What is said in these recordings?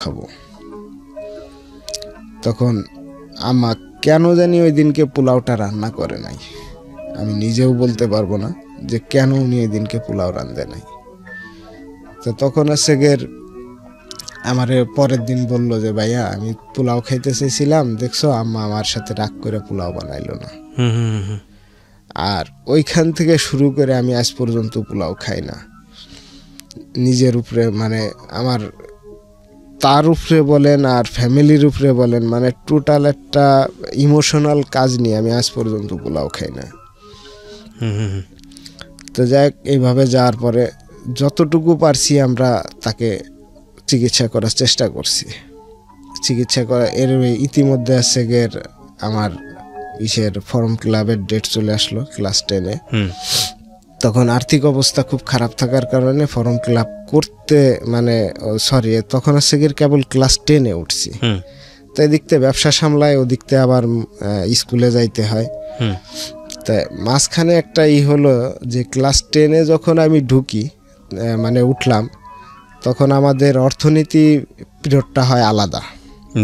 খাবো। তখন আম্মা কেন জানি ওই দিনকে পোলাওটা রান্না করে নাই, আমি নিজেও বলতে পারবো না যে কেন উনি ওই দিনকে পোলাও রান্ধে নাই। তো তখন হচ্ছে গের আমার পরের দিন বলল যে ভাইয়া আমি পোলাও খাইতে চাইছিলাম, দেখছো আম্মা আমার সাথে রাগ করে পোলাও বানাইলো না। আর ওইখান থেকে শুরু করে আমি আজ পর্যন্ত পোলাও খাই না। নিজের উপরে মানে আমার তার উপরে বলেন আর ফ্যামিলির উপরে বলেন, মানে টোটাল একটা ইমোশনাল কাজ নিয়ে আমি আজ পর্যন্ত পোলাও খাই না। তো যাই এইভাবে যাওয়ার পরে যতটুকু পারছি আমরা তাকে চিকিৎসা করার চেষ্টা করছি। চিকিৎসা করা এর ইতিমধ্যে আছে গের আমার ফর্ম ক্লাবের ডেট চলে আসলো ক্লাস 10-এ। তখন আর্থিক অবস্থা খুব খারাপ থাকার কারণে ফর্ম ক্লাব করতে মানে সরি তখন হচ্ছে গিয়ে কেবল ক্লাস 10-এ উঠছি। তো এদিকতে ব্যবসা সামলায়, ওদিকতে আবার স্কুলে যাইতে হয়। তা মাঝখানে একটা হলো যে ক্লাস 10-এ যখন আমি ঢুকি মানে উঠলাম, তখন আমাদের অর্থনীতি পিরিয়ডটা হয় আলাদা।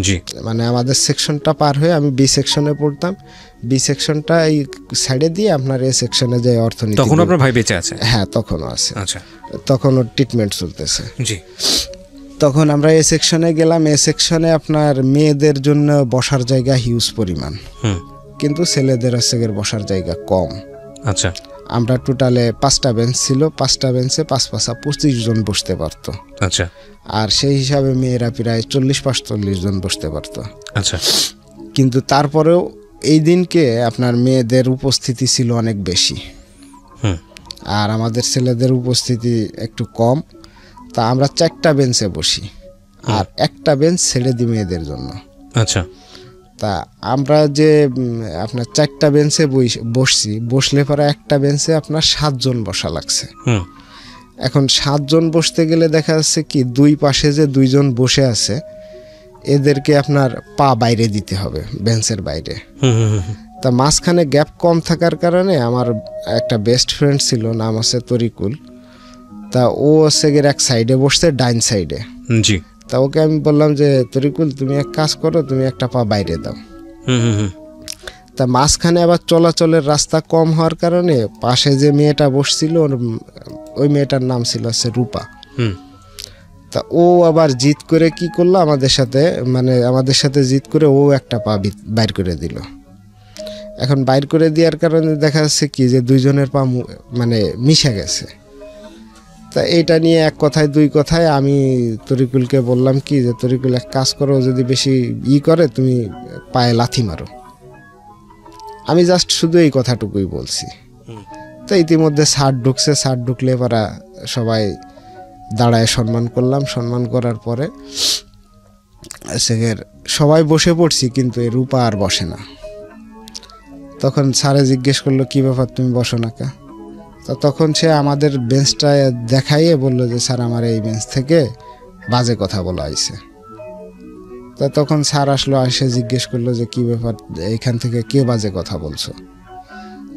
জি, মানে আমাদের সেকশনটা পার হয়ে আমি বি সেকশনে পড়তাম, বি সেকশনটা এই সাইডে দিয়ে আপনার এ সেকশনে যে অর্থনীতি। তখন আপনার ভাই বেঁচে আছে? হ্যাঁ তখনও আছে। আচ্ছা, তখন ওর ট্রিটমেন্ট চলতেছে। জি। তখন আমরা এ সেকশনে গেলাম। এ সেকশনে আপনার মেয়েদের জন্য বসার জায়গা হিউজ পরিমাণ, কিন্তু ছেলেদের হচ্ছে বসার জায়গা কম। আচ্ছা, আমরা টোটালে 5টা বেঞ্চ ছিল, 5টা বেঞ্চে 5-5 25 জন বসতে পারতো। আচ্ছা, আর সেই হিসাবে মেয়েরা প্রায় 40-45 জন বসতে পারতো। আচ্ছা, কিন্তু তারপরেও এই দিনকে আপনার মেয়েদের উপস্থিতি ছিল অনেক বেশি, আর আমাদের ছেলেদের উপস্থিতি একটু কম। তা আমরা 4টা বেঞ্চে বসি, আর একটা বেঞ্চ ছেড়ে দিই মেয়েদের জন্য। আচ্ছা। তা আমরা যে আপনার 4টা বেঞ্চে বসলে পরে একটা বেঞ্চে আপনার 7 জন বসা লাগছে। এখন 7 জন বসতে গেলে দেখা যাচ্ছে কি দুই পাশে যে 2 জন বসে আছে এদেরকে আপনার পা বাইরে দিতে হবে বেঞ্চের বাইরে। তা মাঝখানে গ্যাপ কম থাকার কারণে আমার একটা বেস্ট ফ্রেন্ড ছিল, নাম আছে তরিকুল। তা ও হচ্ছে গিয়ে এক সাইডে বসছে, ডাইন সাইডে। জি। তা ওকে আমি বললাম যে তরিকুল তুমি এক কাজ করো, তুমি একটা পা বাইরে দাও। তা মাঝখানে আবার চলাচলের রাস্তা কম হওয়ার কারণে পাশে যে মেয়েটা বসছিল ওই মেয়েটার নাম ছিল হচ্ছে রূপা। তা ও আবার জিদ করে কি করলো আমাদের সাথে জিদ করে ও একটা পা বাইর করে দিল। এখন বাইর করে দেওয়ার কারণে দেখা যাচ্ছে কি যে 2 জনের পা মানে মিশে গেছে। তা এইটা নিয়ে এক কথায় 2 কথায় আমি তরিকুলকে বললাম কি যে তরিকুল এক কাজ করো, যদি বেশি করে তুমি পায়ে লাথি মারো। আমি জাস্ট শুধু এই কথাটুকুই বলছি। তো ইতিমধ্যে স্যার ঢুকছে, স্যার ঢুকলে পরা সবাই দাঁড়ায় সম্মান করলাম। সম্মান করার পরে সবাই বসে পড়ছি, কিন্তু এই রূপা আর বসে না। তখন স্যারে জিজ্ঞেস করলো কি ব্যাপার তুমি বসো না কা? তা তখন সে আমাদের বেঞ্চটা দেখাইয়ে বললো যে স্যার আমার এই বেঞ্চ থেকে বাজে কথা বলা হয়েছে। তা তখন স্যার আসলো, এসে জিজ্ঞেস করলো যে কি ব্যাপার, এইখান থেকে কে বাজে কথা বলছো?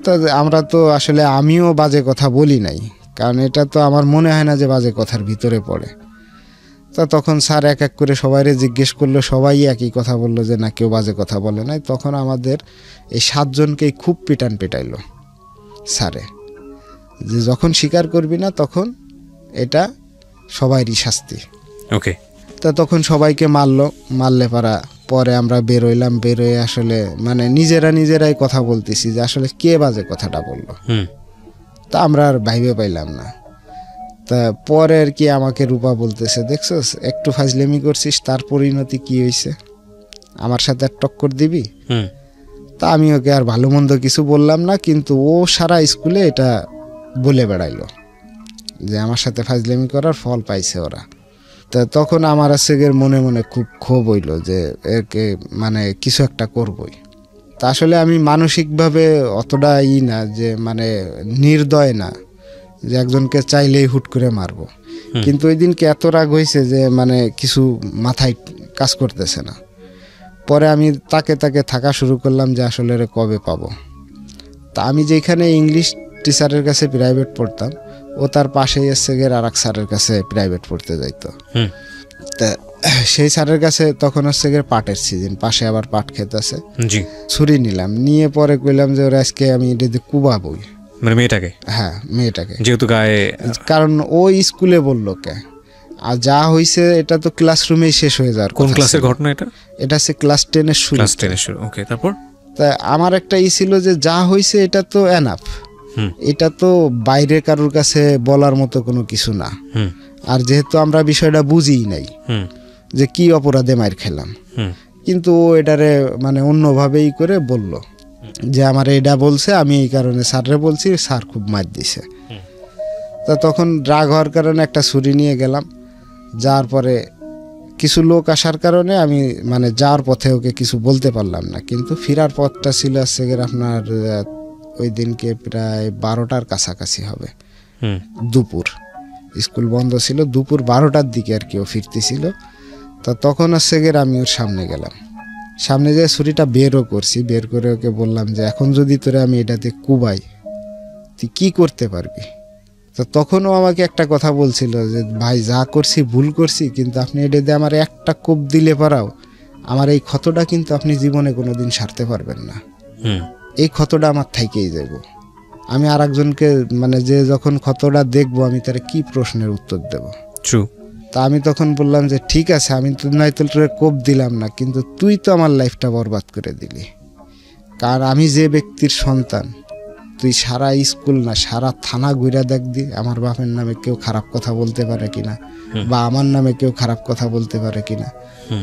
তো আমরা তো আসলে আমিও বাজে কথা বলি নাই, কারণ এটা তো আমার মনে হয় না যে বাজে কথার ভিতরে পড়ে। তা তখন স্যার এক এক করে সবাইরে জিজ্ঞেস করলো, সবাই একই কথা বললো যে না কেউ বাজে কথা বলে নাই। তখন আমাদের এই 7 জনকেই খুব পিটাইলো স্যারে, যে যখন স্বীকার করবি না তখন এটা সবাইরই শাস্তি। ওকে। তা তখন সবাইকে মারলে পরে আমরা বেরোইলাম। বেরোয় আসলে মানে নিজেরাই কথা বলতেছি যে আসলে কে বাজে কথাটা বললো। তা আমরা আর ভাইবে পাইলাম না। তা পরে আর কি আমাকে রূপা বলতেছে, দেখছস একটু ফাজলেমি করছিস, তার পরিণতি কি হয়েছে, আমার সাথে আর টক্কর দিবি? তা আমি ওকে আর ভালো মন্দ কিছু বললাম না, কিন্তু ও সারা স্কুলে এটা বলে বেড়াইলো যে আমার সাথে ফাজলেমি করার ফল পাইছে ওরা। তা তখন আমার মনে মনে খুব ক্ষোভ হইল যে একে মানে কিছু একটা করবই। তা আসলে আমি মানসিকভাবে অতটা না যে মানে নির্দয় না যে একজনকে চাইলেই হুট করে মারবো, কিন্তু ওই দিনকে এত রাগ হয়েছে যে মানে কিছু মাথায় কাজ করতেছে না। পরে আমি তাকে থাকা শুরু করলাম যে আসলে কবে পাবো। তা আমি যেখানে ইংলিশ টিচারের কাছে প্রাইভেট পড়তাম, ও তার পাশেই আর এক স্যারের কাছে প্রাইভেট পড়তে যাইতো। তা সেই স্যারের কাছে তখন হচ্ছে গিয়ে পাটের সিজন, পাশে আবার পাট ক্ষেত আছে। জি। ছুরি নিলাম, নিয়ে পরে কইলাম যে ওরা আজকে আমি এটা কুবাবই। মানে মেয়েটাকে? হ্যাঁ, মেয়েটাকে, যেহেতু গায়ে, কারণ ও স্কুলে বললো কে, আর যা হয়েছে এটা তো ক্লাসরুমেই শেষ হয়ে যাওয়ার। কোন ক্লাসের ঘটনা এটা? এটা হচ্ছে ক্লাস 10-এর শুরু। ক্লাস 10-এর শুরু, ওকে। তারপর তা আমার একটা ছিল যে যা হয়েছে এটা তো এনাফ, এটা তো বাইরে কারোর কাছে বলার মতো কোনো কিছু না। আর যেহেতু আমরা বিষয়টা বুঝিই নাই যে কি অপরাধে মার খেলাম, কিন্তু ও এটারে মানে অন্যভাবেই করে বলল যে আমার এটা বলছে, আমি এই কারণে স্যাররে বলছি, স্যার খুব মার দিছে। তা তখন রাগ হওয়ার কারণে একটা ছুরি নিয়ে গেলাম। যাওয়ার পরে কিছু লোক আসার কারণে আমি মানে যাওয়ার পথে ওকে কিছু বলতে পারলাম না, কিন্তু ফেরার পথটা ছিল হচ্ছে আপনার ওই দিনকে প্রায় 12টার কাছাকাছি হবে, দুপুর, স্কুল বন্ধ ছিল, দুপুর 12টার দিকে আর কি ও ফিরতেছিল। তা তখন হচ্ছে আমি ওর সামনে গেলাম, সামনে যে ছুরিটা বেরও করছি, বের করে ওকে বললাম যে এখন যদি তোরে আমি এটাতে কুবাই তুই কি করতে পারবি। তো তখনও আমাকে একটা কথা বলছিল যে ভাই যা করছি ভুল করছি, কিন্তু আপনি এটা দিয়ে আমার একটা কোপ দিলে পারাও আমার এই ক্ষতটা কিন্তু আপনি জীবনে কোনোদিন সারতে পারবেন না, এই ক্ষতটা আমার থাইকেই যাব। আমি আর একজনকে মানে যে যখন ক্ষতটা দেখবো আমি তার কি প্রশ্নের উত্তর দেব। তা আমি তখন বললাম যে ঠিক আছে, আমি তো নয়তো তোরে কোপ দিলাম না, কিন্তু তুই তো আমার লাইফটা বরবাদ করে দিলি। কারণ আমি যে ব্যক্তির সন্তান, তুই সারা স্কুল না সারা থানা ঘুরে দেখবি আমার বাপের নামে কেউ খারাপ কথা বলতে পারে কিনা, বা আমার নামে কেউ খারাপ কথা বলতে পারে কিনা,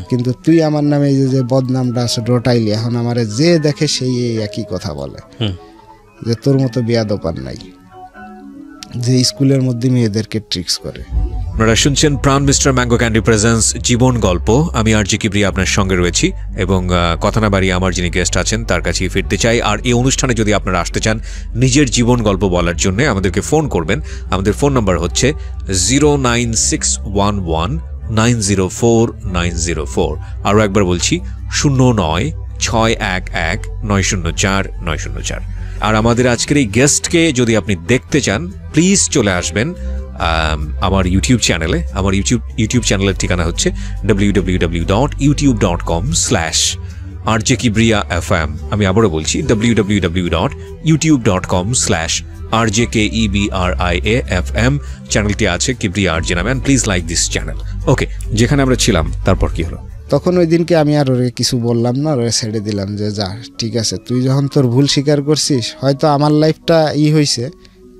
কিন্তু তুই আমার নামে যে বদনামটা রটাইলি, এখন আমার যে দেখে সেই একই কথা বলে যে তোর মতো বেয়াদব নাই, যে স্কুলের মধ্যে মেয়েদেরকে ট্রিক্স করে। আপনারা শুনছেন প্রাণ মিস্টার ম্যাঙ্গো ক্যান্ডি প্রেজেন্স জীবন গল্প। আমি আরজে কিবরিয়া আপনার সঙ্গে রয়েছি, এবং কথা না বাড়িয়ে আমার যিনি গেস্ট আছেন তার কাছেই ফিরতে চাই। আর এই অনুষ্ঠানে যদি আপনারা আসতে চান নিজের জীবন গল্প বলার জন্য, আমাদেরকে ফোন করবেন। আমাদের ফোন নাম্বার হচ্ছে 09611904904। আরও একবার বলছি 09611904904। আর আমাদের আজকের এই গেস্টকে যদি আপনি দেখতে চান প্লিজ চলে আসবেন আমার ইউটিউব চ্যানেলে। আমার ইউটিউব চ্যানেলের ঠিকানা হচ্ছে www.youtube.com/RJKibriya.fm। আমি আবারও বলছি www.youtube.com/RJKEBRIAFM। চ্যানেলটি আছে কিবরিয়া আরজে নামে। Please like this channel. Okay, যেখানে আমরা ছিলাম তারপর কি হলো? তখন ওই দিনকে আমি আর ওরে কিছু বললাম না, ওরে ছেড়ে দিলাম যে যা ঠিক আছে, তুই যখন তোর ভুল স্বীকার করছিস, হয়তো আমার লাইফটা হয়েছে,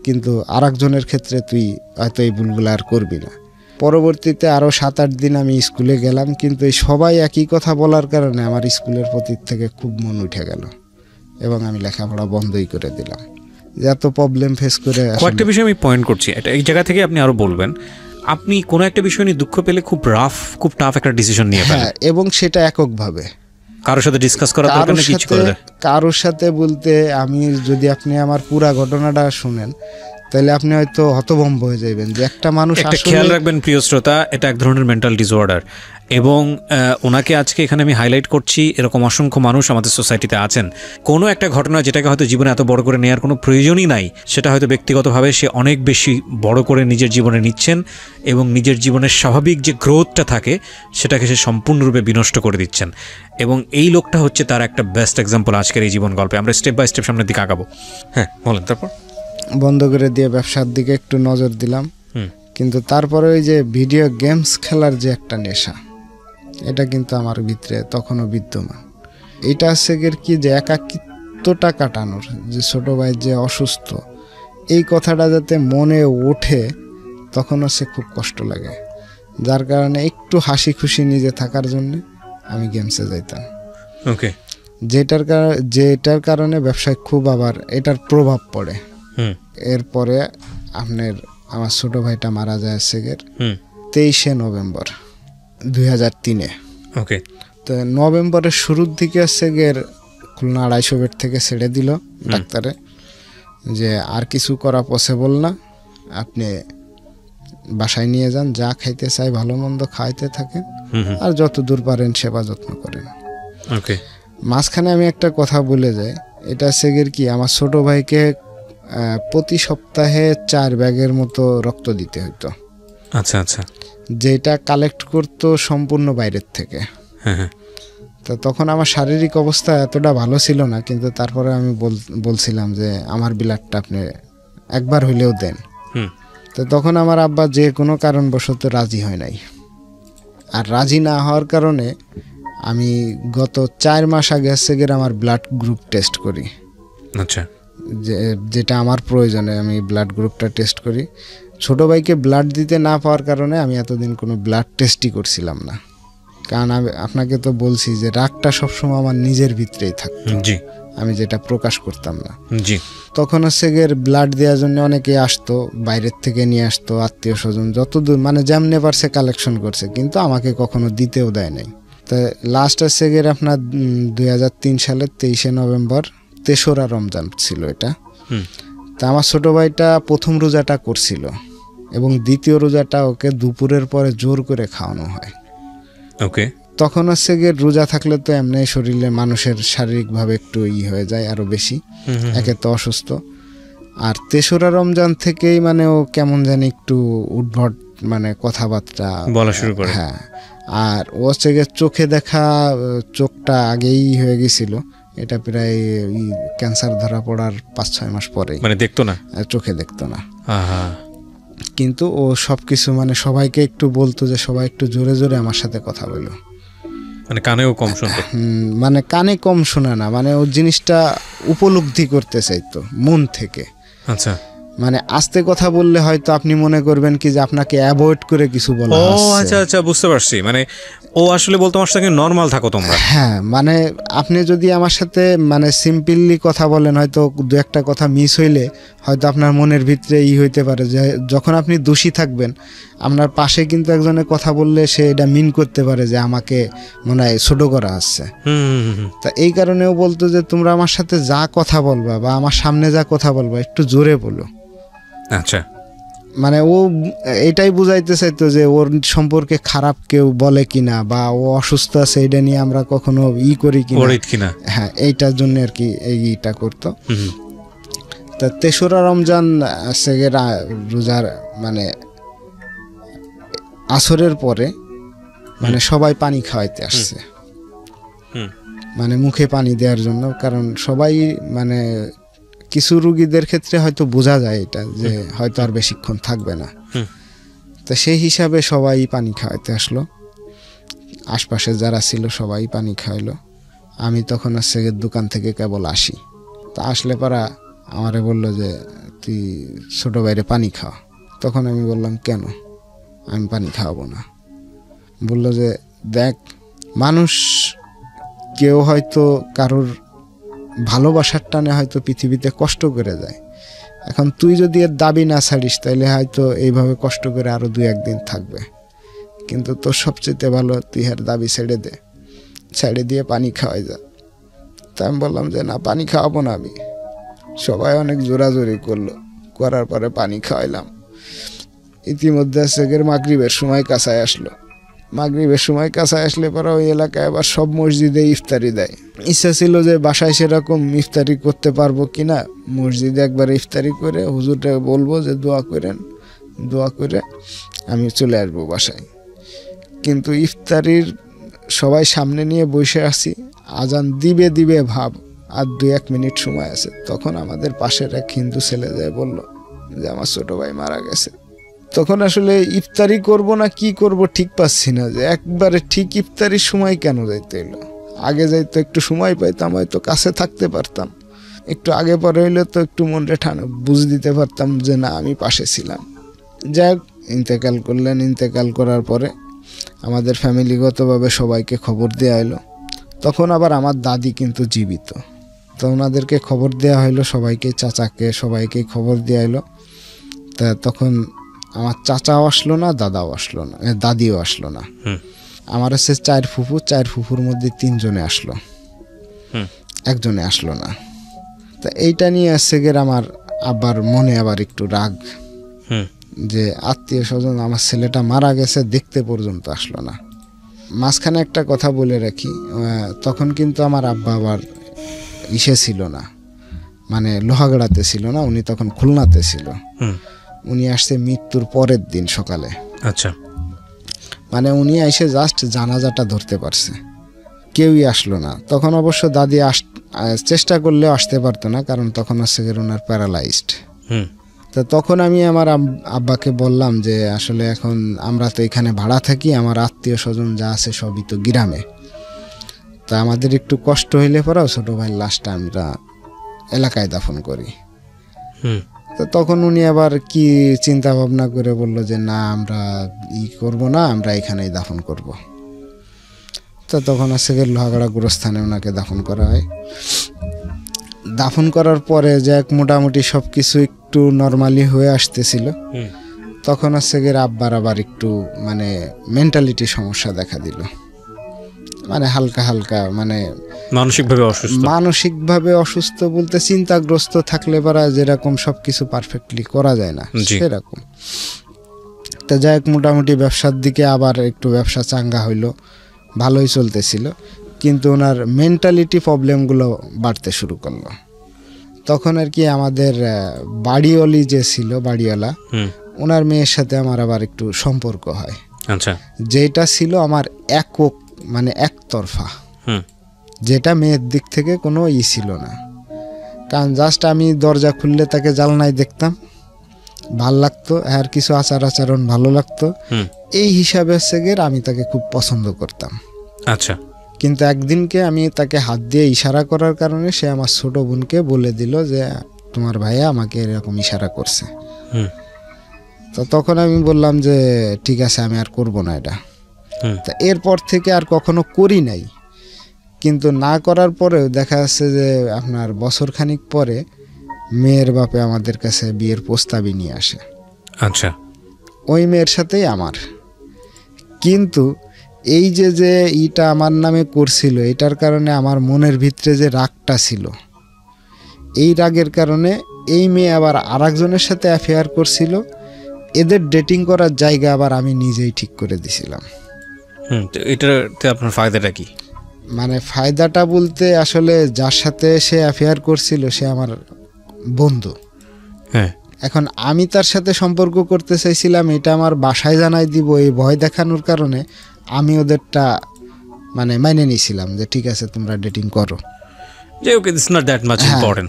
কিন্তু আর একজনের ক্ষেত্রে তুই হয়তো এই ভুলগুলো আর করবি না। পরবর্তীতে আরও 7-8 দিন আমি স্কুলে গেলাম, কিন্তু এই সবাই একই কথা বলার কারণে আমার স্কুলের প্রতি থেকে খুব মন উঠে গেল, এবং আমি লেখাপড়া বন্ধই করে দিলাম। যে এত প্রবলেম ফেস করে কয়েকটা বিষয় আমি পয়েন্ট করছি, এটা এই জায়গা থেকে আপনি আরও বলবেন। আপনি কোনো একটা বিষয় নিয়ে দুঃখ পেলে খুব টাফ একটা ডিসিশন নিয়ে ফেলেন, এবং সেটা এককভাবে, কারোর সাথে ডিসকাস করার দরকার নেই, কিছু করে কারোর সাথে বলতে আমি যদি আপনি আমার পুরো ঘটনাটা শুনেন তাহলে আপনি হয়তো হতভম্ব হয়ে যাবেন যে একটা মানুষ একটা খেয়াল রাখবেন প্রিয় শ্রোতা, এটা এক ধরনের মেন্টাল ডিসঅর্ডার, এবং ওনাকে আজকে এখানে আমি হাইলাইট করছি। এরকম অসংখ্য মানুষ আমাদের সোসাইটিতে আছেন। কোনো একটা ঘটনা যেটাকে হয়তো জীবনে এত বড় করে নেওয়ার কোনো প্রয়োজনই নাই, সেটা হয়তো ব্যক্তিগতভাবে সে অনেক বেশি বড় করে নিজের জীবনে নিচ্ছেন, এবং নিজের জীবনের স্বাভাবিক যে গ্রোথটা থাকে সেটাকে সে সম্পূর্ণরূপে বিনষ্ট করে দিচ্ছেন। এবং এই লোকটা হচ্ছে তার একটা বেস্ট এক্সাম্পল আজকের এই জীবন গল্পে। আমরা স্টেপ বাই স্টেপ সামনের দিকে আগাবো। হ্যাঁ বলেন। তারপর বন্ধ করে দিয়ে ব্যবসার দিকে একটু নজর দিলাম, কিন্তু তারপরে ওই যে ভিডিও গেমস খেলার যে একটা নেশা, এটা কিন্তু আমার ভিতরে তখনও বিদ্যমান। এটা হচ্ছে কি যে একাকিত্বটা কাটানোর, যে ছোট ভাই যে অসুস্থ, এই কথাটা যাতে মনে ওঠে তখন হচ্ছে খুব কষ্ট লাগে, যার কারণে একটু হাসি খুশি নিজে থাকার জন্য আমি গেমসে যাইতাম। ওকে, যেটার কারণে ব্যবসায় খুব আবার এটার প্রভাব পড়ে। এরপরে আমার ছোট ভাইটা মারা যায় 23শে নভেম্বর 2003-এ। ওকে, তো নভেম্বরের শুরুর দিকে খুলনা 250 বেড থেকে ছেড়ে দিল ডাক্তারে, যে আর কিছু করা পসিবল না, আপনি বাসায় নিয়ে যান, যা খাইতে চাই ভালো মন্দ খাইতে থাকেন, আর যত দূর পারেন সেবা যত্ন করেন। ওকে, মাঝখানে আমি একটা কথা বলে যাই, এটা কি আমার ছোট ভাইকে প্রতি সপ্তাহে 4 ব্যাগের মতো রক্ত দিতে হতো। আচ্ছা আচ্ছা। যেটা কালেক্ট করতো সম্পূর্ণ বাইরের থেকে। হ্যাঁ। তো তখন আমার শারীরিক অবস্থা এতটা ভালো ছিল না, কিন্তু তারপরে আমি বলছিলাম যে আমার ব্লাডটা আপনি একবার হইলেও দেন। তো তখন আমার আব্বা যে কোনো কারণবশত রাজি হয় নাই। আর রাজি না হওয়ার কারণে আমি গত 4 মাস আগে সেগের আমার ব্লাড গ্রুপ টেস্ট করি। আচ্ছা। যেটা আমার প্রয়োজনে আমি ব্লাড গ্রুপটা টেস্ট করি। ছোট ভাইকে ব্লাড দিতে না পাওয়ার কারণে আমি এতদিন কোনো ব্লাড টেস্টই করছিলাম না, কারণ আমি আপনাকে তো বলছি যে রাগটা সবসময় আমার নিজের ভিতরেই থাকতো। জি। আমি যেটা প্রকাশ করতাম না। জি। তখন হচ্ছে গিয়ে ব্লাড দেওয়ার জন্য অনেকে আসতো, বাইরের থেকে নিয়ে আসতো, আত্মীয় স্বজন যতদূর মানে যেমনে পারছে কালেকশন করছে, কিন্তু আমাকে কখনো দিতেও দেয় নাই। তো লাস্ট হচ্ছে গিয়ে আপনার 2003 সালের 23শে নভেম্বর 3রা রমজান ছিল এটা। তা আমার ছোট ভাইটা প্রথম রোজাটা করছিল এবং দ্বিতীয় রোজাটা ওকে দুপুরের পরে জোর করে খাওয়ানো হয়। ওকে। তখন হচ্ছে গিয়ে রোজা থাকলে তো এমনি শরীরে মানুষের শারীরিকভাবে একটু হয় যায় আরো বেশি, একে তো অসুস্থ। আর 3রা রমজান থেকেই মানে ও কেমন জানি একটু উদ্ভট মানে কথাবার্তা বলা শুরু করে। হ্যাঁ, আর ও হচ্ছে গিয়ে চোখে দেখা, চোখটা আগেই হয়ে গেছিল, এটা প্রায় ক্যান্সার ধরা পড়ার 5-6 মাস পরে। মানে দেখতো না, চোখে দেখতো না। কিন্তু ও সবকিছু মানে সবাইকে একটু বলতো যে সবাই একটু জোরে জোরে আমার সাথে কথা বলো, মানে কানেও কম শুনতো। মানে কানে কম শোনা না, মানে ও জিনিসটা উপলব্ধি করতে চাইতো মন থেকে। আচ্ছা। মানে আস্তে কথা বললে হয়তো আপনি মনে করবেন কি যে আপনাকে অ্যাভয়েড করে কিছু বলা হচ্ছে। ও আচ্ছা আচ্ছা, বুঝতে পারছি। মানে ও আসলে বলতো আমার সঙ্গে নরমাল থাকো তোমরা। হ্যাঁ, মানে আপনি যদি আমার সাথে মানে সিম্পলি কথা বলেন, হয়তো 2-1টা কথা মিস হইলে হয়তো আপনার মনের ভিতরে হইতে পারে যে যখন আপনি দোষী থাকবেন, আপনার পাশে কিন্তু একজনের কথা বললে সে এটা মিন করতে পারে যে আমাকে মনে হয় ছোট করা হচ্ছে। তা এই কারণেও বলতো যে তোমরা আমার সাথে যা কথা বলবা বা আমার সামনে যা কথা বলবা একটু জোরে বলো। আচ্ছা। মানে ও এটাই বুঝাইতে চাইতো যে ওর সম্পর্কে খারাপ কেউ বলে কিনা বা ও অসুস্থ আছে এটা নিয়ে আমরা কখনো করি কিনা। হ্যাঁ, এইটার জন্য আর কি এইটা করতো। তা 3রা রমজান রোজার মানে আসরের পরে মানে সবাই পানি খাওয়াইতে আসছে, মানে মুখে পানি দেওয়ার জন্য। কারণ সবাই মানে কিছু রোগীদের ক্ষেত্রে হয়তো বোঝা যায় এটা যে হয়তো আর বেশিক্ষণ থাকবে না, তো সেই হিসাবে সবাই পানি খাওয়াইতে আসলো। আশপাশে যারা ছিল সবাই পানি খাওয়াইলো। আমি তখন হচ্ছে দোকান থেকে কেবল আসি, তা আসলে পারা আমারে বললো যে তুই ছোট বাইরে পানি খাওয়া। তখন আমি বললাম কেন, আমি পানি খাওয়াবো না। বললো যে দেখ, মানুষ কেউ হয়তো কারোর ভালোবাসার টানে হয়তো পৃথিবীতে কষ্ট করে যায়, এখন তুই যদি এর দাবি না ছাড়িস তাহলে হয়তো এইভাবে কষ্ট করে আরো 2-1 দিন থাকবে, কিন্তু তোর সবচেয়ে ভালো তুই এর দাবি ছেড়ে দে, ছেড়ে দিয়ে পানি খাওয়াই যা। তা আমি বললাম যে না, পানি খাওয়াবো না আমি। সবাই অনেক জোরাজোরি করলো, করার পরে পানি খাওয়াইলাম। ইতিমধ্যে সেগের মাগরিবের সময় কাছায় আসলো। মাগরিবের সময় কাছায় আসলে পরে ওই এলাকায় আবার সব মসজিদে ইফতারি দেয়। ইচ্ছা ছিল যে বাসায় সেরকম ইফতারি করতে পারবো কিনা, মসজিদে একবার ইফতারি করে হুজুরটা বলবো যে দোয়া করেন, দোয়া করে আমি চলে আসবো বাসায়। কিন্তু ইফতারির সবাই সামনে নিয়ে বসে আছি, আজান দিবে দিবে ভাব, আর 2-1 মিনিট সময় আছে। তখন আমাদের পাশের এক হিন্দু ছেলে যায় বলল যে আমার ছোট ভাই মারা গেছে। তখন আসলে ইফতারি করব না কি করব ঠিক পাচ্ছি না, যে একবারে ঠিক ইফতারির সময় কেন যাইতে এলো। আগে যাইতো একটু সময় পাইতাম, হয়তো কাছে থাকতে পারতাম, একটু আগে পরে হইলে তো একটু মনটা ঠান্ডা বুঝ দিতে পারতাম যে না আমি পাশে ছিলাম। যাই ইন্তেকাল করলেন। ইন্তেকাল করার পরে আমাদের ফ্যামিলিগতভাবে সবাইকে খবর দেওয়া হলো। তখন আবার আমার দাদি কিন্তু জীবিত, তো ওনাদেরকে খবর দেওয়া হলো সবাইকে, চাচাকে সবাইকে খবর দেওয়া হলো। তা তখন আমার চাচাও আসলো না, দাদাও আসলো না, দাদিও আসলো না। আমার হচ্ছে 4 ফুফু, 4 ফুফুর মধ্যে 3 জনে আসলো, একজনে আসলো না। তা এইটা নিয়ে আসছে গের আমার আবার মনে আবার একটু রাগ, যে আত্মীয় স্বজন আমার ছেলেটা মারা গেছে দেখতে পর্যন্ত আসলো না। মাঝখানে একটা কথা বলে রাখি, তখন কিন্তু আমার আব্বা আবার ছিল না, মানে লোহাগড়াতে ছিল না, উনি তখন খুলনাতে ছিল। উনি আসছে মৃত্যুর পরের দিন সকালে। আচ্ছা। মানে উনি এসে জাস্ট জানাজাটা ধরতে পারছে, কেউই আসলো না। তখন অবশ্য দাদি চেষ্টা করলেও আসতে পারতো না, কারণ তখন হচ্ছে ওনার প্যারালাইজড। তো তখন আমি আমার আব্বাকে বললাম যে আসলে এখন আমরা তো এখানে ভাড়া থাকি, আমার আত্মীয় স্বজন যা আছে সবই তো গ্রামে, তা আমাদের একটু কষ্ট হইলে পরেও ছোট ভাইয়ের লাশটা আমরা এলাকায় দাফন করি। তো তখন উনি আবার কি চিন্তা ভাবনা করে বলল যে না, আমরা করব না, আমরা এখানেই দাফন করব। তো তখন হচ্ছে লোহাগড়া গোরস্থানে ওনাকে দাফন করা হয়। দাফন করার পরে যে মোটামুটি সব কিছু একটু নর্মালি হয়ে আসতেছিল, তখন হচ্ছে আব্বার আবার একটু মানে মেন্টালিটি সমস্যা দেখা দিল। মানে হালকা হালকা মানে মানসিকভাবে অসুস্থ বলতে চিন্তাগ্রস্ত থাকলে পারা যেরকম সবকিছু পারফেক্টলি করা যায় না সেরকম। তো যাই হোক, মোটামুটি ব্যবসার দিকে আবার একটু ব্যবসা চাঙ্গা হইলো, ভালোই চলতেছিল, কিন্তু ওনার মেন্টালিটি প্রবলেমগুলো বাড়তে শুরু করলো। তখন আর কি আমাদের বাড়িওয়ালি যে ছিল, বাড়িওয়ালা, ওনার মেয়ের সাথে আমার আবার একটু সম্পর্ক হয়। আচ্ছা। যেটা ছিল আমার একক মানে একতরফা, যেটা মেয়ের দিক থেকে কোনো ছিল না। কারণ জাস্ট আমি দরজা খুললে তাকে জানলায় দেখতাম, ভাল লাগতো, আর কিছু আচরণ ভালো লাগতো, এই হিসাবে হচ্ছে আমি তাকে খুব পছন্দ করতাম। আচ্ছা। কিন্তু একদিনকে আমি তাকে হাত দিয়ে ইশারা করার কারণে সে আমার ছোট বোনকে বলে দিল যে তোমার ভাইয়া আমাকে এরকম ইশারা করছে। তো তখন আমি বললাম যে ঠিক আছে, আমি আর করব না এটা। তা এরপর থেকে আর কখনো করি নাই, কিন্তু না করার পরেও দেখা যাচ্ছে যে আপনার বছরখানিক পরে মেয়ের বাপে আমাদের কাছে বিয়ের প্রস্তাবই নিয়ে আসে। আচ্ছা। ওই মেয়ের সাথেই আমার, কিন্তু এই যে ইটা আমার নামে করছিল, এটার কারণে আমার মনের ভিতরে যে রাগটা ছিল, এই রাগের কারণে এই মেয়ে আবার আরেকজনের সাথে অ্যাফেয়ার করছিল। এদের ডেটিং করার জায়গা আবার আমি নিজেই ঠিক করে দিছিলাম। তো এটাতে আপনার ফায়দাটা কি? মানে ফায়দাটা বলতে আসলে যার সাথে সে অ্যাফেয়ার করছিল সে আমার বন্ধু। হ্যাঁ। এখন আমি তার সাথে সম্পর্ক করতে চাইছিলাম, এটা আমার বাসায় জানাই দিব, এই ভয় দেখানোর কারণে আমি ওদেরটা মানে মাইনে নিয়েছিলাম যে ঠিক আছে তোমরা ডেটিং করো।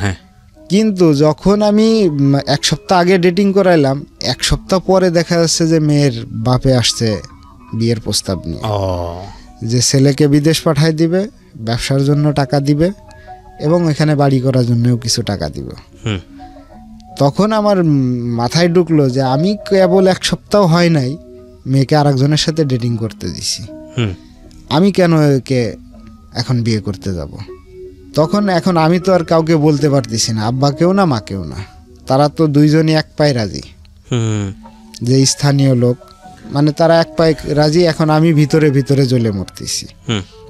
হ্যাঁ। কিন্তু যখন আমি এক সপ্তাহ আগে ডেটিং করাইলাম, এক সপ্তাহ পরে দেখা যাচ্ছে যে মেয়ের বাপে আসছে বিয়ের প্রস্তাব নিয়ে, যে ছেলেকে বিদেশ পাঠায় দিবে, ব্যবসার জন্য টাকা দিবে এবং এখানে বাড়ি করার জন্যও কিছু টাকা দিবে। তখন আমার মাথায় ঢুকলো যে আমি কেবল এক সপ্তাহ হয় নাই মেয়েকে আরেকজনের সাথে ডেটিং করতে দিছি, আমি কেন একে এখন বিয়ে করতে যাব? এখন আমি তো আর কাউকে বলতে পারতেছি না, আব্বাকেও না মাকেও না, তারা তো দুইজনই এক পায়ে রাজি, যে স্থানীয় লোক মানে তারা এক পায়ে রাজি। এখন আমি ভিতরে ভিতরে জ্বলে মরতেছি।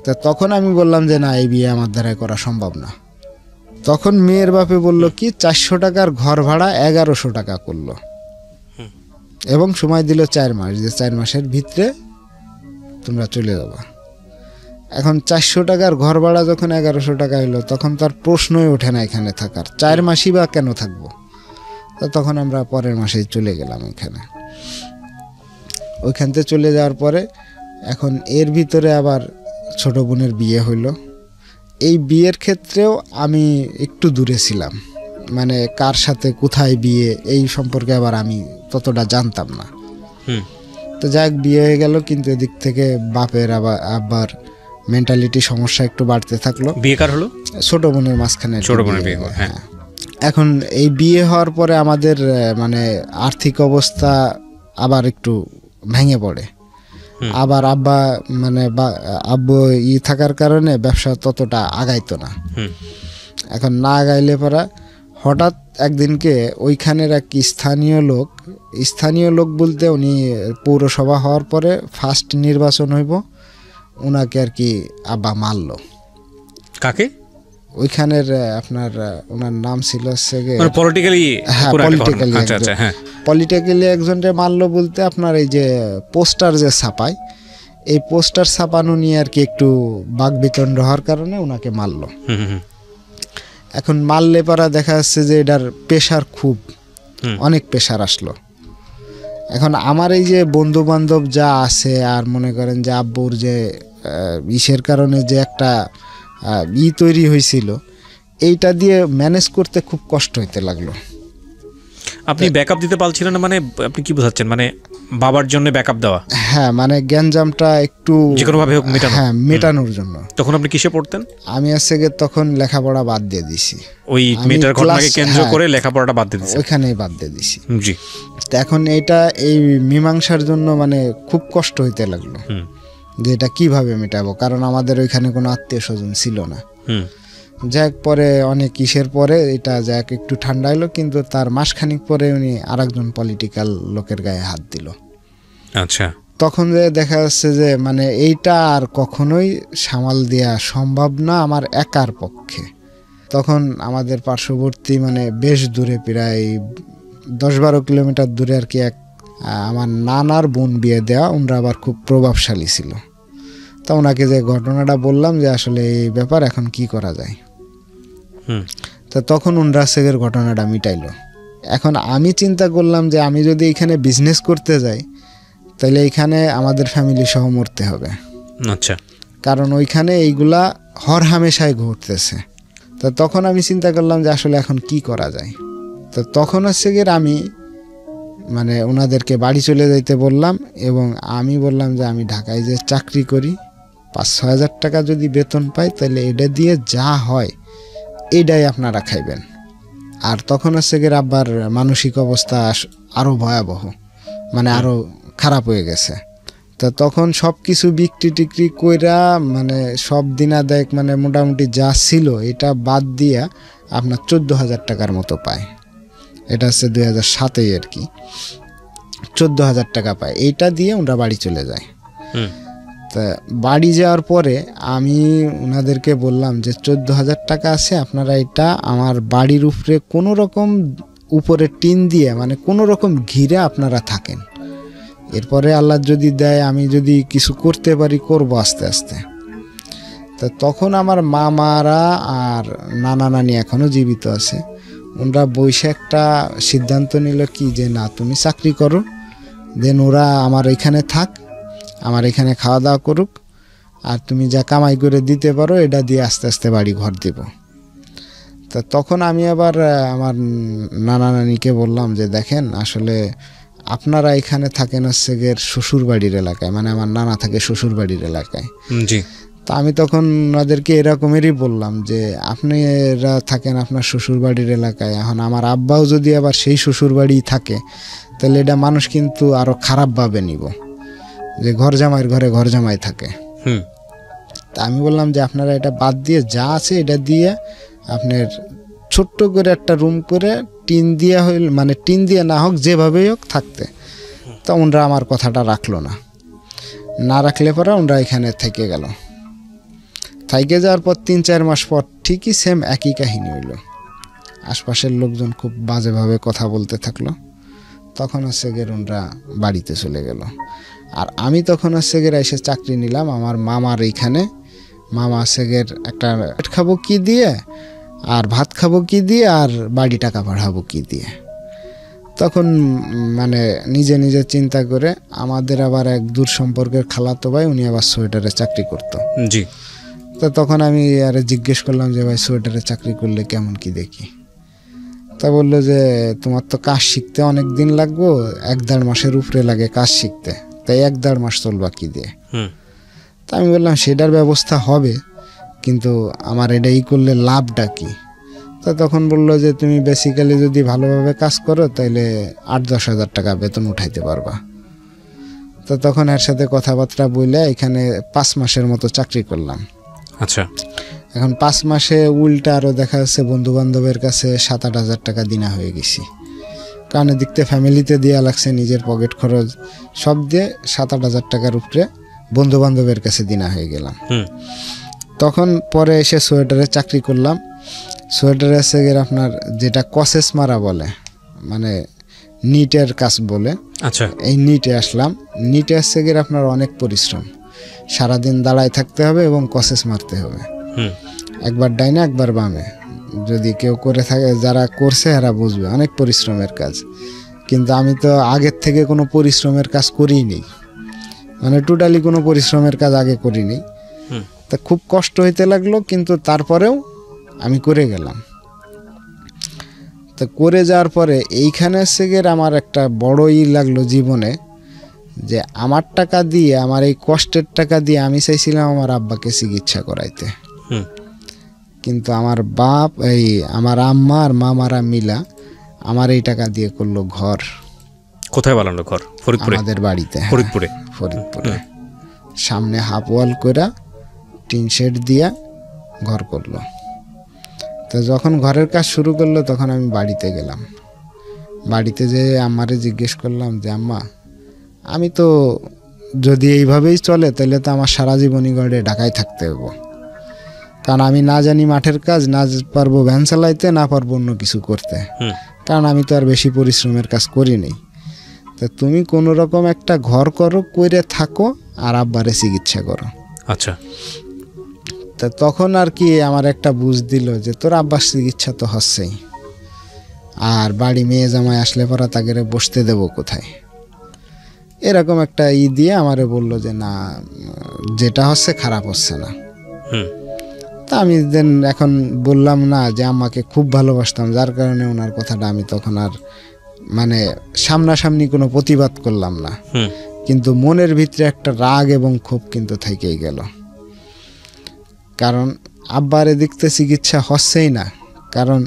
তা তখন আমি বললাম যে না, এই বিয়ে আমার দ্বারা করা সম্ভব না। তখন মেয়ের বাপে বলল কি 400 টাকার ঘর ভাড়া 1100 টাকা করলো এবং সময় দিল 4 মাস, যে 4 মাসের ভিতরে তোমরা চলে যাবা। এখন 400 টাকার ঘর ভাড়া যখন 1100 টাকা হলো, তখন তার প্রশ্নই ওঠে না এখানে থাকার, 4 মাসই বা কেন থাকবো। তো তখন আমরা পরের মাসেই চলে গেলাম এখানে। ওইখান থেকে চলে যাওয়ার পরে এখন এর ভিতরে আবার ছোট বোনের বিয়ে হইল। এই বিয়ের ক্ষেত্রেও আমি একটু দূরে ছিলাম, মানে কার সাথে কোথায় বিয়ে এই সম্পর্কে আবার আমি ততটা জানতাম না। তো যাক, বিয়ে হয়ে গেল, কিন্তু এদিক থেকে বাপের আবার মেন্টালিটি সমস্যা একটু বাড়তে থাকলো। বিয়ে কার হলো? ছোট বোনের মাঝখানে ছোট বোনের বিয়ে। হ্যাঁ। এখন এই বিয়ে হওয়ার পরে আমাদের মানে আর্থিক অবস্থা আবার একটু ভেঙে পড়ে। আবার আব্বা মানে আব্বু থাকার কারণে ব্যবসা ততটা আগাইতো না। এখন না আগাইলে পরা হঠাৎ একদিনকে ওইখানের এক স্থানীয় লোক বলতে উনি পৌরসভা হওয়ার পরে ফার্স্ট নির্বাচন হইব, ওনাকে আর কি আব্বা মারল। কাকে? ওইখানের আপনার ওনার নাম ছিল পলিটিক্যালি একজনকে মারলো বলতে আপনার এই যে পোস্টার যে ছাপায়, এই পোস্টার ছাপানো নিয়ে আর কি একটু বাকবিতণ্ড হওয়ার কারণে ওনাকে মারলো। এখন মারলে পারা দেখা যাচ্ছে যে এটার প্রেশার খুব অনেক প্রেশার আসলো। এখন আমার এই যে বন্ধু বান্ধব যা আছে, আর মনে করেন যে আব্বুর যে ইসের কারণে যে একটা তৈরি হয়েছিল, এইটা দিয়ে ম্যানেজ করতে খুব কষ্ট হইতে লাগলো। আপনি ব্যাকআপ দিতে পারছিলেন না মানে আপনি কি বোঝাচ্ছেন, মানে বাবার জন্য ব্যাকআপ দেওয়া? হ্যাঁ, মানে গ্যাঞ্জামটা একটু যে কোনো ভাবে হোক মেটানো। হ্যাঁ, মেটানোর জন্য। তখন আপনি কিসে পড়তেন? আমি আসলে তখন লেখাপড়া বাদ দিয়ে দিছি, ওই মেটার ঘটনাকে কেন্দ্র করে লেখাপড়াটা বাদ দিয়ে দিয়েছেন? ওইখানেই বাদ দিয়ে দিছি। জি। তো এখন এইটা এই মীমাংসার জন্য মানে খুব কষ্ট হইতে লাগলো যে এটা কিভাবে মেটাবো, কারণ আমাদের ওইখানে কোনো আত্মীয় স্বজন ছিল না। যাক, পরে অনেক কিসের পরে এটা যাক একটু ঠান্ডা হলো, কিন্তু তার মাসখানিক পরে উনি আরেকজন পলিটিক্যাল লোকের গায়ে হাত দিল। আচ্ছা। তখন যে দেখা যাচ্ছে যে মানে এইটা আর কখনোই সামাল দেওয়া সম্ভব না আমার একার পক্ষে। তখন আমাদের পার্শ্ববর্তী মানে বেশ দূরে, প্রায় 10-12 কিলোমিটার দূরে আর কি, এক আমার নানার বোন বিয়ে দেওয়া, ওনারা আবার খুব প্রভাবশালী ছিল। তা ওনাকে যে ঘটনাটা বললাম যে আসলে এই ব্যাপার এখন কি করা যায়, তো তখন ওনারা সেগের ঘটনাটা মিটাইলো। এখন আমি চিন্তা করলাম যে আমি যদি এখানে বিজনেস করতে যাই তাহলে এখানে আমাদের ফ্যামিলি সহ মরতে হবে। আচ্ছা। কারণ ওইখানে এইগুলা হর হামেশায় ঘটতেছে। তো তখন আমি চিন্তা করলাম যে আসলে এখন কি করা যায়। তো তখন হচ্ছে গিয়ে আমি মানে ওনাদেরকে বাড়ি চলে যাইতে বললাম, এবং আমি বললাম যে আমি ঢাকায় যে চাকরি করি, 5-6 হাজার টাকা যদি বেতন পাই তাহলে এটা দিয়ে যা হয় এটাই আপনারা খাইবেন। আর তখন হচ্ছে গিয়ে আব্বার মানসিক অবস্থা আরও ভয়াবহ, মানে আরও খারাপ হয়ে গেছে। তো তখন সব কিছু বিক্রি টিক্রি কইরা মানে সব দিনাদায়ক মানে মোটামুটি যা ছিল এটা বাদ দিয়া আপনার 14,000 টাকার মতো পায়। এটা হচ্ছে 2007 আর কি, 14,000 টাকা পায়। এইটা দিয়ে ওরা বাড়ি চলে যায়। তা বাড়ি যাওয়ার পরে আমি ওনাদেরকে বললাম যে 14,000 টাকা আছে, আপনারা এটা আমার বাড়ির উপরে কোনো রকম উপরে টিন দিয়ে মানে কোনো রকম ঘিরে আপনারা থাকেন, এরপরে আল্লাহ যদি দেয় আমি যদি কিছু করতে পারি করব আস্তে আস্তে। তা তখন আমার মামারা আর নানা নানি এখনও জীবিত আছে, ওরা বসে একটা সিদ্ধান্ত নিল কি যে না তুমি চাকরি করো, দেন ওরা আমার এখানে থাক, আমার এখানে খাওয়া দাওয়া করুক, আর তুমি যা কামাই করে দিতে পারো এটা দিয়ে আস্তে আস্তে বাড়ি ঘর দেব। তা তখন আমি আবার আমার নানা নানিকে বললাম যে দেখেন আসলে আপনারা এখানে থাকেন হচ্ছে গিয়ে শ্বশুর বাড়ির এলাকায়, মানে আমার নানা থাকে শ্বশুর বাড়ির এলাকায়। জি। তা আমি তখন ওনাদেরকে এরকমেরই বললাম যে আপনারা থাকেন আপনার শ্বশুর বাড়ির এলাকায়, এখন আমার আব্বাও যদি আবার সেই শ্বশুর বাড়ি থাকে তাহলে এটা মানুষ কিন্তু আরও খারাপভাবে নিব যে ঘর জামাইয়ের ঘরে ঘর জামাই থাকে। তা আমি বললাম যে আপনারা এটা বাদ দিয়ে যা আছে এটা দিয়ে আপনার ছোট্ট করে একটা রুম করে টিন দিয়ে হইল, মানে টিন দিয়ে না হোক যেভাবেই হোক থাকতে। তা ওনরা আমার কথাটা রাখলো না, না রাখলে পরে ওনরা এখানে থেকে গেল। থেকে যাওয়ার পর 3-4 মাস পর ঠিকই সেম একই কাহিনী হইল। আশপাশের লোকজন খুব বাজেভাবে কথা বলতে থাকলো। তখন হচ্ছে গিয়ে ওনরা বাড়িতে চলে গেল। আর আমি তখন হচ্ছে গিয়ে এসে চাকরি নিলাম আমার মামার এইখানে। মামা হচ্ছে গিয়ে একটা পেট খাবো কি দিয়ে, আর ভাত খাবো কি দিয়ে, আর বাড়ি টাকা পাঠাবো কি দিয়ে। তখন মানে নিজে নিজে চিন্তা করে আমাদের আবার এক দূর সম্পর্কের খালাতো ভাই, উনি আবার সোয়েটারে চাকরি করতো। জি। তো তখন আমি আরে জিজ্ঞেস করলাম যে ভাই সোয়েটারে চাকরি করলে কেমন কি দেখি। তা বললো যে তোমার তো কাজ শিখতে অনেক দিন লাগবো, 1-1.5 মাসের উপরে লাগে কাজ শিখতে, তাই 1-1.5 মাস চলবা কি দিয়ে। তা আমি বললাম সেটার ব্যবস্থা হবে, কিন্তু আমার এটাই করলে লাভটা কি। তা তখন বললো যে তুমি বেসিক্যালি যদি ভালোভাবে কাজ করো তাহলে 8-10 হাজার টাকা বেতন উঠাইতে পারবা। তো তখন এর সাথে কথাবার্তা বলে এখানে 5 মাসের মতো চাকরি করলাম। আচ্ছা। এখন 5 মাসে উল্টা আরও দেখা যাচ্ছে বন্ধু বান্ধবের কাছে 7-8 হাজার টাকা দিনা হয়ে গেছি, কারণ দেখতে ফ্যামিলিতে দেওয়া লাগছে, নিজের পকেট খরচ সব দিয়ে 7-8 হাজার টাকার উপরে বন্ধু বান্ধবের কাছে দিনা হয়ে গেলাম। তখন পরে এসে সোয়েটারে চাকরি করলাম। সোয়েটারে এসে গেলে আপনার যেটা কসেস মারা বলে, মানে নিটের কাজ বলে। আচ্ছা। এই নিটে আসলাম। নিটে এসে গেলে আপনার অনেক পরিশ্রম, সারাদিন দাঁড়ায় থাকতে হবে এবং কসেস মারতে হবে, একবার ডাইনে একবার বামে। যদি কেউ করে থাকে, যারা করছে এরা বুঝবে, অনেক পরিশ্রমের কাজ। কিন্তু আমি তো আগের থেকে কোনো পরিশ্রমের কাজ করিনি, মানে টোটালি কোনো পরিশ্রমের কাজ আগে করিনি। তা খুব কষ্ট হইতে লাগলো, কিন্তু তারপরেও আমি করে গেলাম। তো করে যাওয়ার পরে এইখানে থেকে আমার একটা বড়ই লাগলো জীবনে, যে আমার টাকা দিয়ে, আমার এই কষ্টের টাকা দিয়ে আমি চাইছিলাম আমার আব্বাকে চিকিৎসা করাইতে, কিন্তু আমার বাপ, এই আমার আম্মা আর মামারা মিলা আমার এই টাকা দিয়ে করলো ঘর। কোথায় বানালো ঘর? ফরিদপুরে? আমাদের বাড়িতে, ফরিদপুরে। ফরিদপুরে সামনে হাফ ওয়াল করে টিন শেড দিয়া ঘর করলো। তো যখন ঘরের কাজ শুরু করলো তখন আমি বাড়িতে গেলাম। বাড়িতে যেয়ে আম্মারে জিজ্ঞেস করলাম যে আম্মা, আমি তো যদি এইভাবেই চলে তাহলে তো আমার সারা জীবনই ঘরে ঢাকায় থাকতে হবে, কারণ আমি না জানি মাঠের কাজ, না পারবো ভ্যান চালাইতে, না পারবো অন্য কিছু করতে, কারণ আমি তো আর বেশি পরিশ্রমের কাজ করিনি। তা তুমি কোনো রকম একটা ঘর করো, করে থাকো, আর আব্বারে চিকিৎসা করো। আচ্ছা। তা তখন আর কি আমার একটা বুঝ দিল যে তোর আব্বার চিকিৎসা তো হচ্ছেই, আর বাড়ি মেয়ে জামাই আসলে পরা তাকে বসতে দেব কোথায়, এরকম একটা দিয়ে আমারে বললো যে না, যেটা হচ্ছে খারাপ হচ্ছে না। তা আমি দেন এখন বললাম না যে আম্মাকে খুব ভালোবাসতাম, যার কারণে ওনার কথাটা আমি তখন আর মানে সামনাসামনি কোনো প্রতিবাদ করলাম না, কিন্তু মনের ভিতরে একটা রাগ এবং ক্ষোভ কিন্তু থেকেই গেল। কারণ আব্বার এদিকতে চিকিৎসা হচ্ছেই না, কারণ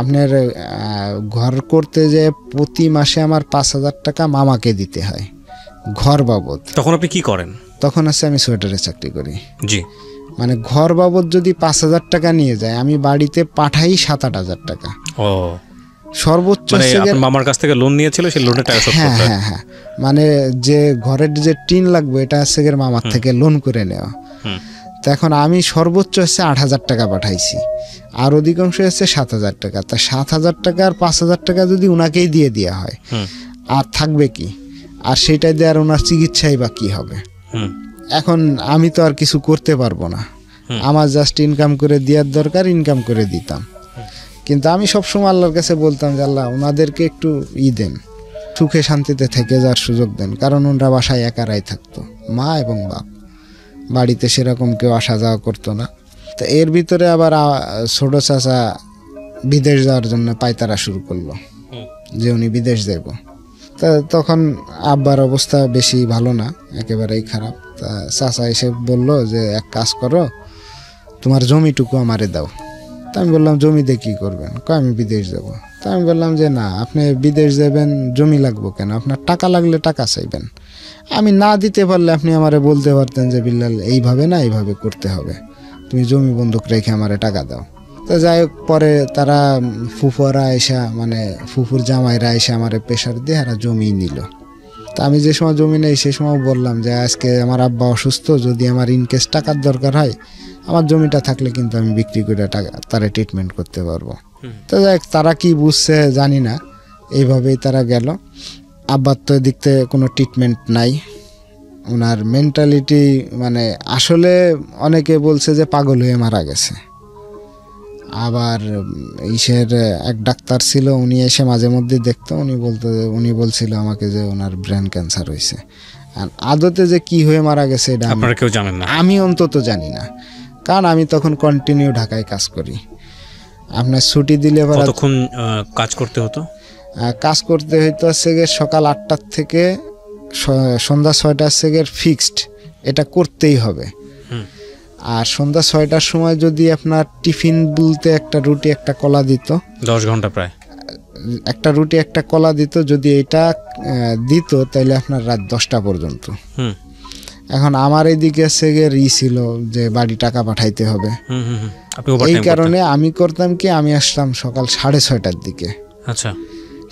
আপনার ঘর করতে যে প্রতি মাসে আমার 5,000 টাকা মামাকে দিতে হয় ঘর বাবদ। তখন আপনি কি করেন? তখন আছে আমি সোয়েটারে চাকরি করি। জি। মানে ঘর বাবদ যদি 5,000 টাকা নিয়ে যায়, আমি বাড়িতে পাঠাই 7-8 টাকা। ও, সর্বোচ্চ মামার কাছ থেকে লোন নিয়েছিল, সেই লোনের টাকা শোধ করতে হয়। হ্যাঁ, মানে যে ঘরের যে টিন লাগবে এটা হচ্ছে মামার থেকে লোন করে নেওয়া। তো এখন আমি সর্বোচ্চ হচ্ছে 8,000 টাকা পাঠাইছি, আর অধিকাংশ হচ্ছে 7,000 টাকা। তা 7,000 টাকা আর 5,000 টাকা যদি ওনাকেই দিয়ে দেওয়া হয়, আর থাকবে কি? আর সেটা দিয়ে আর ওনার চিকিৎসাই বা কি হবে? এখন আমি তো আর কিছু করতে পারবো না, আমার জাস্ট ইনকাম করে দেওয়ার দরকার, ইনকাম করে দিতাম। কিন্তু আমি সবসময় আল্লাহর কাছে বলতাম যে আল্লাহ, ওনাদেরকে একটু দেন, সুখে শান্তিতে থেকে যাওয়ার সুযোগ দেন, কারণ ওনারা বাসায় একারাই থাকতো, মা এবং বাপ, বাড়িতে সেরকম কেউ আসা যাওয়া করতো না। তো এর ভিতরে আবার ছোট চাচা বিদেশ যাওয়ার জন্য পায়তারা শুরু করলো যে উনি বিদেশ যাব। তা তখন আব্বার অবস্থা বেশি ভালো না, একেবারেই খারাপ। তা চাচা এসে বললো যে এক কাজ করো, তোমার জমিটুকু আমারে দাও। তা আমি বললাম জমি দিয়ে কী করবেন? আমি বিদেশ যাব। তা আমি বললাম যে না, আপনি বিদেশ যাবেন, জমি লাগবো কেন? আপনার টাকা লাগলে টাকা চাইবেন, আমি না দিতে পারলে আপনি আমারে বলতে পারতেন যে বিল্লাল এইভাবে না এইভাবে করতে হবে, তুমি জমি বন্ধক রেখে আমারে টাকা দাও। তো যাই হোক, পরে তারা ফুফুরা এসা, মানে ফুফুর জামাইরা এসে আমারে প্রেশার দিয়ে এরা জমি নিল। তা আমি যে সময় জমি নেই সে সময় বললাম যে আজকে আমার আব্বা অসুস্থ, যদি আমার ইনকেস টাকার দরকার হয়, আমার জমিটা থাকলে কিন্তু আমি বিক্রি করে টাকা তারা ট্রিটমেন্ট করতে পারবো। তো যাই হোক, তারা কি বুঝছে জানি না, এইভাবেই তারা গেল। আব্বার তো এদিক থেকে কোনো ট্রিটমেন্ট নাই, ওনার মেন্টালিটি মানে আসলে অনেকে বলছে যে পাগল হয়ে মারা গেছে। আবার ইসের এক ডাক্তার ছিল, উনি এসে মাঝে মধ্যে দেখতো, উনি বলছিল আমাকে যে ওনার ব্রেন ক্যান্সার হয়েছে। আর আদতে যে কি হয়ে মারা গেছে এটা আপনারা কেউ জানেন না? আমি অন্তত জানি না, কারণ আমি তখন কন্টিনিউ ঢাকায় কাজ করি। আপনার ছুটি দিলে কতক্ষণ কাজ করতে হতো? কাজ করতে হইতো হচ্ছে সকাল 8টার থেকে সন্ধ্যা 6টার থেকে ফিক্সড, এটা করতেই হবে। আর সন্ধ্যা 6টার সময় যদি আপনার টিফিন বলতে একটা রুটি একটা কলা দিত, 10 ঘন্টা প্রায় একটা রুটি একটা কলা দিত, যদি এটা দিত তাহলে আপনার রাত 10টা পর্যন্ত। এখন আমার এইদিকে ছিল যে বাড়ি টাকা পাঠাইতে হবে, এই কারণে আমি করতাম কি, আমি আসলাম সকাল 6:30টার দিকে। আচ্ছা,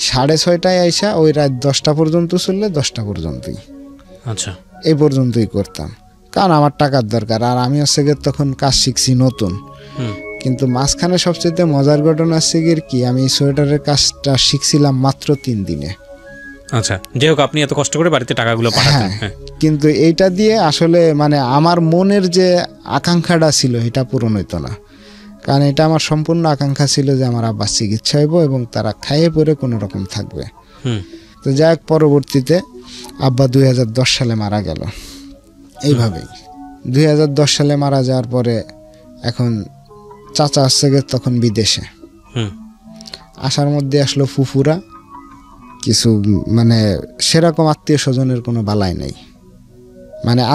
6:30টায় আইসা ওই রাত 10টা পর্যন্ত চললে 10টা পর্যন্তই, আচ্ছা এই পর্যন্তই করতাম, কারণ আমার টাকার দরকার। আর আমি হচ্ছে তখন কাজ শিখছি নতুন। কিন্তু মাঝখানে সবচেয়ে মজার ঘটনা হচ্ছে কি, আমি সোয়েটারের কাজটা শিখছিলাম মাত্র 3 দিনে। আচ্ছা, যাই হোক, আপনি এত কষ্ট করে বাড়িতে টাকাগুলো পাঠাতেন। কিন্তু এইটা দিয়ে আসলে মানে আমার মনের যে আকাঙ্ক্ষাটা ছিল এটা পূরণ হইতো না, কারণ এটা আমার সম্পূর্ণ আকাঙ্ক্ষা ছিল যে আমার আব্বার চিকিৎসা হইব এবং তারা খাইয়ে পরে কোনো রকম থাকবে। তো যাই হোক, পরবর্তীতে আব্বা 2010 সালে মারা গেল। এইভাবেই 2010 সালে মারা যাওয়ার পরে এখন চাচা আসছে তখন বিদেশে। আসার মধ্যে আসলো ফুফুরা, কিছু মানে সেরকম আত্মীয় স্বজনের কোনো বালাই নেই।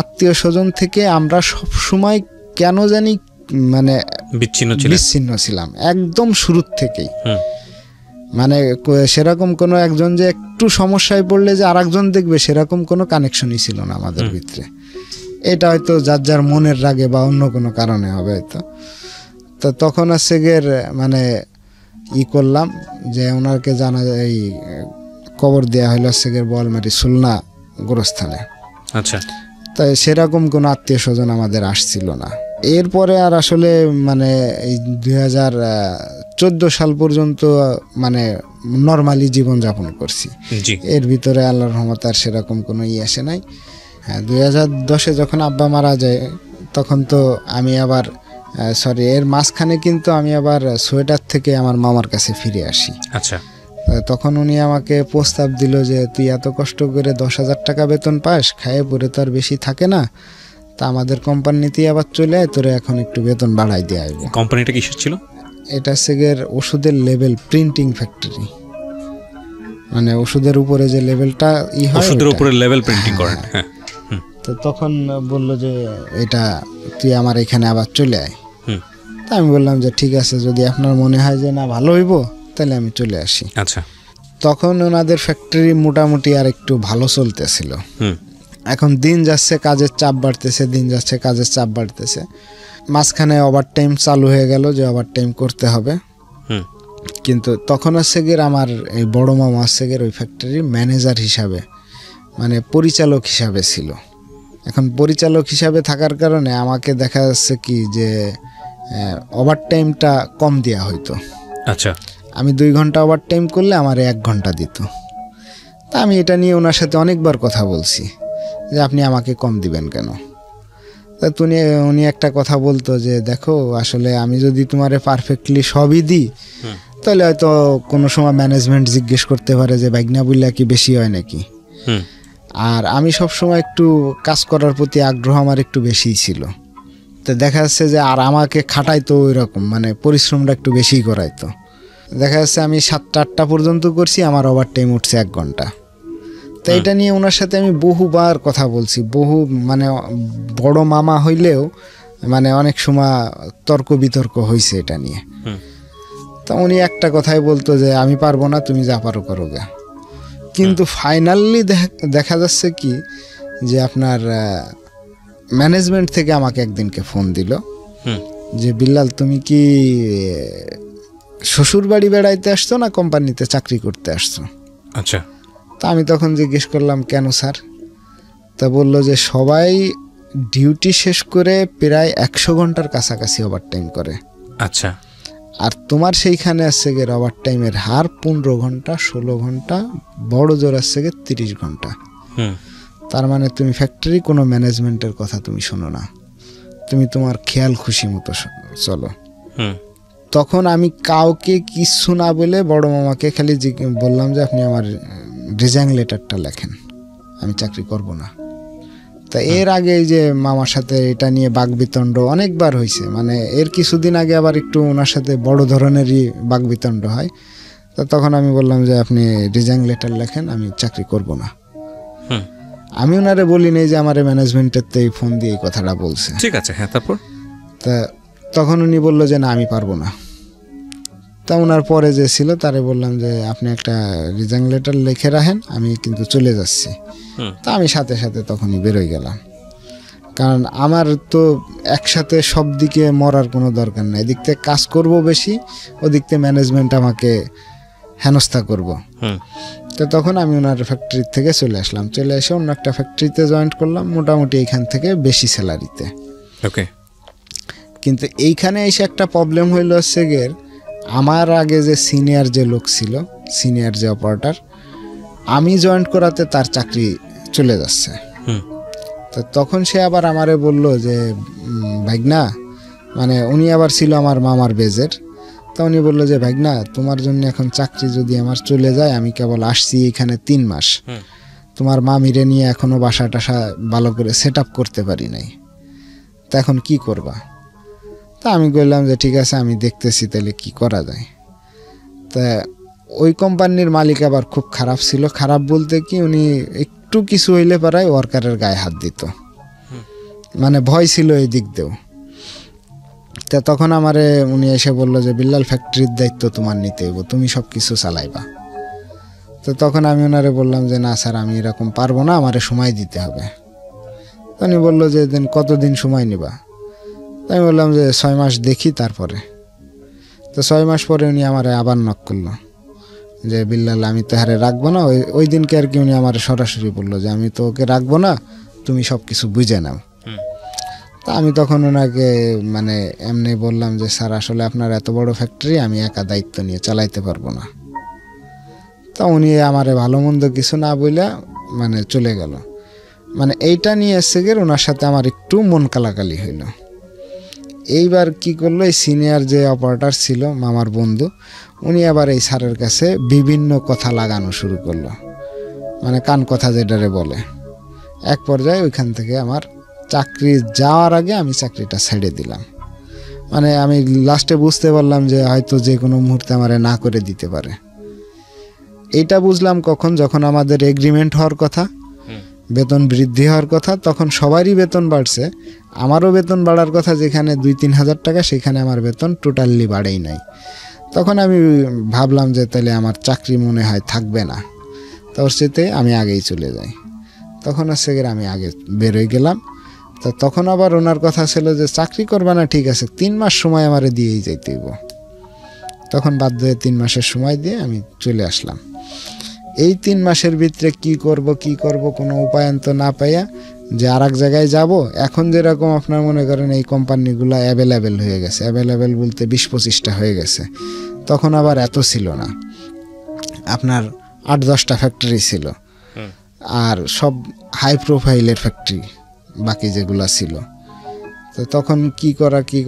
আত্মীয় স্বজন থেকে আমরা সব সময় কেন জানি বিচ্ছিন্ন ছিলাম একদম শুরুর থেকেই। সেরকম কোনো একজন যে একটু সমস্যায় পড়লে যে আরেকজন দেখবে সেরকম কোনো কানেকশনই ছিল না আমাদের ভিতরে। এটা হয়তো যার যার মনের রাগে বা অন্য কোনো কারণে হবে হয়তো। তো তখন আছে গের করলাম যে ওনাকে জানা এই কবর দেওয়া হইল হচ্ছে গের বোয়ালমারি সুলনা গোরস্থানে। আচ্ছা, তাই সেরকম কোনো আত্মীয় স্বজন আমাদের আসছিল না। এরপরে আর আসলে এই 2014 সাল পর্যন্ত নর্মালি জীবনযাপন করছি। এর ভিতরে আল্লাহর রহমতে আর সেরকম কোনো আসে নাই। হ্যাঁ, 2010-এ যখন আব্বা মারা যায় তখন তো আমি আবার এর মাঝখানে কিন্তু আমি আবার সোয়েটার থেকে আমার মামার কাছে ফিরে আসি। আচ্ছা, তখন উনি আমাকে প্রস্তাব দিল যে তুই এত কষ্ট করে 10,000 টাকা বেতন পাস, খায়ে পরে তো আর বেশি থাকে না, তা আমাদের কোম্পানিতেই আবার চলে আয়, তোরে এখন একটু বেতন বাড়াই দিয়ে আসবো। কোম্পানিটা কিসের ছিল? এটা সেগের ওষুধের লেবেল প্রিন্টিং ফ্যাক্টরি, ওষুধের উপরে যে লেবেলটা হয় ওষুধের উপরে লেবেল প্রিন্টিং করেন। হ্যাঁ, তো তখন বললো যে এটা তুই আমার এখানে আবার চলে আয়। তা আমি বললাম যে ঠিক আছে, যদি আপনার মনে হয় যে না ভালো হইব তাহলে আমি চলে আসি। আচ্ছা, তখন ওনাদের ফ্যাক্টরি মোটামুটি আর একটু ভালো চলতেছিল। এখন দিন যাচ্ছে কাজের চাপ বাড়তেছে, দিন যাচ্ছে কাজের চাপ বাড়তেছে। মাঝখানে ওভারটাইম চালু হয়ে গেল যে ওভারটাইম করতে হবে। কিন্তু তখন হচ্ছে গিয়ে আমার এই বড় মামা হচ্ছে গিয়ে ওই ফ্যাক্টরির ম্যানেজার হিসাবে পরিচালক হিসাবে ছিল। এখন পরিচালক হিসাবে থাকার কারণে আমাকে দেখা যাচ্ছে কি যে ওভারটাইমটা কম দেওয়া হইতো। আচ্ছা, আমি 2 ঘন্টা ওভারটাইম করলে আমার 1 ঘন্টা দিত। তা আমি এটা নিয়ে ওনার সাথে অনেকবার কথা বলছি যে আপনি আমাকে কম দিবেন কেন। তা উনি একটা কথা বলতো যে দেখো, আসলে আমি যদি তোমারে পারফেক্টলি সবই দিই তাহলে হয়তো কোনো সময় ম্যানেজমেন্ট জিজ্ঞেস করতে পারে যে বাইগনা বুল্লা কি বেশি হয় নাকি। আর আমি সবসময় একটু কাজ করার প্রতি আগ্রহ আমার একটু বেশিই ছিল। তো দেখা যাচ্ছে যে আর আমাকে খাটাইতো ওই রকম, পরিশ্রমটা একটু বেশি করাইতো। দেখা যাচ্ছে আমি 7টা-8টা পর্যন্ত করছি, আমার ওভারটাইম উঠছে 1 ঘন্টা। তো এটা নিয়ে ওনার সাথে আমি বহুবার কথা বলছি, বড় মামা হইলেও অনেক সময় তর্ক বিতর্ক হয়েছে এটা নিয়ে। তা উনি একটা কথাই বলতো যে আমি পারবো না, তুমি যা পারো করো গে। কিন্তু ফাইনালি দেখা যাচ্ছে কি যে আপনার ম্যানেজমেন্ট থেকে আমাকে একদিনকে ফোন দিল যে বিল্লাল, তুমি কি শ্বশুর বাড়ি বেড়াইতে আসছো না কোম্পানিতে চাকরি করতে আসছো? আচ্ছা। তা আমি তখন জিজ্ঞেস করলাম কেন স্যার? তা বলল যে সবাই ডিউটি শেষ করে প্রায় 100 ঘন্টার কাছাকাছি ওভারটাইম করে। আচ্ছা। আর তোমার সেইখানে আসছে গিয়ে ওভারটাইমের হার 15 ঘন্টা, 16 ঘন্টা, বড় জোর আসছে গিয়ে 30 ঘন্টা। তার তুমি ফ্যাক্টরি কোনো ম্যানেজমেন্টের কথা তুমি শোনো না, তুমি তোমার খেয়াল খুশি মতো চলো। তখন আমি কাউকে কিচ্ছু না বলে বড় মামাকে খালি বললাম যে আপনি আমার রিজাইন লেটারটা লেখেন, আমি চাকরি করব না। তা এর আগে এই যে মামার সাথে এটা নিয়ে বাকবিতণ্ড অনেকবার হয়েছে, এর কিছুদিন আগে আবার একটু ওনার সাথে বড় ধরনেরই বাকবিতণ্ড হয়। তা তখন আমি বললাম যে আপনি রিজাইন লেটার লেখেন, আমি চাকরি করব না। আমি ওনারে বলি নাই যে আমার ম্যানেজমেন্টের তো এই ফোন দিয়ে এই কথাটা বলছে। ঠিক আছে, হ্যাঁ। তারপর তা তখন উনি বললো যে না আমি পারবো না। তা ওনার পরে যে ছিল তারে বললাম যে আপনি একটা রিজাইন লেটার লিখে রাখেন, আমি কিন্তু চলে যাচ্ছি। তা আমি সাথে সাথে তখনই বেরোয় গেলাম, কারণ আমার তো একসাথে সব দিকে মরার কোনো দরকার নাই। এদিক থেকে কাজ করব বেশি, ওদিক থেকে ম্যানেজমেন্ট আমাকে হেনস্থা করব। তো তখন আমি ওনার ফ্যাক্টরি থেকে চলে আসলাম, চলে এসে অন্য একটা ফ্যাক্টরিতে জয়েন্ট করলাম, মোটামুটি এইখান থেকে বেশি স্যালারিতে। ওকে। কিন্তু এইখানে এসে একটা প্রবলেম হইল হচ্ছে গিয়ে আমার আগে যে সিনিয়র যে লোক ছিল, সিনিয়র যে অপারেটর, আমি জয়েন্ট করাতে তার চাকরি চলে যাচ্ছে। তো তখন সে আবার আমারে বলল যে ভাইগনা, উনি আবার ছিল আমার মামার বেজের, তা উনি বললো যে ভাই না, তোমার জন্য এখন চাকরি যদি আমার চলে যায়, আমি কেবল আসছি এখানে 3 মাস, তোমার মামিরে নিয়ে এখনো বাসা টাসা ভালো করে সেট আপ করতে পারি নাই, তা এখন কি করবা? তা আমি বললাম যে ঠিক আছে, আমি দেখতেছি তাহলে কি করা যায়। তা ওই কোম্পানির মালিক আবার খুব খারাপ ছিল। খারাপ বলতে কি, উনি একটু কিছু হইলে পারায় ওয়ার্কারের গায়ে হাত দিত, মানে ভয় ছিল এই দিক দিয়েও। তা তখন আমারে উনি এসে বললো যে বিল্লাল, ফ্যাক্টরির দায়িত্ব তোমার নিতে হইব, তুমি সব কিছু চালাইবা। তো তখন আমি ওনারে বললাম যে না স্যার, আমি এরকম পারবো না, আমারে সময় দিতে হবে। উনি বললো যে দিন কতদিন সময় নিবা? আমি বললাম যে 6 মাস দেখি তারপরে। তো 6 মাস পরে উনি আমারে আবার নক করলো যে বিল্লাল, আমি তো হারে রাখবো না। ওই দিনকে আর কি উনি আমার সরাসরি বললো যে আমি তো ওকে রাখবো না, তুমি সব কিছু বুঝে নাও। তা আমি তখন ওনাকে মানে এমনি বললাম যে স্যার, আসলে আপনার এত বড় ফ্যাক্টরি আমি একা দায়িত্ব নিয়ে চালাইতে পারবো না। তা উনি আমারে ভালো মন্দ কিছু না বইলা মানে চলে গেল। মানে এইটা নিয়ে এসে গিয়ে ওনার সাথে আমার একটু মন কালাকালি হইল। এইবার কি করলো, এই সিনিয়র যে অপারেটর ছিল মামার বন্ধু, উনি আবার এই স্যারের কাছে বিভিন্ন কথা লাগানো শুরু করলো, মানে কান কথা যেটারে বলে। এক পর্যায়ে ওইখান থেকে আমার চাকরি যাওয়ার আগে আমি চাকরিটা ছেড়ে দিলাম। মানে আমি লাস্টে বুঝতে পারলাম যে হয়তো যে কোনো মুহূর্তে আমারে না করে দিতে পারে। এইটা বুঝলাম কখন, যখন আমাদের এগ্রিমেন্ট হওয়ার কথা, বেতন বৃদ্ধি হওয়ার কথা, তখন সবারই বেতন বাড়ছে, আমারও বেতন বাড়ার কথা। যেখানে 2-3 হাজার টাকা, সেখানে আমার বেতন টোটালি বাড়েই নাই। তখন আমি ভাবলাম যে তাহলে আমার চাকরি মনে হয় থাকবে না, তোর সাথে আমি আগেই চলে যাই। তখন হচ্ছে গিয়ে আমি আগে বেরোয় গেলাম। তো তখন আবার ওনার কথা ছিল যে চাকরি করবে না, ঠিক আছে, 3 মাস সময় আমারে দিয়েই যাইতে হইব। তখন বাধ্য হয়ে 3 মাসের সময় দিয়ে আমি চলে আসলাম। এই 3 মাসের ভিতরে কি করব কোনো উপায়ন্ত না পাইয়া যে আর এক জায়গায় যাব। এখন যেরকম আপনার মনে করেন এই কোম্পানিগুলো অ্যাভেলেবেল হয়ে গেছে, অ্যাভেলেবেল বলতে 20-25টা হয়ে গেছে। তখন আবার এত ছিল না, আপনার 8-10টা ফ্যাক্টরি ছিল, আর সব হাই প্রোফাইলের ফ্যাক্টরি বাকি যেগুলো ছিল। তো তখন কি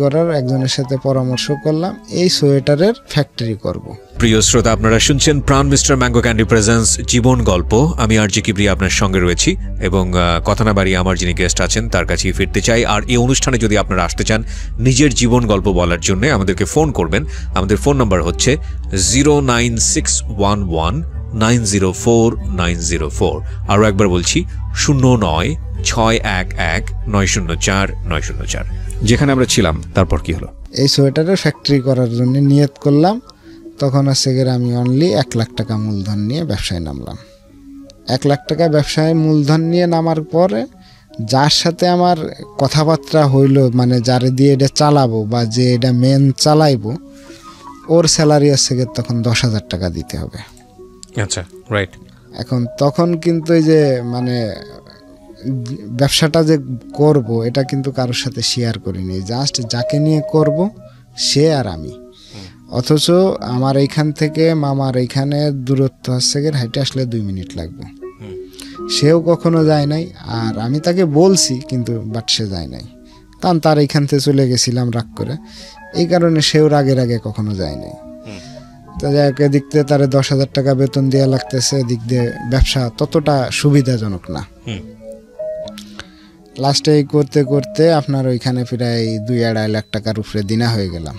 করার একজনের সাথে পরামর্শ করলাম, এই সোয়েটারের ফ্যাক্টরি করব। প্রিয় শ্রোতা, আপনারা শুনছেন প্রাণ মিস্টার ম্যাঙ্গো ক্যান্ডি প্রেজেন্স জীবন গল্প। আমি আরজি কিবরিয়া আপনার সঙ্গে রয়েছি এবং কথা না বাড়িয়ে আমার যিনি গেস্ট আছেন তার কাছেই ফিরতে চাই। আর এই অনুষ্ঠানে যদি আপনারা আসতে চান নিজের জীবন গল্প বলার জন্য, আমাদেরকে ফোন করবেন। আমাদের ফোন নাম্বার হচ্ছে 09611904904। আরও একবার বলছি 09611904। যেখানে আমরা ছিলাম তারপর কি হলো? এই সোয়েটারের ফ্যাক্টরি করার জন্য নিয়ত করলাম। তখন আছে গিয়ে আমি অনলি 1 লাখ টাকা মূলধন নিয়ে ব্যবসায় নামলাম। 1 লাখ টাকা ব্যবসায় মূলধন নিয়ে নামার পরে যার সাথে আমার কথাবার্তা হইল, মানে যারে দিয়ে এটা চালাবো বা যে এটা মেন চালাইবো, ওর স্যালারি আছে গিয়ে তখন 10,000 টাকা দিতে হবে। আচ্ছা, রাইট। এখন তখন কিন্তু এই যে মানে ব্যবসাটা যে করব এটা কিন্তু কারোর সাথে শেয়ার করিনি, জাস্ট যাকে নিয়ে করব সে আর আমি। অথচ আমার এইখান থেকে মামার এইখানে দূরত্ব হচ্ছে গিয়ে হাইটে আসলে 2 মিনিট লাগবে। সেও কখনো যায় নাই, আর আমি তাকে বলছি কিন্তু বাট সে যায় নাই, কারণ তার এইখান থেকে চলে গেছিলাম রাগ করে, এই কারণে সেও রাগের আগে কখনো যায় নাই। তো যাই হোক, এদিক দিয়ে তারে 10,000 টাকা বেতন দেওয়া লাগতেছে, এদিক দিয়ে ব্যবসা ততটা সুবিধাজনক না। লাস্টে এই করতে করতে আপনার ওইখানে প্রায় 2-2.5 লাখ টাকার উপরে দিনা হয়ে গেলাম।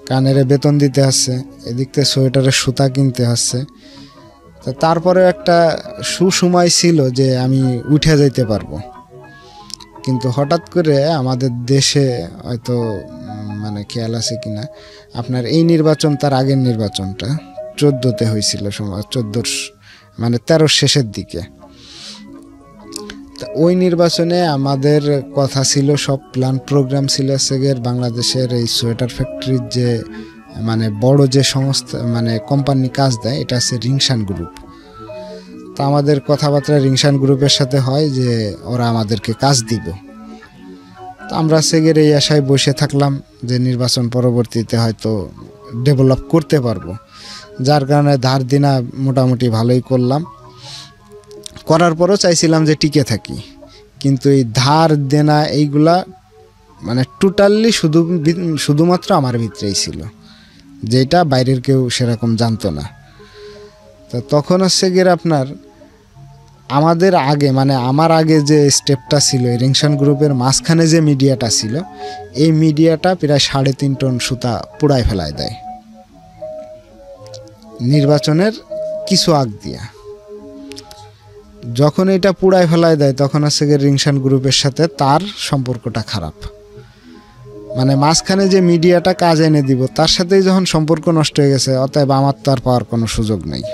কানের বেতন দিতে হচ্ছে, এদিক থেকে সোয়েটারের সুতা কিনতে হচ্ছে। তো তারপরে একটা সুসময় ছিল যে আমি উঠে যাইতে পারবো, কিন্তু হঠাৎ করে আমাদের দেশে হয়তো মানে খেয়াল আছে কিনা আপনার, এই নির্বাচন তার আগের নির্বাচনটা 14তে হয়েছিল, 14 মানে 13 শেষের দিকে। তো ওই নির্বাচনে আমাদের কথা ছিল, সব প্ল্যান প্রোগ্রাম ছিল সেগের বাংলাদেশের এই সোয়েটার ফ্যাক্টরির যে মানে বড় যে সংস্থা মানে কোম্পানি কাজ দেয়, এটা হচ্ছে রিংশান গ্রুপ। তো আমাদের কথাবার্তা রিংশান গ্রুপের সাথে হয় যে ওরা আমাদেরকে কাজ দিব। তো আমরা সেগের এই আশায় বসে থাকলাম যে নির্বাচন পরবর্তীতে হয়তো ডেভেলপ করতে পারবো, যার কারণে ধার দিনা মোটামুটি ভালোই করলাম। করার পরও চাইছিলাম যে টিকে থাকি, কিন্তু এই ধার দেনা এইগুলা মানে টোটালি শুধুমাত্র আমার ভিতরেই ছিল, যেটা বাইরের কেউ সেরকম জানতো না। তো তখন হচ্ছে গিয়ে আপনার আমাদের আগে মানে আমার আগে যে স্টেপটা ছিল, রিংসান গ্রুপের মাঝখানে যে মিডিয়াটা ছিল, এই মিডিয়াটা প্রায় 3.5 টন সুতা পুড়ায় ফেলায় দেয় নির্বাচনের কিছু আগ দিয়া। যখন এটা পুড়ায় ফেলায় দেয় তখন হচ্ছে গিয়ে রিংসান গ্রুপের সাথে তার সম্পর্কটা খারাপ। মানে মাঝখানে যে মিডিয়াটা কাজ এনে দিব তার সাথেই যখন সম্পর্ক নষ্ট হয়ে গেছে, অতএব আমার তো আর পাওয়ার কোনো সুযোগ নেই।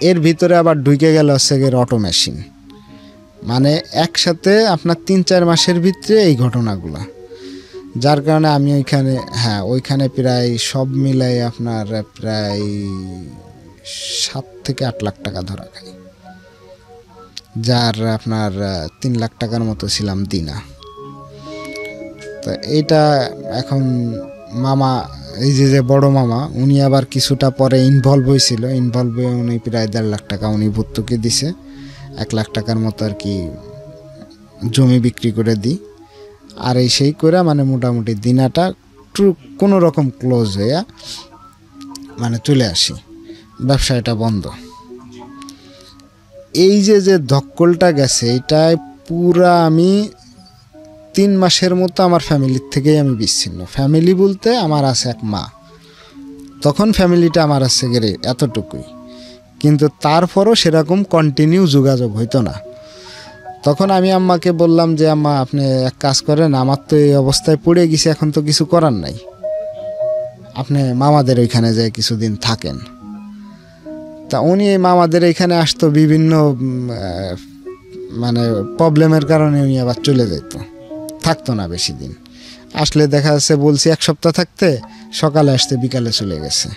এর ভিতরে আবার ঢুকে গেল হচ্ছে গিয়ে অটো মেশিন, মানে একসাথে আপনার 3-4 মাসের ভিতরে এই ঘটনাগুলা, যার কারণে আমি ওইখানে প্রায় সব মিলাই আপনার প্রায় 7 থেকে 8 লাখ টাকা ধরা খাই, যার আপনার 3 লাখ টাকার মতো ছিলাম দিনা। তো এইটা এখন মামা, এই যে বড় মামা, উনি আবার কিছুটা পরে ইনভলভ হয়েছিল, ইনভলভ হয়ে উনি প্রায় 1.5 লাখ টাকা উনি ভর্তুকি দিছে, 1 লাখ টাকার মতো আর কি জমি বিক্রি করে দিই। আর এই সেই করে মানে মোটামুটি দিনাটা কোনো রকম ক্লোজ হয়ে মানে চলে আসি, ব্যবসাটা বন্ধ। এই যে ধক্কলটা গেছে, এটাই পুরা আমি 3 মাসের মতো আমার ফ্যামিলির থেকেই আমি বিচ্ছিন্ন। ফ্যামিলি বলতে আমার আছে এক মা, তখন ফ্যামিলিটা আমার আছে গেলে এতটুকুই, কিন্তু তারপরও সেরকম কন্টিনিউ যোগাযোগ হইতো না। তখন আমি আম্মাকে বললাম যে আম্মা আপনি এক কাজ করেন, আমার তো এই অবস্থায় পড়ে গেছি, এখন তো কিছু করার নাই, আপনি মামাদের ওইখানে যেয়ে কিছুদিন থাকেন। তা উনি মামাদের এইখানে আসতো, বিভিন্ন মানে প্রবলেমের কারণে উনি আবার চলে যেত, থাকতো না বেশি দিন। আসলে দেখা যাচ্ছে বলছি 1 সপ্তাহ থাকতে, সকালে আসতে বিকালে চলে গেছে,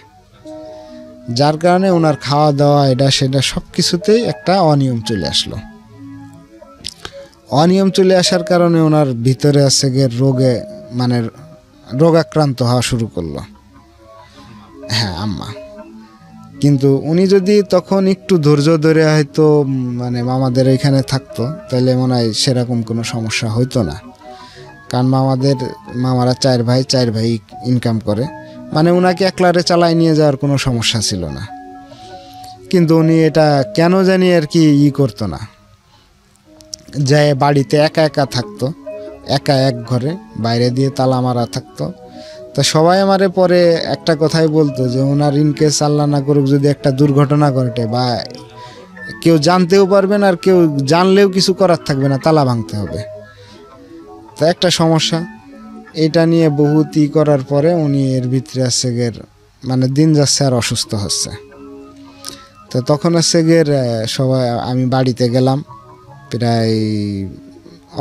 যার কারণে ওনার খাওয়া দাওয়া এটা সেটা সব কিছুতেই একটা অনিয়ম চলে আসলো। অনিয়ম চলে আসার কারণে ওনার ভিতরে আছে গিয়ে রোগে মানে রোগাক্রান্ত হওয়া শুরু করলো, হ্যাঁ আম্মা। কিন্তু উনি যদি তখন একটু ধৈর্য ধরে হয়তো মানে মামাদের এখানে থাকতো, তাহলে মনে হয় সেরকম কোনো সমস্যা হইতো না। কারণ মামারা 4 ভাই ইনকাম করে, মানে ওনাকে একলারে চালায় নিয়ে যাওয়ার কোনো সমস্যা ছিল না। কিন্তু উনি এটা কেন জানি আর কি করতো না, যায় বাড়িতে একা একা থাকতো, একা এক ঘরে, বাইরে দিয়ে তালা মারা থাকতো। তা সবাই আমারে পরে একটা কথাই বলতো যে ওনার ইনকেস আল্লাহ না করুক যদি একটা দুর্ঘটনা ঘটে, বা কেউ জানতেও পারবে না আর কেউ জানলেও কিছু করার থাকবে না, তালা ভাঙতে হবে। তা একটা সমস্যা, এটা নিয়ে বহুত করার পরে উনি এর ভিতরে আসছে গের মানে দিন যাচ্ছে আর অসুস্থ হচ্ছে। তো তখন আসছে গের সবাই আমি বাড়িতে গেলাম প্রায়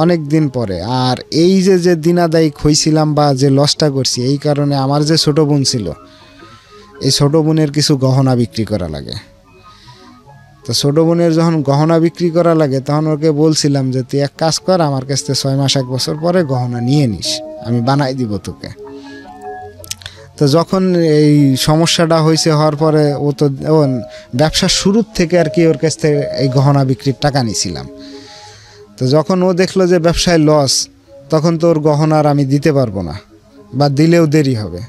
অনেক দিন পরে। আর এই যে দিনাদায়ী হয়েছিলাম বা যে লসটা করছি, এই কারণে আমার যে ছোট বোন ছিল, এই ছোট বোনের কিছু গহনা বিক্রি করা লাগে। তো ছোট বোনের যখন গহনা বিক্রি করা লাগে, তখন ওকে বলছিলাম যে তুই এক কাজ কর, আমার কাছ থেকে 6 মাস 1 বছর পরে গহনা নিয়ে নিস, আমি বানাই দিব তোকে। তো যখন এই সমস্যাটা হয়েছে, হওয়ার পরে ও তো ব্যবসার শুরুর থেকে আর কি ওর কাছ থেকে এই গহনা বিক্রির টাকা নিয়েছিলাম। তো যখন ও দেখলো যে ব্যবসায় লস, তখন তো ওর গহনা আর আমি দিতে পারবো না, বা দিলেও দেরি হবে।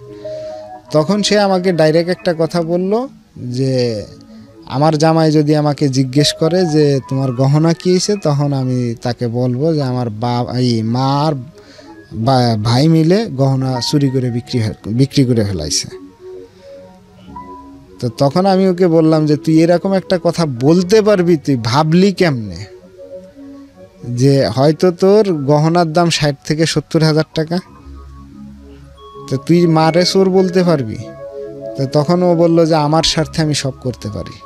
তখন সে আমাকে ডাইরেক্ট একটা কথা বলল যে আমার জামাই যদি আমাকে জিজ্ঞেস করে যে তোমার গহনা কী হয়েছে, তখন আমি তাকে বলবো যে আমার মা আর ভাই মিলে গহনা চুরি করে বিক্রি করে ফেলাইছে। তো তখন আমি ওকে বললাম যে তুই এরকম একটা কথা বলতে পারবি, তুই ভাবলি কেমনে যে হয়তো তোর গহনার দাম 60 থেকে 70 হাজার টাকা, তো তুই মারে চোর বলতে পারবি? তো তখন ও বলল যে আমার স্বার্থে আমি সব করতে পারি।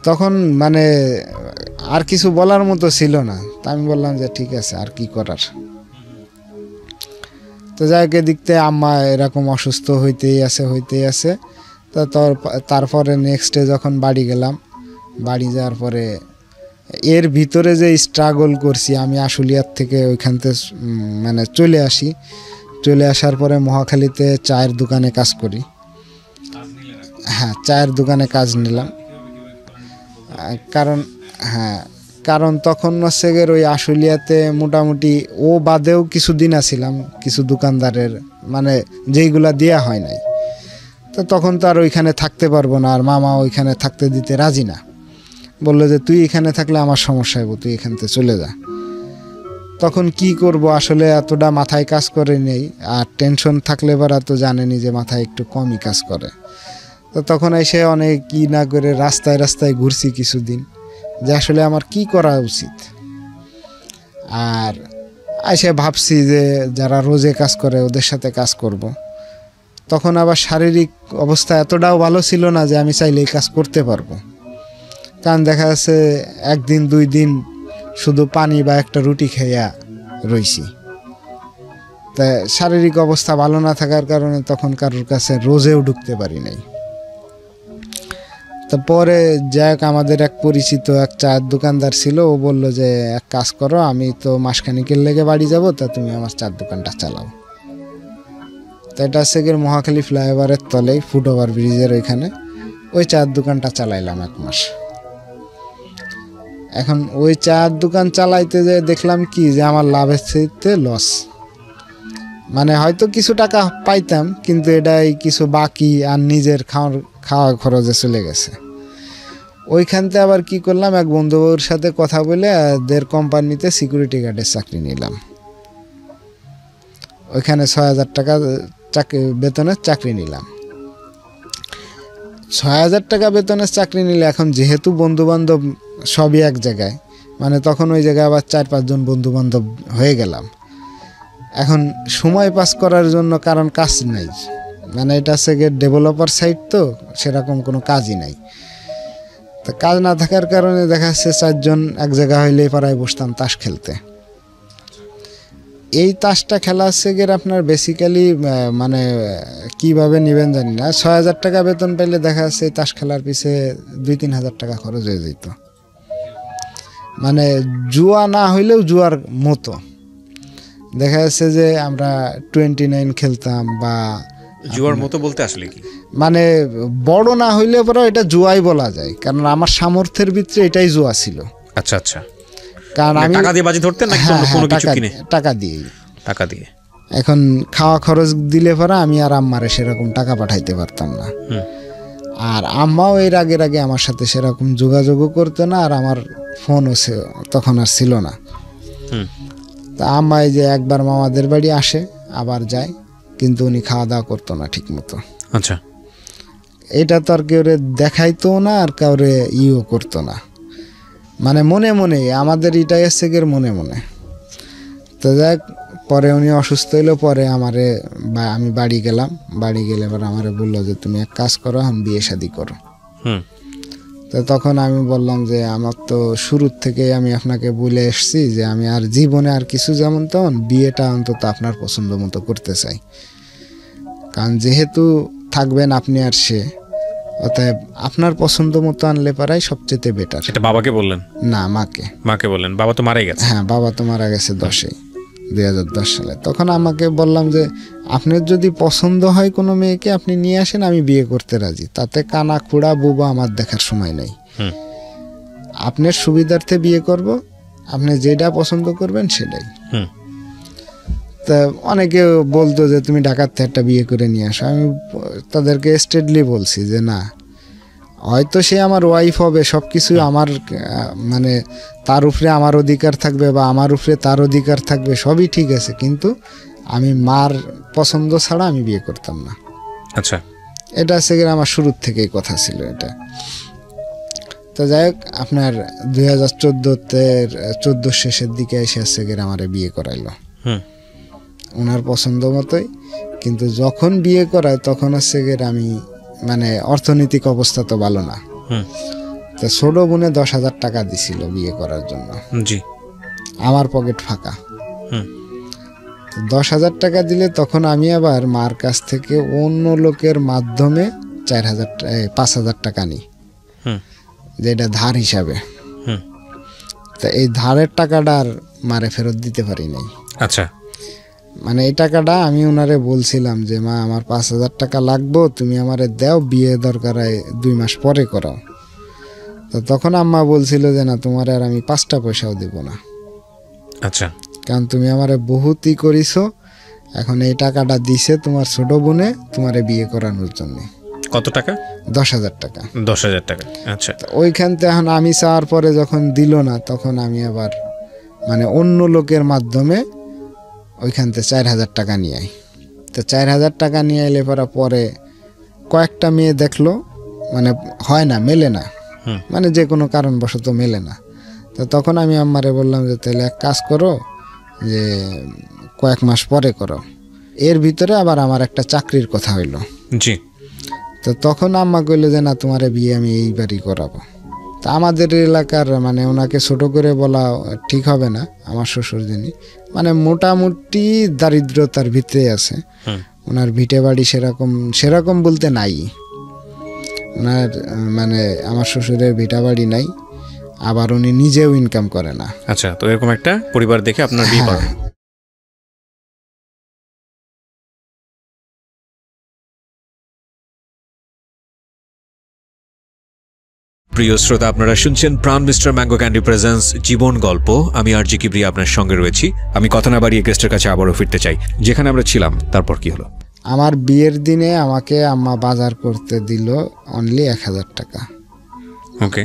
তখন মানে আর কিছু বলার মতো ছিল না। তা আমি বললাম যে ঠিক আছে, আর কি করার। তো যাই হোক, দেখতে আম্মা এরকম অসুস্থ হইতেই আছে। তো তারপরে নেক্সট ডে যখন বাড়ি গেলাম, বাড়ি যাওয়ার পরে এর ভিতরে যে স্ট্রাগল করছি আমি আশুলিয়ার থেকে, ওইখান থেকে মানে চলে আসার পরে মহাখালীতে চায়ের দোকানে কাজ করি। হ্যাঁ, চায়ের দোকানে কাজ নিলাম, কারণ তখন হচ্ছে গিয়ে ওই আশুলিয়াতে মোটামুটি ও বাদেও কিছু দিন আছিলাম কিছু দোকানদারের মানে যেইগুলা দেয়া হয় নাই। তো তখন তো আর ওইখানে থাকতে পারবো না, আর মামা ওইখানে থাকতে দিতে রাজি না, বললো যে তুই এখানে থাকলে আমার সমস্যা হইব, তুই এখান থেকে চলে যা। তখন কি করব আসলে এতটা মাথায় কাজ করে নেই, আর টেনশন থাকলে এবার তো জানেনি যে মাথায় একটু কমই কাজ করে। তো তখন এসে অনেক কি না করে রাস্তায় রাস্তায় ঘুরছি কিছুদিন যে আসলে আমার কি করা উচিত। আর এসে ভাবছি যে যারা রোজে কাজ করে ওদের সাথে কাজ করব। তখন আবার শারীরিক অবস্থা এতটাও ভালো ছিল না যে আমি চাইলে এই কাজ করতে পারবো, কারণ দেখা যাচ্ছে একদিন দুই দিন শুধু পানি বা একটা রুটি খাইয়া রইছি। তা শারীরিক অবস্থা ভালো না থাকার কারণে তখন কারোর কাছে রোজেও ঢুকতে পারি নাই। তারপরে যাক আমাদের এক পরিচিত এক চায়ের দোকানদার ছিল, ও বলল যে এক কাজ করো, আমি তো মাসখানিকের লেগে বাড়ি যাব, তা তুমি আমার চায়ের দোকানটা চালাও। তো এটা হচ্ছে গিয়ে মহাখালী ফ্লাইওভারের তলেই ফুটওভার ব্রিজের ওইখানে ওই চায়ের দোকানটা চালাইলাম 1 মাস। এখন ওই চায়ের দোকান চালাইতে যে দেখলাম কি যে আমার লাভের চাইতে লস, মানে হয়তো কিছু টাকা পাইতাম কিন্তু এটাই কিছু বাকি আর নিজের খাওয়া খরচে চলে গেছে। ওইখানতে আবার কি করলাম, এক বন্ধুবাবুর সাথে কথা বলে এদের কোম্পানিতে সিকিউরিটি গার্ডের চাকরি নিলাম। ওইখানে 6,000 টাকা বেতনের চাকরি নিলাম। 6,000 টাকা বেতনের চাকরি নিলে এখন যেহেতু বন্ধু বান্ধব সবই এক জায়গায়, মানে তখন ওই জায়গায় আবার 4-5 জন বন্ধু বান্ধব হয়ে গেলাম। এখন সময় পাস করার জন্য কারণ কাজ নাই, মানে এটা হচ্ছে গিয়ে ডেভেলপার সাইট, তো সেরকম কোনো কাজই নাই। তো কাজ না থাকার কারণে দেখা যাচ্ছে 4 জন এক জায়গা হইলে পাড়ায় বসতাম তাস খেলতে। এই তাসটা খেলা হচ্ছে গিয়ে আপনার বেসিক্যালি মানে কিভাবে নেবেন জানি না, 6,000 টাকা বেতন পেলে দেখা যাচ্ছে এই তাস খেলার পিছে 2-3 হাজার টাকা খরচ হয়ে যেত। মানে জুয়া না হইলেও জুয়ার মতো। দেখা যাচ্ছে যে আমরা 29 খেলতাম, বা জুয়ার মতো বলতে আসলে কি, মানে বড় না হইলে পরে এটা জুয়াই বলা যায়, কারণ আমার সামর্থ্যের ভিতরে এটাই জুয়া ছিল। আচ্ছা আচ্ছা, কারণ আমি টাকা দিয়ে বাজি ধরতেন নাকি কোনো কিছু কিনে? টাকা দিয়ে। এখন খাওয়া খরচ দিলে পরে আমি আর আম্মারে সেরকম টাকা পাঠাইতে পারতাম না, আর আম্মাও এর আগে আমার সাথে সেরকম যোগাযোগও করতো না, আর আমার ফোনও তখন আর ছিল না। তা আম্মা এই যে একবার মামাদের বাড়ি আসে আবার যায়, কিন্তু উনি খাওয়া দাওয়া করতো না ঠিক মতো। আচ্ছা, এটা তো আর কেউ দেখাইতো না, আর কাউরে ইও করতো না, মানে মনে মনে আমাদের এটাই এসে গের মনে মনে। তো যাক, পরে উনি অসুস্থ হইলো, পরে আমি বাড়ি গেলাম। বাড়ি গেলে এবার আমারে বললো যে তুমি এক কাজ করো, এখন বিয়ে শাদী করো। তো তখন আমি বললাম যে আমার তো শুরুর থেকে আমি আপনাকে বলে এসছি যে আমি আর জীবনে আর কিছু যেমন তেমন বিয়েটা অন্তত আপনার পছন্দ মতো করতে চাই, কারণ যেহেতু থাকবেন আপনি আর সে, অতএব আপনার পছন্দ মতো আনলে পারাই সবচেয়ে বেটার। এটা বাবাকে বললেন? না, মাকে বললেন। বাবা তো মারাই গেছে? হ্যাঁ, বাবা তো মারা গেছে 2010 সালে। তখন আমাকে বললাম যে আপনার যদি পছন্দ হয় কোনো মেয়েকে আপনি নিয়ে আসেন, আমি বিয়ে করতে রাজি, তাতে কানা খুড়া বুবা আমার দেখার সময় নেই। আপনার সুবিধার্থে বিয়ে করব, আপনি যেটা পছন্দ করবেন সেটাই। তা অনেকে বলতো যে তুমি ঢাকার থেকে একটা বিয়ে করে নিয়ে আসো। আমি তাদেরকে স্ট্রেটলি বলছি যে না, হয়তো সে আমার ওয়াইফ হবে, সব কিছু আমার মানে তার উপরে আমার অধিকার থাকবে বা আমার উপরে তার অধিকার থাকবে, সবই ঠিক আছে, কিন্তু আমি মার পছন্দ ছাড়া আমি বিয়ে করতাম না। আচ্ছা, এটা হচ্ছে আমার শুরুর থেকেই কথা ছিল এটা। তো যাই হোক, আপনার 2014 শেষের দিকে এসে হচ্ছে আমার বিয়ে করাইলো ওনার পছন্দ মতোই। কিন্তু যখন বিয়ে করায় তখন হচ্ছে আমি মানে অর্থনৈতিক অবস্থা তো ভালো না। তো ছোট বোনে 10,000 টাকা দিছিল বিয়ে করার জন্য। জি, আমার পকেট ফাঁকা। 10,000 টাকা দিলে তখন আমি আবার মার কাছ থেকে অন্য লোকের মাধ্যমে 5,000 টাকা নিই, যেটা ধার হিসাবে। তা এই ধারের টাকাটা আর মারে ফেরত দিতে পারি নাই। আচ্ছা, মানে এই টাকাটা আমি ওনারে বলছিলাম যে মা আমার 5,000 টাকা লাগবো, তুমি আমারে দাও, বিয়ে দরকার হয় 2 মাস পরে করাও। তো তখন আম্মা বলছিল যে না তোমার আর আমি 5টা পয়সাও দেব না, আচ্ছা কারণ তুমি আমারে বহুতই করিছো, এখন এই টাকাটা দিছে তোমার ছোট বোনে তোমারে বিয়ে করানোর জন্য। কত টাকা? 10,000 টাকা। 10,000 টাকা, আচ্ছা। ওইখান থেকে এখন আমি চাওয়ার পরে যখন দিল না, তখন আমি আবার মানে অন্য লোকের মাধ্যমে ওইখান থেকে 4,000 টাকা নিয়ে আই। তো 4,000 টাকা নিয়ে এলে পরে কয়েকটা মেয়ে দেখলো, মানে হয় না, মেলে না, মানে যে কোনো কারণবশত মেলে না। তো তখন আমি আম্মারে বললাম যে তাহলে এক কাজ করো, যে কয়েক মাস পরে করো। এর ভিতরে আবার আমার একটা চাকরির কথা হইলো। জি। তো তখন আম্মা কইলো যে না তোমার বিয়ে আমি এইবারই করাবো। তা আমাদের এলাকার মানে ওনাকে ছোট করে বলা ঠিক হবে না, আমার শ্বশুর যিনি মানে মোটামুটি দারিদ্রতার ভিতরে আছে। ওনার ভিটে বাড়ি সেরকম বলতে নাই, ওনার মানে আমার শ্বশুরের ভিটা বাড়ি নাই, আবার উনি নিজেও ইনকাম করে না। আচ্ছা, তো এরকম একটা পরিবার দেখে আপনার বিয়ে করা। প্রিয় শ্রোতা, আপনারা শুনছেন প্রাণ মিস্টার ম্যাঙ্গো ক্যান্ডি প্রেজেন্স জীবন গল্প। আমি আরজি কিবরিয়া আপনার সঙ্গে রয়েছি। আমি কথা না বাড়িয়ে গেস্টের কাছে আবারও ফিরতে চাই যেখানে আমরা ছিলাম। তারপর কি হলো? আমার বিয়ের দিনে আমাকে আম্মা বাজার করতে দিল অনলি 1,000 টাকা। ওকে।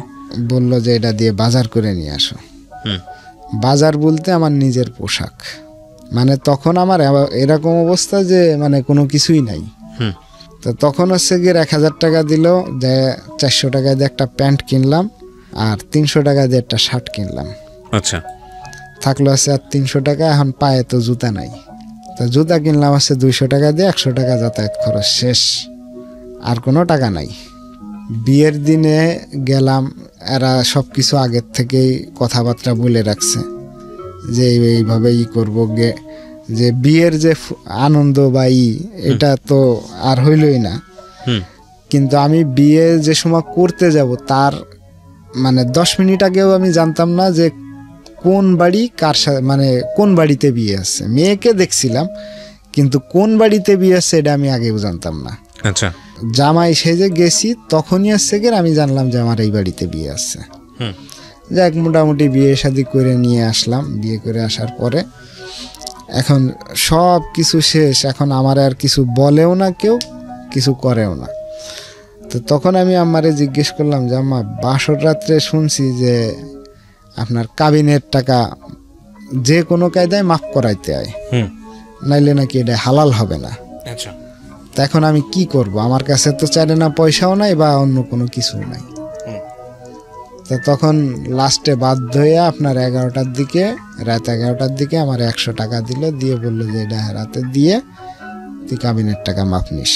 বললো যে এটা দিয়ে বাজার করে নিয়ে আসো। বাজার বলতে আমার নিজের পোশাক, মানে তখন আমার এরকম অবস্থা যে মানে কোনো কিছুই নাই। তো তখন হচ্ছে গিয়ে 1,000 টাকা দিল, যে 400 টাকা দিয়ে একটা প্যান্ট কিনলাম আর 300 টাকা দিয়ে একটা শার্ট কিনলাম। আচ্ছা। থাকলো আছে আর 300 টাকা। এখন পায়ে তো জুতা নাই, তো জুতা কিনলাম আছে 200 টাকা দিয়ে, 100 টাকা যাতায়াত খরচ শেষ, আর কোনো টাকা নাই। বিয়ের দিনে গেলাম, এরা সব কিছু আগের থেকেই কথাবার্তা বলে রাখছে যে এইভাবে করবো গে, যে বিয়ের যে আনন্দ বা এটা তো আর হইলই না। কিন্তু আমি বিয়ে যে সময় করতে যাব তার মানে 10 মিনিট আগেও আমি জানতাম না যে কোন বাড়ি কার সাথে, মানে কোন বাড়িতে বিয়ে আছে। মেয়েকে দেখছিলাম, কিন্তু কোন বাড়িতে বিয়ে আছে এটা আমি আগেও জানতাম না। আচ্ছা। জামাই সেজে গেছি, তখনই আসছে গিয়ে আমি জানলাম যে আমার এই বাড়িতে বিয়ে আছে। যাক, মোটামুটি বিয়ে শাদী করে নিয়ে আসলাম। বিয়ে করে আসার পরে এখন সব কিছু শেষ, এখন আমার আর কিছু বলেও না, কেউ কিছু করেও না। তো তখন আমি আম্মারে জিজ্ঞেস করলাম যে আম্মা, বাসর রাত্রে শুনছি যে আপনার কাবিনের টাকা যে কোনো কায়দায় মাফ করাইতে হয়, নাইলে নাকি এটা হালাল হবে না। আচ্ছা। তা এখন আমি কি করব? আমার কাছে তো চাইলে না পয়সাও নাই বা অন্য কোনো কিছু নাই। তো তখন লাস্টে বাধ্য হয়ে আপনার 11টার দিকে, রাত 11টার দিকে আমার 100 টাকা দিল, দিয়ে বললো যে এটা রাতে দিয়ে তুই কাবিনের টাকা মাপ নিস।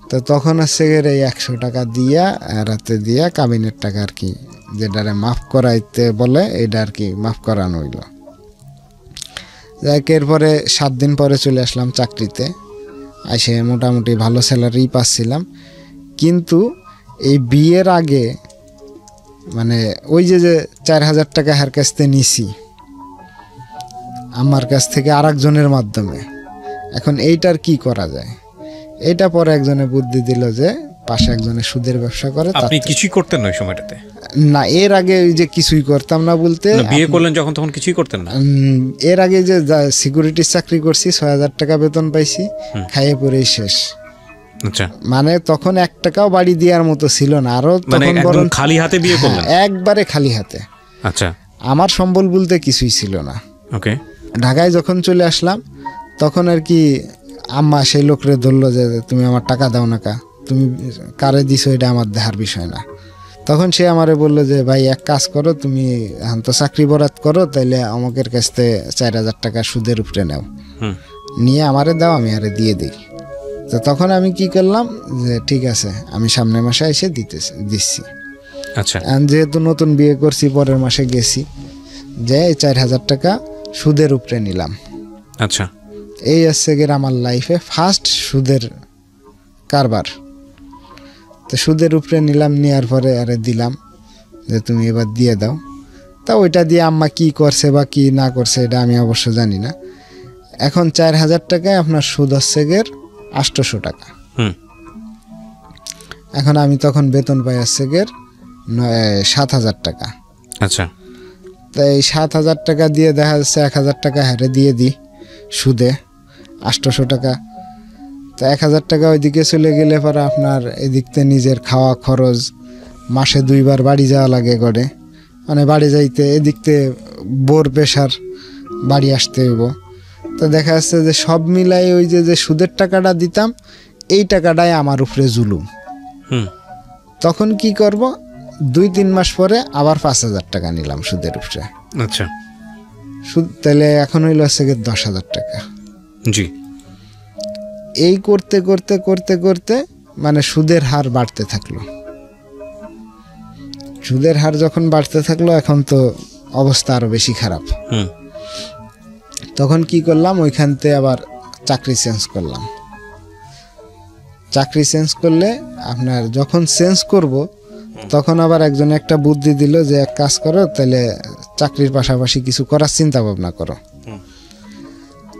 তো তখন হচ্ছে এই 100 টাকা দিয়া রাতে দিয়া কাবিনের টাকা আর কি, যেটারে মাফ করাইতে বলে এটা আর কি মাফ করানো হইল। যাক, এরপরে 7 দিন পরে চলে আসলাম চাকরিতে। এসে মোটামুটি ভালো স্যালারি পাচ্ছিলাম, কিন্তু এই বিয়ের আগে মানে ওই যে 4,000 টাকা হার কাছ থেকে নিছি আমার কাছ থেকে আরেকজনের মাধ্যমে, এখন এইটার কি করা যায়? এটা পরে একজনে বুদ্ধি দিল যে পাশে একজনে সুদের ব্যবসা করে। আপনি কিছুই করতেন না ওই সময়টাতে? না, এর আগে ওই যে কিছুই করতাম না বলতে, বিয়ে করলেন যখন তখন কিছুই করতেন না? এর আগে যে সিকিউরিটির চাকরি করছি, 6,000 টাকা বেতন পাইছি, খাইয়ে পরেই শেষ। আচ্ছা। মানে তখন 1 টাকাও বাড়ি দেওয়ার মতো ছিল না। আরো তখন বরং খালি হাতে বিয়ে করলেন? একবারে খালি হাতে। আচ্ছা। আমার সম্বল বলতে কিছুই ছিল না। ওকে। ঢাকায় যখন চলে আসলাম তখন আর কি আম্মা সেই লোকরে ধরলো যে তুমি আমার টাকা দাও না, তুমি কারে দিছো এটা আমার দেখার বিষয় না। তখন সে আমারে বললো যে ভাই এক কাজ করো, তুমি এখন তো চাকরি বরাত করো, তাইলে আমাকের কাছ থেকে 4,000 টাকা সুদের উপরে নাও, নিয়ে আমারে দাও, আমি আরে দিয়ে দিই। তো তখন আমি কি করলাম যে ঠিক আছে, আমি সামনের মাসে এসে দিচ্ছি। আচ্ছা। যেহেতু নতুন বিয়ে করছি, পরের মাসে গেছি, যে 4,000 টাকা সুদের উপরে নিলাম। আচ্ছা। এই হচ্ছে গিয়ে আমার লাইফে ফার্স্ট সুদের কারবার। তো সুদের উপরে নিলাম, নেওয়ার পরে আরে দিলাম যে তুমি এবার দিয়ে দাও। তা ওইটা দিয়ে আম্মা কি করছে বা কি না করছে এটা আমি অবশ্য জানি না। এখন 4,000 টাকায় আপনার সুদ হচ্ছে গিয়ে 800 টাকা। এখন আমি তখন বেতন পাই আসছে 7,000 টাকা। আচ্ছা, তাই 7,000 টাকা দিয়ে দেখা যাচ্ছে 1,000 টাকা হারে দিয়ে দিই সুদে, 800 টাকা। তো 1,000 টাকা ওইদিকে চলে গেলে পরে আপনার এদিকতে নিজের খাওয়া খরচ, মাসে 2 বার বাড়ি যাওয়া লাগে গড়ে, মানে বাড়ি যাইতে এদিকতে বোর পেশার বাড়ি আসতে হইব। তো দেখা যাচ্ছে যে সব মিলাই ওই যে সুদের টাকাটা দিতাম, এই টাকাটাই আমার উপরে জুলুম। তখন কি করব, 2-3 মাস পরে আবার 5,000 টাকা নিলাম সুদের উপরে। আচ্ছা, সুদ তাহলে এখন হইল হচ্ছে 10,000 টাকা। জি। এই করতে করতে করতে করতে মানে সুদের হার বাড়তে থাকলো। সুদের হার যখন বাড়তে থাকলো, এখন তো অবস্থা আরো বেশি খারাপ। তখন কি করলাম, ওইখান থেকে আবার চাকরি চেঞ্জ করলাম। চাকরি চেঞ্জ করলে আপনার যখন চেঞ্জ করব তখন আবার একজন একটা বুদ্ধি দিল যে এক কাজ করো, তাহলে চাকরির পাশাপাশি কিছু করার চিন্তা ভাবনা করো।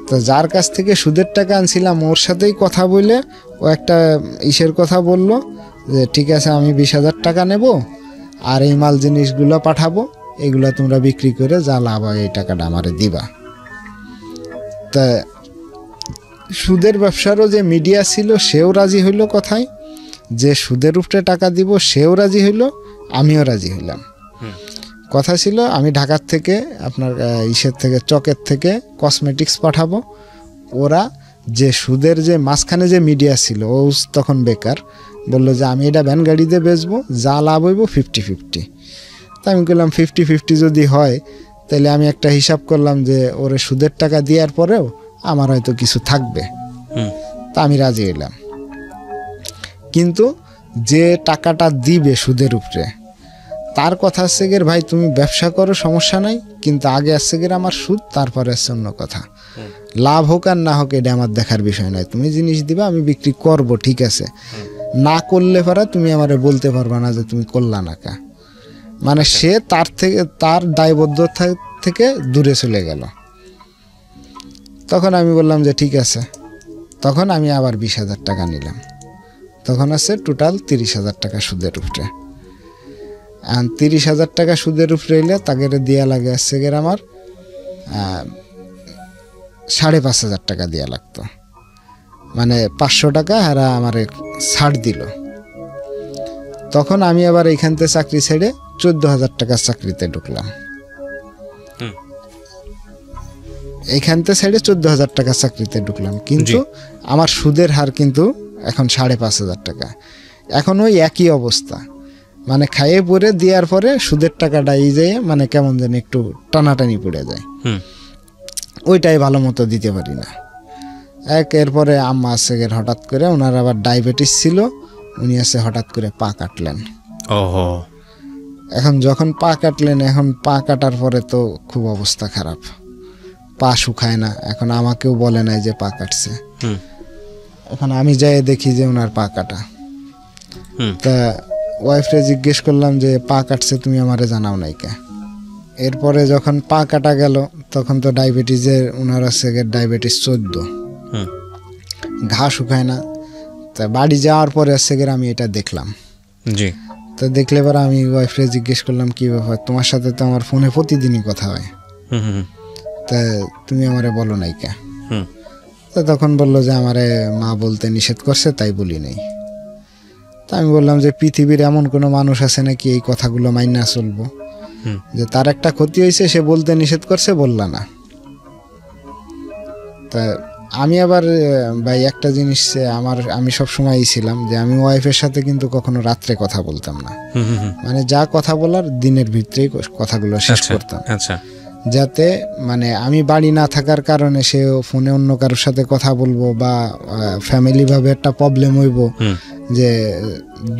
তো যার কাছ থেকে সুদের টাকা আনছিলাম ওর সাথেই কথা বলে ও একটা ইসের কথা বলল যে ঠিক আছে আমি 20,000 টাকা নেব, আর এই মাল জিনিসগুলো পাঠাবো, এগুলো তোমরা বিক্রি করে যা লাভ হয় এই টাকাটা আমারে দিবা। তা সুদের ব্যবসারও যে মিডিয়া ছিল সেও রাজি হইল কথায়, যে সুদের উপরে টাকা দিব সেও রাজি হইল, আমিও রাজি হইলাম। কথা ছিল আমি ঢাকার থেকে আপনার ইসের থেকে চকের থেকে কসমেটিক্স পাঠাবো। ওরা যে সুদের যে মাঝখানে যে মিডিয়া ছিল ও তখন বেকার, বললো যে আমি এটা ভ্যান গাড়িতে বেচবো, যা লাভ হইব 50-50। তা আমি বললাম 50-50 যদি হয় তাহলে আমি একটা হিসাব করলাম যে ওরে সুদের টাকা দেওয়ার পরেও আমার হয়তো কিছু থাকবে। তা আমি রাজি হইলাম। কিন্তু যে টাকাটা দিবে সুদের উপরে তার কথা আসছে গের ভাই তুমি ব্যবসা করো সমস্যা নাই, কিন্তু আগে আসছে গের আমার সুদ, তারপরে আসছে অন্য কথা। লাভ হোক আর না হোক এটা আমার দেখার বিষয় নয়, তুমি জিনিস দিবা আমি বিক্রি করব, ঠিক আছে, না করলে পারা তুমি আমারে বলতে পারবা না যে তুমি করলা না কা। মানে সে তার থেকে তার দায়বদ্ধতা থেকে দূরে চলে গেল। তখন আমি বললাম যে ঠিক আছে, তখন আমি আবার 20,000 টাকা নিলাম। তখন আছে টোটাল 30,000 টাকা সুদের উপরে। 30,000 টাকা সুদের উপরে এলে তাকে দেওয়া লাগে আসছে গের আমার 5,500 টাকা দেওয়া লাগতো, মানে 500 টাকা হারা আমার ছাড় দিল। তখন আমি আবার এইখান থেকে চাকরি ছেড়ে 14,000 টাকার চাকরিতে ঢুকলাম। এইখান থেকে ছেড়ে 14,000 টাকার চাকরিতে ঢুকলাম, কিন্তু আমার সুদের হার কিন্তু এখন 5,500 টাকা। এখন ওই একই অবস্থা, মানে খাইয়ে পরে দেওয়ার পরে সুদের টাকাটা এই যায় মানে কেমন যেন একটু টানাটানি পড়ে যায়, ওইটাই ভালো মতো দিতে পারি না। এরপরে আম্মা আছে হঠাৎ করে, ওনার আবার ডায়াবেটিস ছিল, উনি আছে হঠাৎ করে পা কাটলেন। এখন যখন পা কাটলেন, এখন পা কাটার পরে তো খুব অবস্থা খারাপ, পা শুকায় না। এখন আমাকেও বলে নাই যে পা কাটছে, এখন আমি যাই দেখি যে ওনার পা কাটা। তা ওয়াইফরে জিজ্ঞেস করলাম যে পা কাটছে তুমি আমারে জানাও নাই কে। এরপরে যখন পা কাটা গেল তখন তো ডায়াবেটিসের ওনার আছে ডায়াবেটিস 14, ঘা শুকায় না। তা বাড়ি যাওয়ার পরে আছে আমি এটা দেখলাম। জি। তো দেখলে পরে আমি ওয়াইফরে জিজ্ঞেস করলাম কি ব্যাপার, তোমার সাথে তো আমার ফোনে প্রতিদিনই কথা হয়, তা তুমি আমারে বলো নাই কে। তো তখন বললো যে আমারে মা বলতে নিষেধ করছে তাই বলি নাই। তা আমি বললাম যে পৃথিবীর এমন কোনো মানুষ আছে নাকি এই কথাগুলো মাইনা চলবো, যে তার একটা ক্ষতি হয়েছে সে বলতে নিষেধ করছে বললা না। তা আমি আবার ভাই একটা জিনিস আমি সবসময় ছিলাম যে আমি ওয়াইফের সাথে কিন্তু কখনো রাত্রে কথা বলতাম না, মানে যা কথা বলার দিনের ভিতরেই কথাগুলো শেষ করতাম, যাতে মানে আমি বাড়ি না থাকার কারণে সে ফোনে অন্য কারোর সাথে কথা বলবো বা ফ্যামিলি ভাবে একটা প্রবলেম হইব যে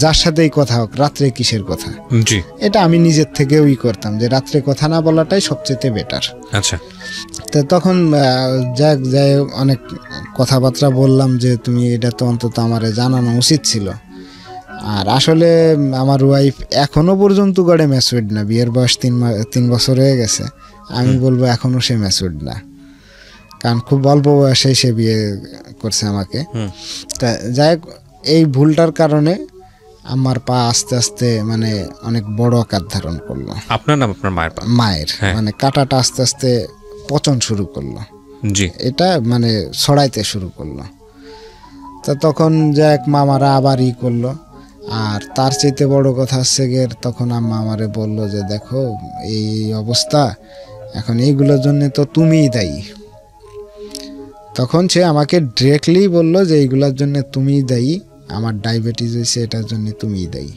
যার সাথেই কথা হোক রাত্রে কিসের কথা। এটা আমি নিজের থেকেও করতাম যে রাত্রে কথা না বলাটাই সবচেয়ে বেটার। আচ্ছা। তো তখন যাই অনেক কথাবার্তা বললাম যে তুমি এটা তো অন্তত আমারে জানানো উচিত ছিল। আর আসলে আমার ওয়াইফ এখনো পর্যন্ত গড়ে ম্যাচুয়ার্ড না, বিয়ের বয়স 3 বছর হয়ে গেছে, আমি বলবো এখনো সে ম্যাচুয়ার্ড না, কারণ খুব অল্প বয়সে সে বিয়ে করছে আমাকে। তা যাই হোক, এই ভুলটার কারণে আমার পা আস্তে আস্তে মানে অনেক বড় আকার ধারণ করলো। আপনার নাম আপনার মায়ের পা? মায়ের, মানে কাঁটাটা আস্তে আস্তে পচন শুরু করলো, জি, এটা মানে ছড়াইতে শুরু করলো। তো তখন যাক মামারা আবার করলো। আর তার চাইতে বড় কথা হচ্ছে গিয়ে তখন আম্মা আমারে বললো যে দেখো এই অবস্থা, এখন এইগুলোর জন্য তো তুমিই দায়ী। তখন সে আমাকে ডিরেক্টলি বললো যে এইগুলোর জন্য তুমিই দায়ী, আমার ডায়াবেটিস হয়েছে এটার জন্য তুমিই দায়ী।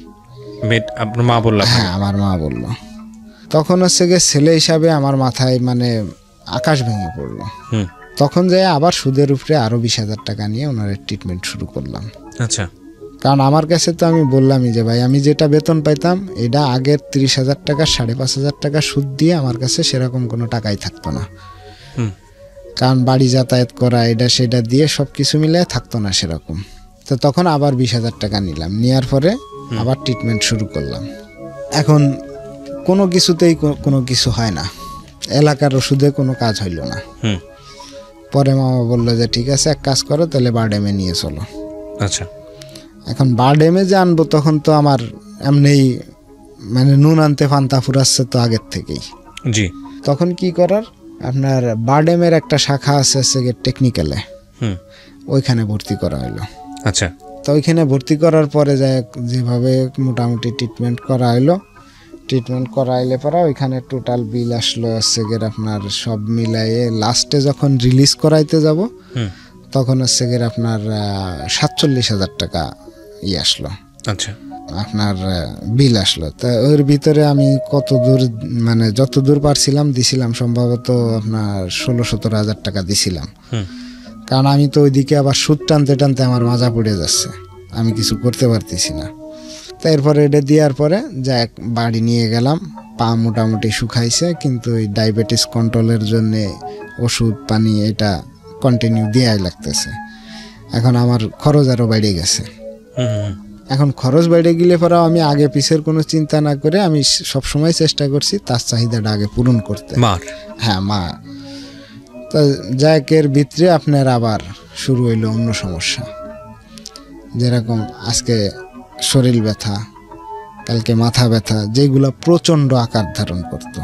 আপনার মা বললো? হ্যাঁ, আমার মা বলল। তখন হচ্ছে গিয়ে ছেলে হিসাবে আমার মাথায় মানে আকাশ ভেঙে পড়লো। তখন যাই আবার সুদের উপরে আরো 20,000 টাকা নিয়ে ওনার ট্রিটমেন্ট শুরু করলাম। আচ্ছা, কারণ আমার কাছে তো আমি বললামই যে ভাই আমি যেটা বেতন পাইতাম এটা আগের 30,000 টাকা 5,500 টাকা সুদ দিয়ে আমার কাছে সেরকম কোনো টাকাই থাকতো না। কারণ বাড়ি যাতায়াত করা এটা সেটা দিয়ে সব কিছু মিলে থাকতো না সেরকম। তো তখন আবার 20,000 টাকা নিলাম, নেওয়ার পরে আবার ট্রিটমেন্ট শুরু করলাম। এখন কোনো কিছুতেই কোনো কিছু হয় না, এলাকার ওষুধে কোনো কাজ হইল না। পরে মামা বললো যে ঠিক আছে এক কাজ করো তাহলে বারডেমে নিয়ে চলো। আচ্ছা, এখন বারডেমে যে আনবো তখন তো আমার এমনিই মানে নুন আনতে ফান্তা ফুরাচ্ছে তো আগের থেকেই। জি, তখন কি করার, আপনার বারডেমের একটা শাখা আছে টেকনিক্যালে, ওইখানে ভর্তি করা হলো। আচ্ছা, তো ওইখানে ভর্তি করার পরে যেভাবে মোটামুটি ট্রিটমেন্ট করা হলো, ট্রিটমেন্ট করাইলে পরে ওইখানে টোটাল বিল আসলো হচ্ছে গিয়ে আপনার সব মিলাইয়ে লাস্টে যখন রিলিজ করাইতে যাব তখন হচ্ছে গিয়ে আপনার 47,000 টাকা আসলো। আচ্ছা, আপনার বিল আসলো। তা ওর ভিতরে আমি কত দূর মানে যত দূর পারছিলাম দিছিলাম, সম্ভবত আপনার 16-17 হাজার টাকা দিছিলাম। কারণ আমি তো ওইদিকে আবার সুদ টানতে টানতে আমার মাজা পড়ে যাচ্ছে, আমি কিছু করতে পারতেছি না। তারপরে এটা দেওয়ার পরে যাক বাড়ি নিয়ে গেলাম, পা মোটামুটি শুকাইছে, কিন্তু ওই ডায়াবেটিস কন্ট্রোলের জন্যে ওষুধ পানি এটা কন্টিনিউ দেওয়াই লাগতেছে। এখন আমার খরচ আরও বেড়ে গেছে। এখন খরচ বেড়ে গেলে পরেও আমি আগে পিছের কোনো চিন্তা না করে আমি সবসময় চেষ্টা করছি তার চাহিদাটা আগে পূরণ করতে। হ্যাঁ, মা। তা যাকের ভিতরে আপনার আবার শুরু হইলো অন্য সমস্যা, যেরকম আজকে শরীর ব্যথা, কালকে মাথা ব্যথা, যেগুলো প্রচণ্ড আকার ধারণ করত।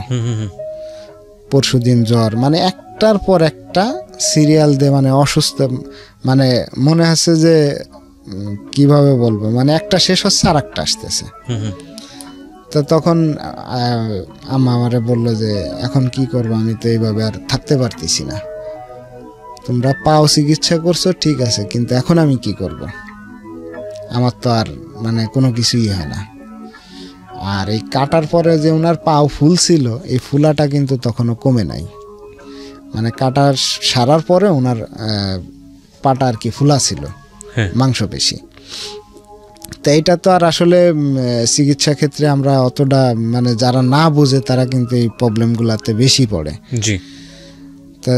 পরশুদিন জ্বর, মানে একটার পর একটা সিরিয়াল দিয়ে মানে অসুস্থ, মানে মনে হচ্ছে যে কিভাবে বলবো, মানে একটা শেষ হচ্ছে আর একটা আসতেছে। তো তখন আম্মা আমারে বললো যে এখন কি করবো, আমি তো এইভাবে আর থাকতে পারতেছি না, তোমরা পাও চিকিৎসা করছো ঠিক আছে, কিন্তু এখন আমি কি করব, আমার তো আর মানে কোনো কিছুই হয় না। আর এই কাটার পরে যে ওনার পাও ফুল ছিল, এই ফুলাটা কিন্তু তখনও কমে নাই, মানে কাটার সারার পরে ওনার পাটা আর কি ফুলা ছিল, মাংসপেশি। তো এইটা তো আর আসলে চিকিৎসা ক্ষেত্রে আমরা অতটা মানে যারা না বুঝে তারা কিন্তু এই প্রবলেমগুলোতে বেশি পড়ে। জি। তো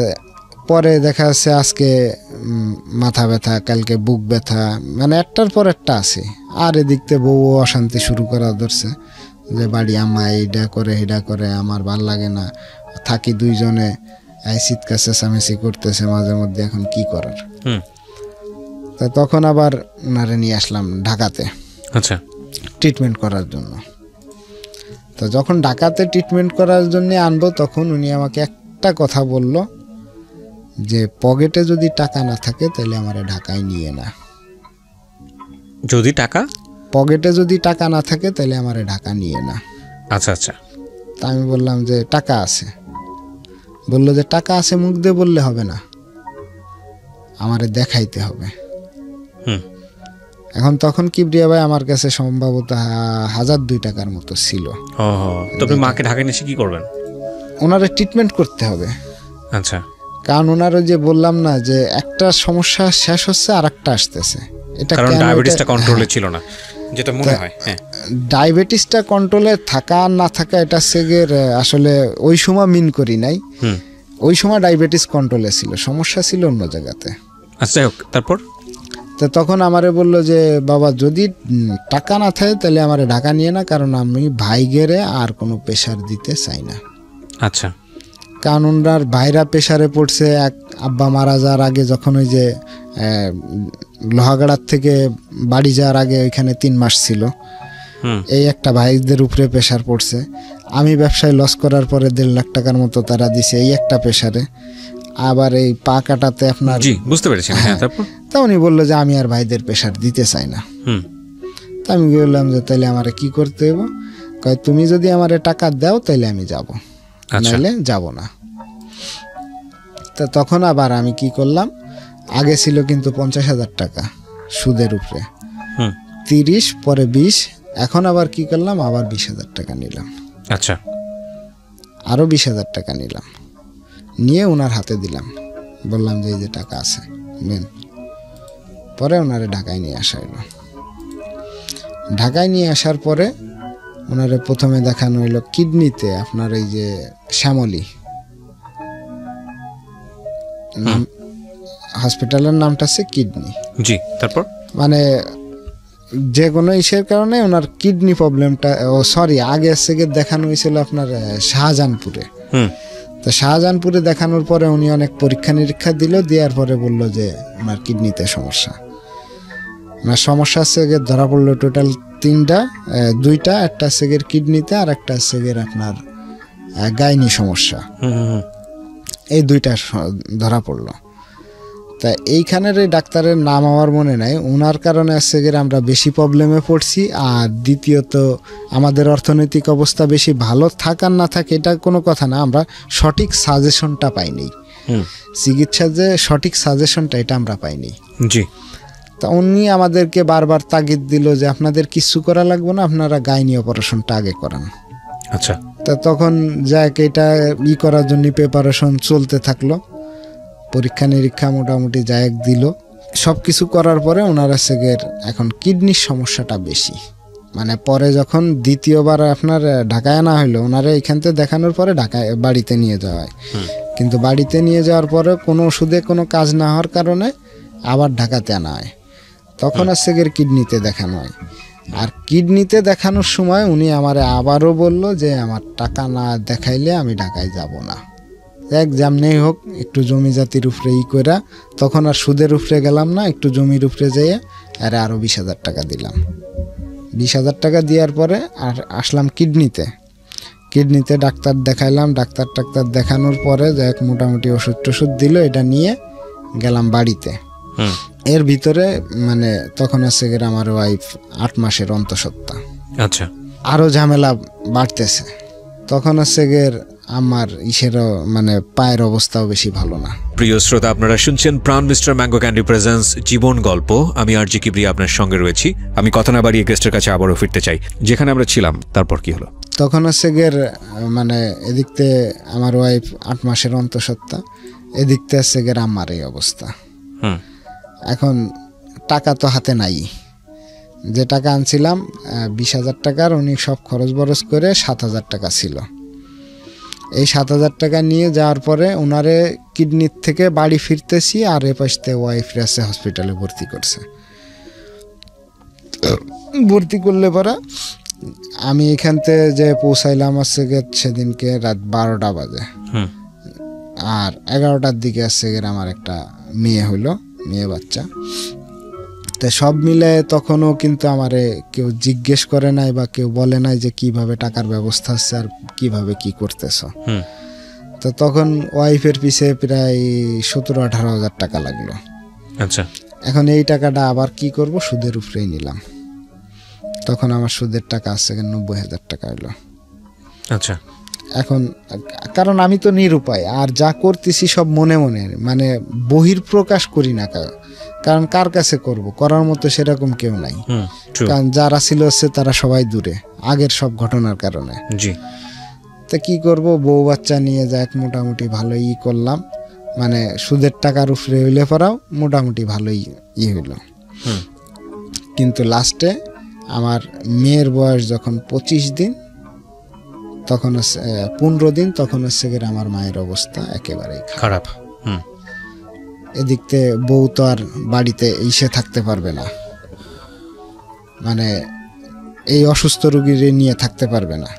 পরে দেখা যাচ্ছে আজকে মাথা ব্যথা, কালকে বুক ব্যথা, মানে একটার পর একটা আছে। আর এদিকতে বউ অশান্তি শুরু করা ধরছে যে বাড়ি আম্মা এইটা করে এইটা করে, আমার ভাল লাগে না, থাকি দুইজনে, চিৎকার চেঁচামেচি করতেছে মাঝে মধ্যে, এখন কি করার। তা তখন আবার ওনারে নিয়ে আসলাম ঢাকাতে, আচ্ছা, ট্রিটমেন্ট করার জন্য। তো যখন ঢাকাতে ট্রিটমেন্ট করার জন্য আনবো তখন উনি আমাকে একটা কথা বলল যে পকেটে যদি টাকা না থাকে তাহলে আমারে ঢাকায় নিয়ে না। যদি টাকা পকেটে যদি টাকা না থাকে তাহলে আমারে ঢাকা নিয়ে না। আচ্ছা আচ্ছা। তা আমি বললাম যে টাকা আছে। বললো যে টাকা আছে মুখ দিয়ে বললে হবে না, আমারে দেখাইতে হবে। এখন তখন কিবরিয়া ভাই আমার কাছে সম্ভবত 1,002 টাকার মতো ছিল। তবে মাকে ঢাকায় নিয়ে কি করবেন? ওনারে ট্রিটমেন্ট করতে হবে। আচ্ছা। কারণ ওনারও যে বললাম না যে একটা সমস্যা শেষ হচ্ছে আর একটা আসতেছে, এটা কারণ ডায়াবেটিসটা কন্ট্রোলে ছিল না যেটা মনে হয়। হ্যাঁ, ডায়াবেটিসটা কন্ট্রোলে থাকা না থাকা এটা সেগের আসলে ওই সময় মিন করি নাই। ওই সময় ডায়াবেটিস কন্ট্রোলে ছিল, সমস্যা ছিল অন্য জায়গাতে। আচ্ছা, তারপর তো তখন আমারে বললো যে বাবা যদি টাকা না থাকে তাহলে আমারে ঢাকা নিয়ে না, কারণ আমি ভাই গেরে আর কোনো প্রেশার দিতে চাই না। আচ্ছা। কারণ ওনার ভাইরা প্রেশারে পড়ছে, এক আব্বা মারা যাওয়ার আগে যখন ওই যে লোহাগাড়ার থেকে বাড়ি যাওয়ার আগে ওইখানে 3 মাস ছিল। এই একটা ভাইদের উপরে প্রেশার পড়ছে। আমি ব্যবসায় লস করার পরে 1.5 লাখ টাকার মতো তারা দিছে এই একটা প্রেশারে। আবার এই পা কাটাতে আপনার, জি বুঝতে পেরেছি। হ্যাঁ, তারপর তা উনি বললো যে আমি আর ভাইদের প্রেশার দিতে চাই না। তা আমি বললাম যে তাইলে আমারে কি করতে হবে? কয় তুমি যদি আমারে টাকা দাও তাইলে আমি যাব, নাইলে যাব না। তা তখন আবার আমি কি করলাম, আগে ছিল কিন্তু 50,000 টাকা সুদের উপরে, 30 পরে 20, এখন আবার কি করলাম, আবার 20,000 টাকা নিলাম। আচ্ছা, আরো 20,000 টাকা নিলাম, নিয়ে ওনার হাতে দিলাম, বললাম যে এই যে টাকা আছে নেন। পরে ওনারে ঢাকায় নিয়ে আসা হইলো। ঢাকায় নিয়ে আসার পরে ওনারে প্রথমে দেখানো হইলো কিডনিতে আপনার এই যে শ্যামলী হসপিটালের নামটা আছে কিডনি। জি, তারপর মানে যে কোনো ইসের কারণে ওনার কিডনি প্রবলেমটা, আগে থেকে দেখানো হয়েছিল আপনার শাহজাহানপুরে। তো শাহজাহানপুরে দেখানোর পরে উনি অনেক পরীক্ষা নিরীক্ষা দিল, দেওয়ার পরে বলল যে ওনার কিডনিতে সমস্যা। ওনার সমস্যা সেগের ধরা পড়লো টোটাল 3টা, 2টা, একটা সেগের কিডনিতে আর একটা সেগের আপনার গাইনি সমস্যা। এই 2টা ধরা পড়লো। তা এইখানের এই ডাক্তারের নাম আমার মনে নাই, ওনার কারণে সেগের আমরা বেশি প্রবলেমে পড়ছি। আর দ্বিতীয়ত আমাদের অর্থনৈতিক অবস্থা বেশি ভালো থাকার না থাকে এটা কোনো কথা না, আমরা সঠিক সাজেশনটা পাইনি। চিকিৎসার যে সঠিক সাজেশনটা এটা আমরা পাইনি। জি, তা উনি আমাদেরকে বারবার তাগিদ দিল যে আপনাদের কিছু করা লাগবে না, আপনারা গাইনি অপারেশনটা আগে করান। আচ্ছা, তা তখন যাক এটা করার জন্য প্রিপারেশন চলতে থাকলো, পরীক্ষা নিরীক্ষা মোটামুটি যায়ক দিল। সব কিছু করার পরে ওনারা সেগের এখন কিডনির সমস্যাটা বেশি। মানে পরে যখন দ্বিতীয়বার আপনার ঢাকায় আনা হলো, ওনারা এখান থেকে দেখানোর পরে ঢাকায় বাড়িতে নিয়ে যাওয়া হয়। কিন্তু বাড়িতে নিয়ে যাওয়ার পরে কোনো ওষুধে কোনো কাজ না হওয়ার কারণে আবার ঢাকাতে আনা হয়। তখন আর সেগের কিডনিতে দেখানো হয়। আর কিডনিতে দেখানোর সময় উনি আমারে আবারও বলল যে আমার টাকা না দেখাইলে আমি ঢাকায় যাব না। এক যেমনেই হোক একটু জমি জাতির উপরে করা, তখন আর সুদের উপরে গেলাম না, একটু জমির উপরে যেয়ে আরও 20,000 টাকা দিলাম। 20,000 টাকা দেওয়ার পরে আর আসলাম কিডনিতে ডাক্তার দেখাইলাম। ডাক্তার দেখানোর পরে যাক মোটামুটি ওষুধ টষুধ দিল, এটা নিয়ে গেলাম বাড়িতে। এর ভিতরে মানে তখন আছে আমার ওয়াইফ 8 মাসের অন্তঃসত্ত্বা। আচ্ছা, আরও ঝামেলা বাড়তেছে। তখন আছে আমার ইসেরও মানে পায়ের অবস্থাও বেশি ভালো না। প্রিয় শ্রোতা, আপনারা শুনছেন প্রাণ মিস্টার ম্যাঙ্গো ক্যান্ডি প্রেজেন্স জীবন গল্প। আমি আরজি কিবরিয়া আপনার সঙ্গে রয়েছি। আমি কথা না বাড়িয়ে গেস্টের কাছে আবারও ফিরতে চাই যেখানে আমরা ছিলাম। তারপর কি হলো? তখন আছে মানে এদিকতে আমার ওয়াইফ 8 মাসের অন্তঃসত্ত্বা, এদিকতে আছে আমার এই অবস্থা। এখন টাকা তো হাতে নাই, যে টাকা আনছিলাম 20,000 টাকার, উনি সব খরচ বরচ করে 7,000 টাকা ছিল। এই 7,000 টাকা নিয়ে যাওয়ার পরে ওনারে কিডনির থেকে বাড়ি ফিরতেছি, আর এ পাশে ওয়াইফ আছে হসপিটালে ভর্তি করছে। ভর্তি করলে পরে আমি এখান থেকে যে পৌঁছাইলাম আছে সেদিনকে রাত 12টা বাজে। আর 11টার দিকে আছে আমার একটা মেয়ে বাচ্চা। তো সব মিলে তখনও কিন্তু আমারে কেউ জিজ্ঞেস করে নাই বা কেউ বলে নাই যে কিভাবে টাকার ব্যবস্থা হচ্ছে আর কিভাবে কি করতেছ। তো তখন ওয়াইফের পিছে প্রায় 17-18 হাজার টাকা লাগলো। আচ্ছা, এখন এই টাকাটা আবার কি করব, সুদের উপরেই নিলাম। তখন আমার সুদের টাকা আছে 90,000 টাকা হলো। আচ্ছা, এখন কারণ আমি তো নিরুপায়, আর যা করতেছি সব মনে মনে, মানে বহির্প্রকাশ করি না, কারণ কার কাছে করব, করার মতো সেরকম কেউ নাই। কারণ যারা ছিল তারা সবাই দূরে আগের সব ঘটনার কারণে। জি, তা কি করব, বউ বাচ্চা নিয়ে যাক মোটামুটি ভালোই করলাম, মানে সুদের টাকার উপরে হইলে পরাও মোটামুটি ভালোই হইল। কিন্তু লাস্টে আমার মেয়ের বয়স যখন 25 দিন, তখন 15 দিন, তখন হচ্ছে আমার মায়ের অবস্থা একেবারেই খারাপ। এদিকতে বউ তো আর বাড়িতে এসে থাকতে পারবে না, মানে এই অসুস্থ রোগীর নিয়ে থাকতে পারবে না।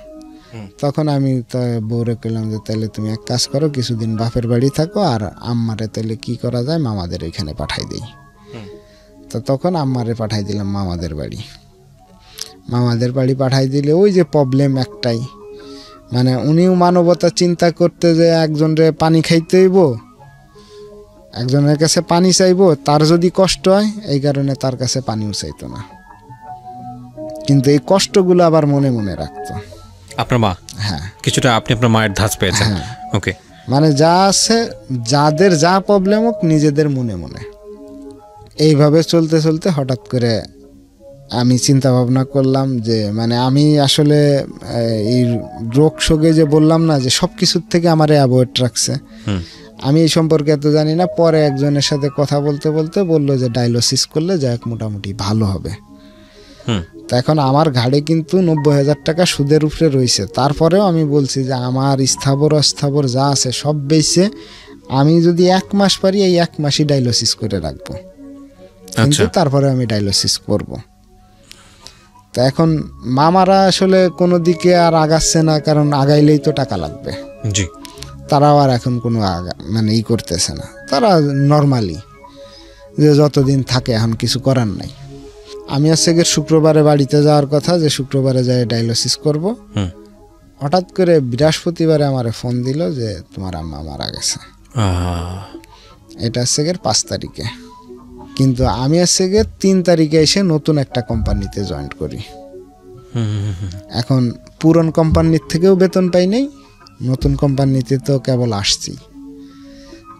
তখন আমি তো বউরে কইলাম যে তাহলে তুমি এক কাজ করো, কিছুদিন বাপের বাড়ি থাকো, আর আম্মারে তাহলে কি করা যায় মামাদের এখানে পাঠাই দেই। তো তখন আম্মারে পাঠাই দিলাম মামাদের বাড়ি পাঠাই দিলে ওই যে প্রবলেম একটাই, মানে উনিও মানবতা চিন্তা করতে যে একজনের পানি খাইতে হইব, একজনের কাছে পানি চাইবো, তার যদি কষ্ট হয় এই কারণে তার কাছে পানিও চাইতো না, কিন্তু এই কষ্টগুলো আবার মনে মনে রাখতো। আপনার মা? হ্যাঁ, কিছুটা আপনি আপনার মায়ের ধাঁচ পেয়েছেন। ওকে, মানে যা আছে, যাদের যা প্রবলেম হোক নিজেদের মনে মনে। এইভাবে চলতে চলতে হঠাৎ করে আমি চিন্তা ভাবনা করলাম যে মানে আমি আসলে এই রোগ শোকে যে বললাম না যে সব কিছুর থেকে আমারে অ্যাভয়েড রাখছে, আমি এই সম্পর্কে এত জানি না। পরে একজনের সাথে কথা বলতে বলতে বললো যে ডায়ালিসিস করলে যাক মোটামুটি ভালো হবে। তো এখন আমার ঘাড়ে কিন্তু 90,000 টাকা সুদের উপরে রয়েছে। তারপরেও আমি বলছি যে আমার স্থাবর অস্থাবর যা আছে সব বেচে আমি যদি 1 মাস পারি এই 1 মাসই ডায়ালিসিস করে রাখবো, কিন্তু তারপরে আমি ডায়ালিসিস করব। তো এখন মামারা আসলে কোনো দিকে আর আগাচ্ছে না, কারণ আগাইলেই তো টাকা লাগবে। জি, তারাও আর এখন কোনো মানে ই করতেছে না, তারা নর্মালি যে যতদিন থাকে এখন কিছু করার নাই। আমি আজকে শুক্রবারে বাড়িতে যাওয়ার কথা, যে শুক্রবারে যাই ডায়ালিসিস করব। হঠাৎ করে বৃহস্পতিবারে আমারে ফোন দিল যে তোমার আম্মা মারা গেছে। এটা আজকে 5 তারিখে, কিন্তু আমি আজকে 3 তারিখে এসে নতুন একটা কোম্পানিতে জয়েন করি। এখন পুরন কোম্পানির থেকেও বেতন পাই নাই, নতুন কোম্পানিতে তো কেবল আসছি।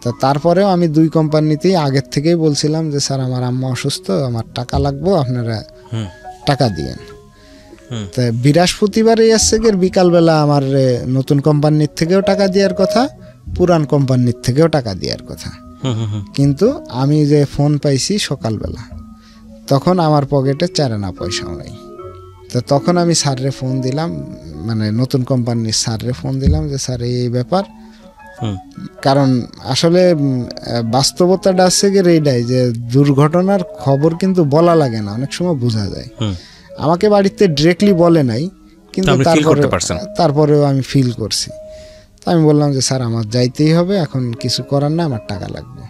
তা তারপরেও আমি 2 কোম্পানিতেই আগের থেকেই বলছিলাম যে স্যার আমার আম্মা অসুস্থ, আমার টাকা লাগবে, আপনারা টাকা দিয়েন। তা বৃহস্পতিবারে আসছে বিকালবেলা আমার নতুন কোম্পানির থেকেও টাকা দেওয়ার কথা, পুরান কোম্পানির থেকেও টাকা দেওয়ার কথা, কিন্তু আমি যে ফোন পাইছি সকালবেলা, তখন আমার পকেটে 4 আনা পয়সাও নেই। তো তখন আমি স্যাররে ফোন দিলাম, মানে নতুন কোম্পানির স্যাররে ফোন দিলাম যে স্যার এই ব্যাপার। কারণ আসলে বাস্তবতাটা আছে এইটাই যে দুর্ঘটনার খবর কিন্তু বলা লাগে না, অনেক সময় বোঝা যায়। আমাকে বাড়িতে ডিরেক্টলি বলে নাই, কিন্তু তারপরেও আমি ফিল করছি। তো আমি বললাম যে স্যার আমার যাইতেই হবে, এখন কিছু করার না, আমার টাকা লাগবে।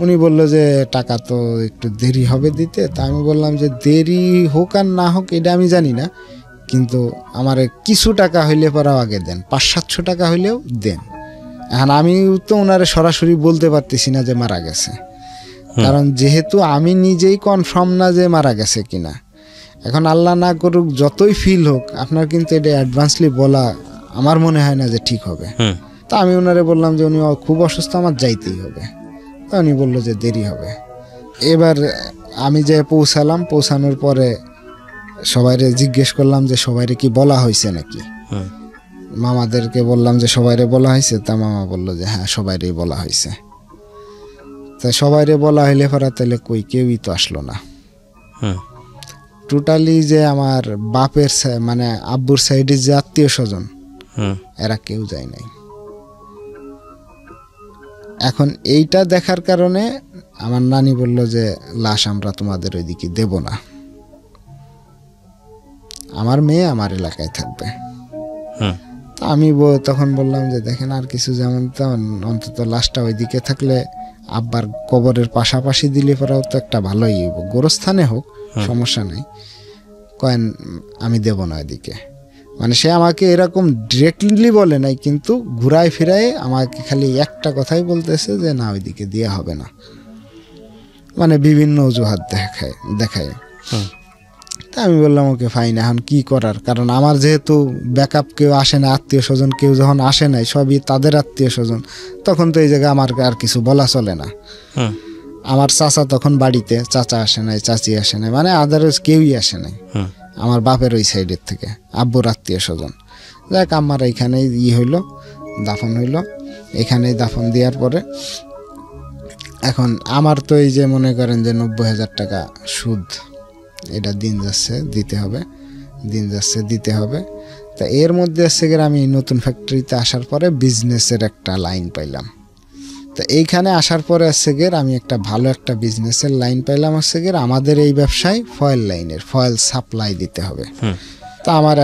উনি বললো যে টাকা তো একটু দেরি হবে দিতে। তা আমি বললাম যে দেরি হোক আর না হোক এটা আমি জানি না, কিন্তু আমার কিছু টাকা হইলে পরাও আগে দেন, 500-700 টাকা হইলেও দেন। এখন আমি তো ওনারে সরাসরি বলতে পারতেছি না যে মারা গেছে, কারণ যেহেতু আমি নিজেই কনফার্ম না যে মারা গেছে কিনা। এখন আল্লাহ না করুক যতই ফিল হোক, আপনার কিন্তু এটা অ্যাডভান্সলি বলা আমার মনে হয় না যে ঠিক হবে। তা আমি ওনারে বললাম যে উনি খুব অসুস্থ, আমার যাইতেই হবে। তা উনি বললো যে দেরি হবে। এবার আমি যে পৌঁছানোর পরে সবাইরে জিজ্ঞেস করলাম যে সবাইরে কি বলা হয়েছে নাকি। মামাদেরকে বললাম যে সবাইরে বলা হয়েছে। তা মামা বললো যে হ্যাঁ সবাইরেই বলা হয়েছে। তা সবাইরে বলা হইলে পরে তাহলে কই কেউই তো আসলো না। টোটালি যে আমার বাপের মানে আব্বুর সাইডের যে আত্মীয় স্বজন এরা কেউ যায় নাই। এখন এইটা দেখার কারণে আমার নানি বলল যে লাশ আমরা তোমাদের ওইদিকে দেব না, আমার মেয়ে আমার এলাকায় থাকবে। তা আমি তখন বললাম যে দেখেন আর কিছু যেমন তেমন অন্তত লাশটা ওইদিকে থাকলে আব্বার কবরের পাশাপাশি দিলে পরেও তো একটা ভালোই হইব, গোরস্থানে হোক সমস্যা নেই। কয়েন আমি দেব না ওইদিকে, মানে সে আমাকে এরকম ডিরেক্টলি বলে নাই, কিন্তু ঘুরায় ফিরায় আমাকে খালি একটা কথাই বলতেছে যে না ওইদিকে দেওয়া হবে না, মানে বিভিন্ন অজুহাত দেখায়। তা আমি বললাম ওকে ফাইন, এখন কি করার, কারণ আমার যেহেতু ব্যাকআপ কেউ আসে না, আত্মীয় স্বজন কেউ যখন আসে নাই, সবই তাদের আত্মীয় স্বজন, তখন তো এই জায়গায় আমার আর কিছু বলা চলে না। আমার চাচা তখন বাড়িতে, চাচা আসে নাই, চাচি আসে নাই, মানে আদারওয়াইজ কেউই আসে নাই আমার বাপের ওই সাইডের থেকে, আব্বুর আত্মীয় স্বজন। যাক আমার এইখানেই হইল, দাফন হইল। এখানেই দাফন দেওয়ার পরে এখন আমার তো এই যে মনে করেন যে 90,000 টাকা সুদ, এটা দিন যাচ্ছে দিতে হবে, দিন যাচ্ছে দিতে হবে। তা এর মধ্যে আসছে আমি নতুন ফ্যাক্টরিতে আসার পরে বিজনেসের একটা লাইন পাইলাম। তো এইখানে আসার পরে আসছে আমি একটা ভালো একটা বিজনেসের লাইন পাইলাম। আসছে আমাদের এই ব্যবসায় ফয়েল লাইনের ফয়েল সাপ্লাই দিতে হবে। তা আমার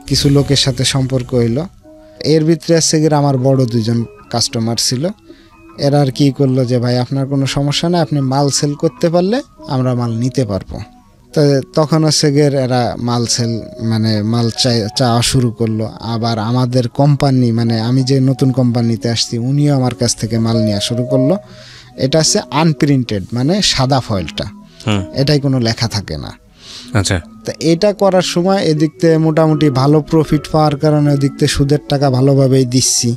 কিছু লোকের সাথে সম্পর্ক হইলো। এর ভিতরে আসছে আমার বড় 2জন কাস্টমার ছিল, এরা আর কি করলো যে ভাই আপনার কোনো সমস্যা নেই, আপনি মাল সেল করতে পারলে আমরা মাল নিতে পারবো। তো তখন হচ্ছে গিয়ে এরা মাল সেল মানে মাল চাওয়া শুরু করলো। আবার আমাদের কোম্পানি মানে আমি যে নতুন কোম্পানিতে আসছি উনিও আমার কাছ থেকে মাল নেওয়া শুরু করলো। এটা হচ্ছে আনপ্রিন্টেড মানে সাদা ফয়েলটা, এটাই কোনো লেখা থাকে না। আচ্ছা, তা এটা করার সময় এদিক থেকে মোটামুটি ভালো প্রফিট পাওয়ার কারণে ওদিক থেকে সুদের টাকা ভালোভাবেই দিচ্ছি,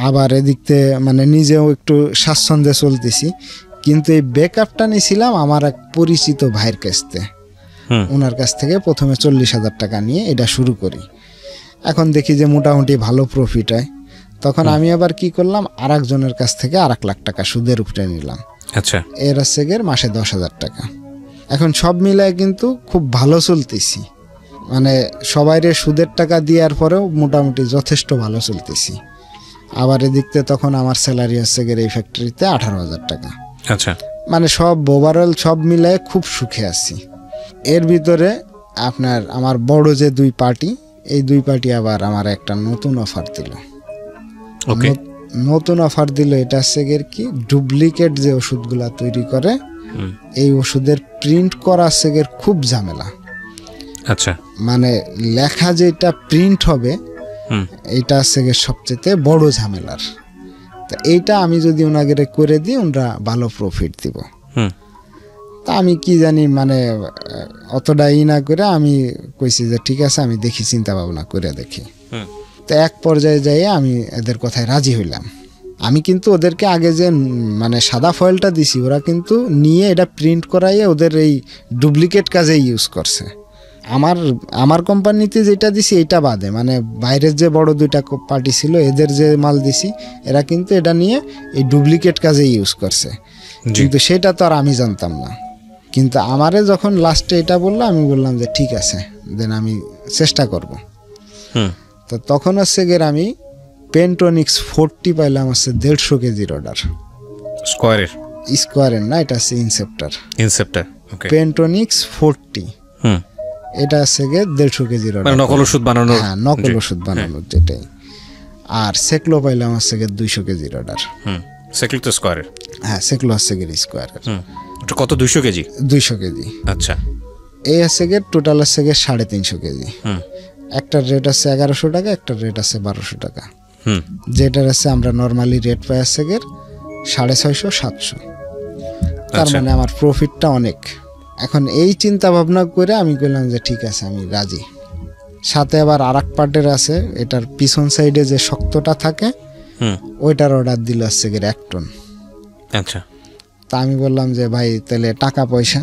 আবার এদিক থেকে মানে নিজেও একটু স্বাচ্ছন্দ্যে চলতেছি। কিন্তু এই ব্যাকআপটা নিয়েছিলাম আমার এক পরিচিত ভাইয়ের কাছ থেকে। ওনার কাছ থেকে প্রথমে 40,000 টাকা নিয়ে এটা শুরু করি। এখন দেখি যে মোটামুটি ভালো প্রফিট হয়। তখন আমি আবার কি করলাম, আর একজনের কাছ থেকে 1 লাখ টাকা সুদের উপরে নিলাম। আচ্ছা, এর হচ্ছে গিয়ে মাসে 10,000 টাকা। এখন সব মিলায় কিন্তু খুব ভালো চলতেছি, মানে সবাইরে সুদের টাকা দেওয়ার পরেও মোটামুটি যথেষ্ট ভালো চলতেছি। আবার এদিক থেকে তখন আমার স্যালারি হচ্ছে গিয়ে এই ফ্যাক্টরিতে 18,000 টাকা। আচ্ছা, মানে সব ওভারঅল সব মিলায় খুব সুখে আছি। এর ভিতরে আপনার আমার বড় যে 2 পার্টি, এই 2 পার্টি আবার আমার একটা নতুন অফার দিল। ওকে, নতুন অফার দিল, এটা হচ্ছে গিয়ে কি ডুপ্লিকেট যে ওষুধগুলা তৈরি করে এই ওষুধের প্রিন্ট করা হচ্ছে গিয়ে খুব ঝামেলা। আচ্ছা, মানে লেখা যেটা প্রিন্ট হবে এইটা হচ্ছে গিয়ে সবচেয়ে বড় ঝামেলার। তা এইটা আমি যদি ওনাকে করে দিই ওনারা ভালো প্রফিট দিব। তা আমি কি জানি মানে অতটা না করে আমি কইছি যে ঠিক আছে আমি দেখি, চিন্তা ভাবনা করে দেখি। তো এক পর্যায়ে যাই আমি এদের কথায় রাজি হইলাম। আমি কিন্তু ওদেরকে আগে যে মানে সাদা ফয়েলটা দিছি ওরা কিন্তু নিয়ে এটা প্রিন্ট করাইয়ে ওদের এই ডুপ্লিকেট কাজে ইউজ করছে। আমার কোম্পানিতে যেটা দিছি এটা বাদে মানে বাইরের যে বড় 2টা পার্টি ছিল এদের যে মাল দিছি এরা কিন্তু এটা নিয়ে এই ডুপ্লিকেট কাজে ইউজ করছে, কিন্তু সেটা তো আর আমি জানতাম না। কিন্তু আমারে যখন লাস্টে এটা বললো আমি বললাম যে ঠিক আছে দেন আমি চেষ্টা করব। তো তখন হচ্ছে গিয়ে আমি পেন্টোনিক্স 40 পাইলাম হচ্ছে 150 কেজির অর্ডার। স্কোয়ারের না, এটা হচ্ছে ইনসেপ্টার। ওকে, পেন্টোনিক্স 40 এটা হচ্ছে গিয়ে 150 কেজির অর্ডার, নকল ওষুধ বানানোর। হ্যাঁ, নকল ওষুধ বানানোর যেটাই। আর সেকলো পাইলাম হচ্ছে গিয়ে 200 কেজির অর্ডার। সেকলো তো স্কোয়ারের? হ্যাঁ, সেকলো হচ্ছে গিয়ে স্কোয়ারের। ওটা কত? 200 কেজি? 200 কেজি। আচ্ছা, এই হচ্ছে গিয়ে টোটাল হচ্ছে গিয়ে 350 কেজি। একটার রেট আছে 1100 টাকা, একটার রেট আছে 1200 টাকা। যেটার আছে আমরা নর্মালি রেট পাই আছে গিয়ে 650-700। তার মানে আমার প্রফিটটা অনেক। এখন এই চিন্তা ভাবনা করে আমি বললাম যে ঠিক আছে আমি রাজি। সাথে আবার আরেক পার্টের আছে, এটার পিছন সাইডে যে শক্তটা থাকে ওইটার অর্ডার দিল হচ্ছে গিয়ে 1 টন। আচ্ছা, তা আমি বললাম যে ভাই তাহলে টাকা পয়সা।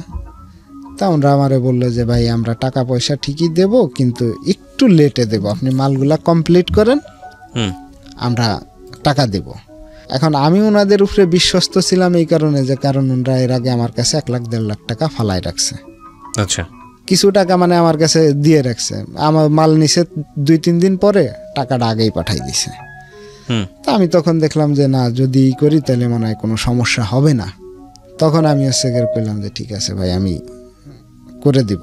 তা ওরা আমারে বললো যে ভাই আমরা টাকা পয়সা ঠিকই দেব কিন্তু একটু লেটে দেব, আপনি মালগুলা কমপ্লিট করেন আমরা টাকা দেব। এখন আমি ওনাদের উপরে বিশ্বস্ত ছিলাম এই কারণে যে কারণ ওনারা এর আগে আমার কাছে 1-1.5 লাখ টাকা ফালাই রাখছে। আচ্ছা, কিছু টাকা মানে আমার কাছে দিয়ে রাখছে, আমার মাল নিছে 2-3 দিন পরে টাকাটা আগেই পাঠাই দিছে। তা আমি তখন দেখলাম যে না যদি করি তাহলে মনে হয় কোনো সমস্যা হবে না। তখন আমি হচ্ছে করলাম যে ঠিক আছে ভাই আমি করে দিব।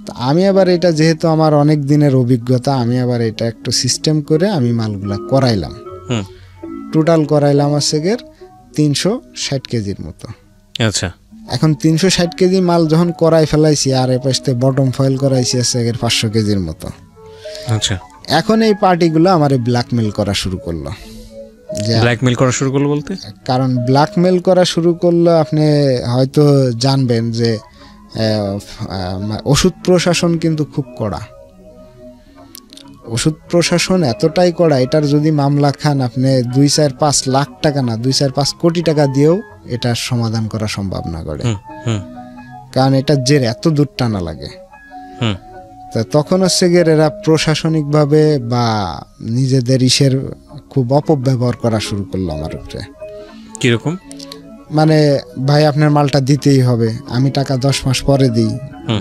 তা আমি আবার এটা যেহেতু আমার অনেক দিনের অভিজ্ঞতা আমি আবার এটা একটু সিস্টেম করে আমি মালগুলা করাইলাম। টোটাল করাইলাম হচ্ছে 360 কেজির মতো। আচ্ছা, এখন 360 কেজি মাল যখন করাই ফেলাইছি আর এ পাশে বটম ফয়েল করাইছি হচ্ছে 500 কেজির মতো। আচ্ছা, এখন এই পার্টিগুলো আমার ব্ল্যাকমেল করা শুরু করলো। ব্ল্যাকমেল করা শুরু করলো বলতে? কারণ ব্ল্যাকমেল করা শুরু করলো আপনি হয়তো জানবেন যে ওষুধ প্রশাসন কিন্তু খুব কড়া। ওষুধ প্রশাসন এতটাই কড়া, এটার যদি মামলা খান আপনি 2-4-5 লাখ টাকা না 2-4-5 কোটি টাকা দিয়েও এটার সমাধান করা সম্ভব না করে, কারণ এটা জের এত দূর টানা লাগে। তা তখন হচ্ছে গিয়ে এরা প্রশাসনিকভাবে বা নিজেদের ইসের খুব অপব্যবহার করা শুরু করলো আমার উপরে। কিরকম? মানে ভাই আপনার মালটা দিতেই হবে, আমি টাকা 10 মাস পরে দিই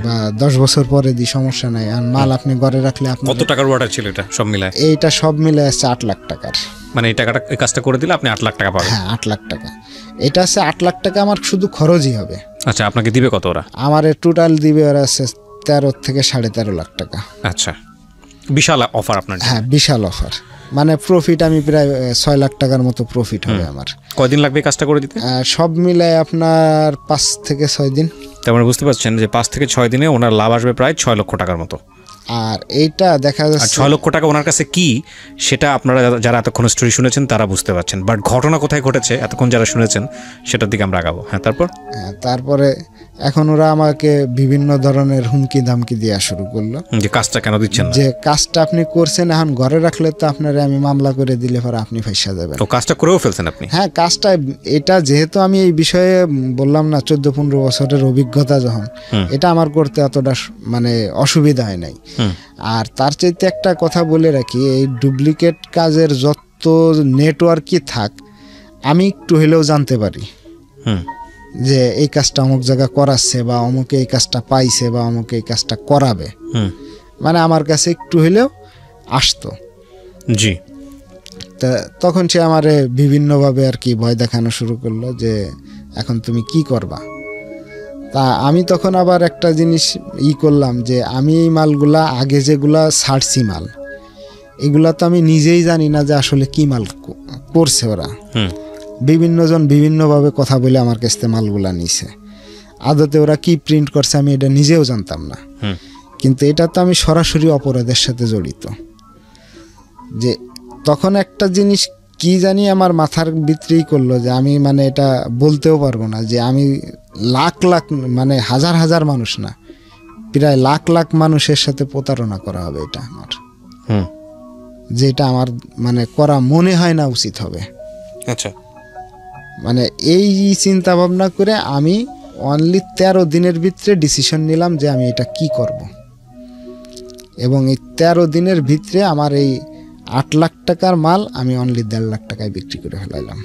বা 10 বছর পরে দিই, সমস্যা নাই, আর মাল আপনি ঘরে রাখলে আপনি। কত টাকার অর্ডার ছিল এটা সব মিলায়? এইটা সব মিলে আছে 8 লাখ টাকার। মানে এই টাকাটা এই কাজটা করে দিলে আপনি 8 লাখ টাকা পাবেন? হ্যাঁ, 8 লাখ টাকা। এটা আছে 8 লাখ টাকা আমার শুধু খরচই হবে। আচ্ছা, আপনাকে দিবে কত ওরা? আমার টোটাল দিবে ওরা আছে 13 থেকে 13.5 লাখ টাকা। আচ্ছা, বিশাল অফার আপনার। হ্যাঁ, বিশাল অফার। মানে প্রফিট আমি প্রায় 6 লাখ টাকার মতো প্রফিট হবে আমার। কয়দিন লাগবে এই কাজটা করে দিতে? সব মিলায় আপনার 5 থেকে 6 দিন। তার মানে বুঝতে পারছেন যে 5 থেকে 6 দিনে ওনার লাভ আসবে প্রায় 6 লক্ষ টাকার মতো। আর এইটা দেখা যাচ্ছে 6 লক্ষ টাকা ওনার কাছে কি সেটা আপনারা যারা এতক্ষণ স্টোরি শুনেছেন তারা বুঝতে পারছেন, বাট ঘটনা কোথায় ঘটেছে এতক্ষণ যারা শুনেছেন সেটার দিকে আমরা আগাবো। হ্যাঁ, তারপরে এখন ওরা আমাকে বিভিন্ন ধরনের হুমকি ধামকি দেওয়া শুরু করলো যে কাজটা কেন দিচ্ছেন না, যে কাজটা আপনি করছেন এখন ঘরে রাখলে তো আপনারে আমি মামলা করে দিলে পরে আপনি ফাঁসা যাবেন। তো কাজটা করেও ফেলছেন আপনি? হ্যাঁ, কাজটা এটা যেহেতু আমি এই বিষয়ে বললাম না 14-15 বছরের অভিজ্ঞতা যখন, এটা আমার করতে অতটা মানে অসুবিধা হয় নাই। আর তার চাইতে একটা কথা বলে রাখি, এই ডুপ্লিকেট কাজের যত নেটওয়ার্কই থাক আমি একটু হলেও জানতে পারি যে এই কাজটা অমুক জায়গায় করাচ্ছে বা অমুকে এই কাজটা পাইছে বা অমুকে এই কাজটা করাবে, মানে আমার কাছে একটু হলেও আসতো। জি। তা তখন সে আমারে বিভিন্নভাবে আর কি ভয় দেখানো শুরু করলো যে এখন তুমি কি করবা। তা আমি তখন আবার একটা জিনিস করলাম যে আমি এই মালগুলা আগে যেগুলা ছাড়ছি মাল, এগুলা তো আমি নিজেই জানি না যে আসলে কি মাল করছে ওরা। বিভিন্নজন বিভিন্নভাবে কথা বলে আমার কাছ থেকে মালগুলা নিছে। আদতে ওরা কি প্রিন্ট করছে আমি এটা নিজেও জানতাম না, কিন্তু এটা তো আমি সরাসরি অপরাধের সাথে জড়িত। যে তখন একটা জিনিস কি জানি আমার মাথার ভিতরেই করলো যে আমি মানে এটা বলতেও পারবো না যে আমি লাখ লাখ মানে হাজার হাজার মানুষ না, প্রায় লাখ লাখ মানুষের সাথে প্রতারণা করা হবে এটা আমার, যেটা আমার মানে করা মনে হয় না উচিত হবে। আচ্ছা, মানে এই চিন্তা ভাবনা করে আমি অনলি 13 দিনের ভিতরে ডিসিশন নিলাম যে আমি এটা কি করব, এবং এই 13 দিনের ভিতরে আমার এই 8 লাখ টাকার মাল আমি অনলি 1.5 লাখ টাকায় বিক্রি করে ফেলাইলাম।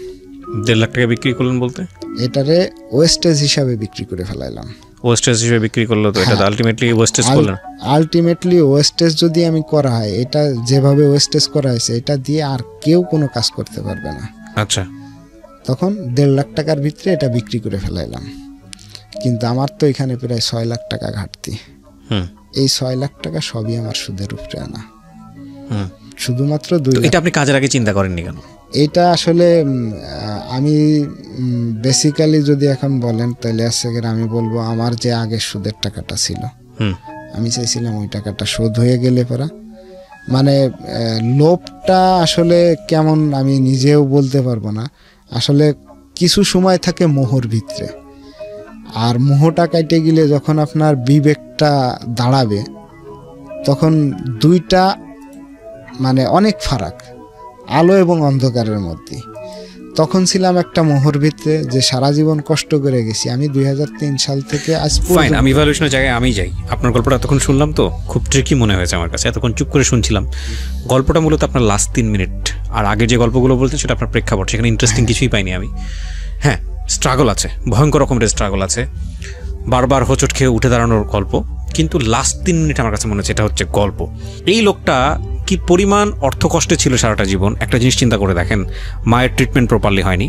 1.5 লাখ টাকা বিক্রি করলেন বলতে? এটারে ওয়েস্টেজ হিসাবে বিক্রি করে ফেলাইলাম। ওয়েস্টেজ হিসেবে বিক্রি করলো তো এটা আলটিমেটলি ওয়েস্টেজ করলেন? আলটিমেটলি ওয়েস্টেজ যদি আমি করা হয়, এটা যেভাবে ওয়েস্টেজ করা হয়েছে এটা দিয়ে আর কেউ কোনো কাজ করতে পারবে না। আচ্ছা, তখন 1.5 লাখ টাকার ভিতরে এটা বিক্রি করে ফেলাইলাম। কিন্তু আমার তো এখানে প্রায় 6 লাখ টাকা ঘাটতি। এই 6 লাখ টাকা সবই আমার সুদের উপরে আনা। শুধুমাত্র 2 লাখ। এটা আপনি কাজের আগে চিন্তা করেননি কেন? এটা আসলে আমি বেসিক্যালি যদি এখন বলেন তাহলে আমি বলবো আমার যে আগের সুদের টাকাটা ছিল আমি চাইছিলাম ওই টাকাটা শোধ হয়ে গেলে পরা মানে লোভটা আসলে কেমন আমি নিজেও বলতে পারবো না। আসলে কিছু সময় থাকে মোহর ভিতরে, আর মোহটা কাটে গেলে যখন আপনার বিবেকটা দাঁড়াবে তখন দুইটা মানে অনেক ফারাক, আলো এবং অন্ধকারের মধ্যে। তখন ছিলাম একটা মোহর ভিতরে যে সারা জীবন কষ্ট করে গেছি আমি 2003 সাল থেকে আজ পর্যন্ত। আমি ইভালুয়েশনের জায়গায় আমি যাই। আপনার গল্পটা এতক্ষণ শুনলাম তো খুব ট্রিকি মনে হয়েছে আমার কাছে, এতক্ষণ চুপ করে শুনছিলাম। গল্পটা মূলত আপনার লাস্ট 3 মিনিট, আর আগে যে গল্পগুলো বলতেন সেটা আপনার প্রেক্ষাপট, সেখানে ইন্টারেস্টিং কিছুই পাইনি আমি। হ্যাঁ, স্ট্রাগল আছে, ভয়ঙ্কর রকমের স্ট্রাগল আছে, বারবার হোঁচট খেয়ে উঠে দাঁড়ানোর গল্প, কিন্তু লাস্ট 3 মিনিট আমার কাছে মনে হচ্ছে এটা হচ্ছে গল্প। এই লোকটা কি পরিমাণ অর্থকষ্টে ছিল সারাটা জীবন। একটা জিনিস চিন্তা করে দেখেন, মায়ের ট্রিটমেন্ট প্রপারলি হয়নি,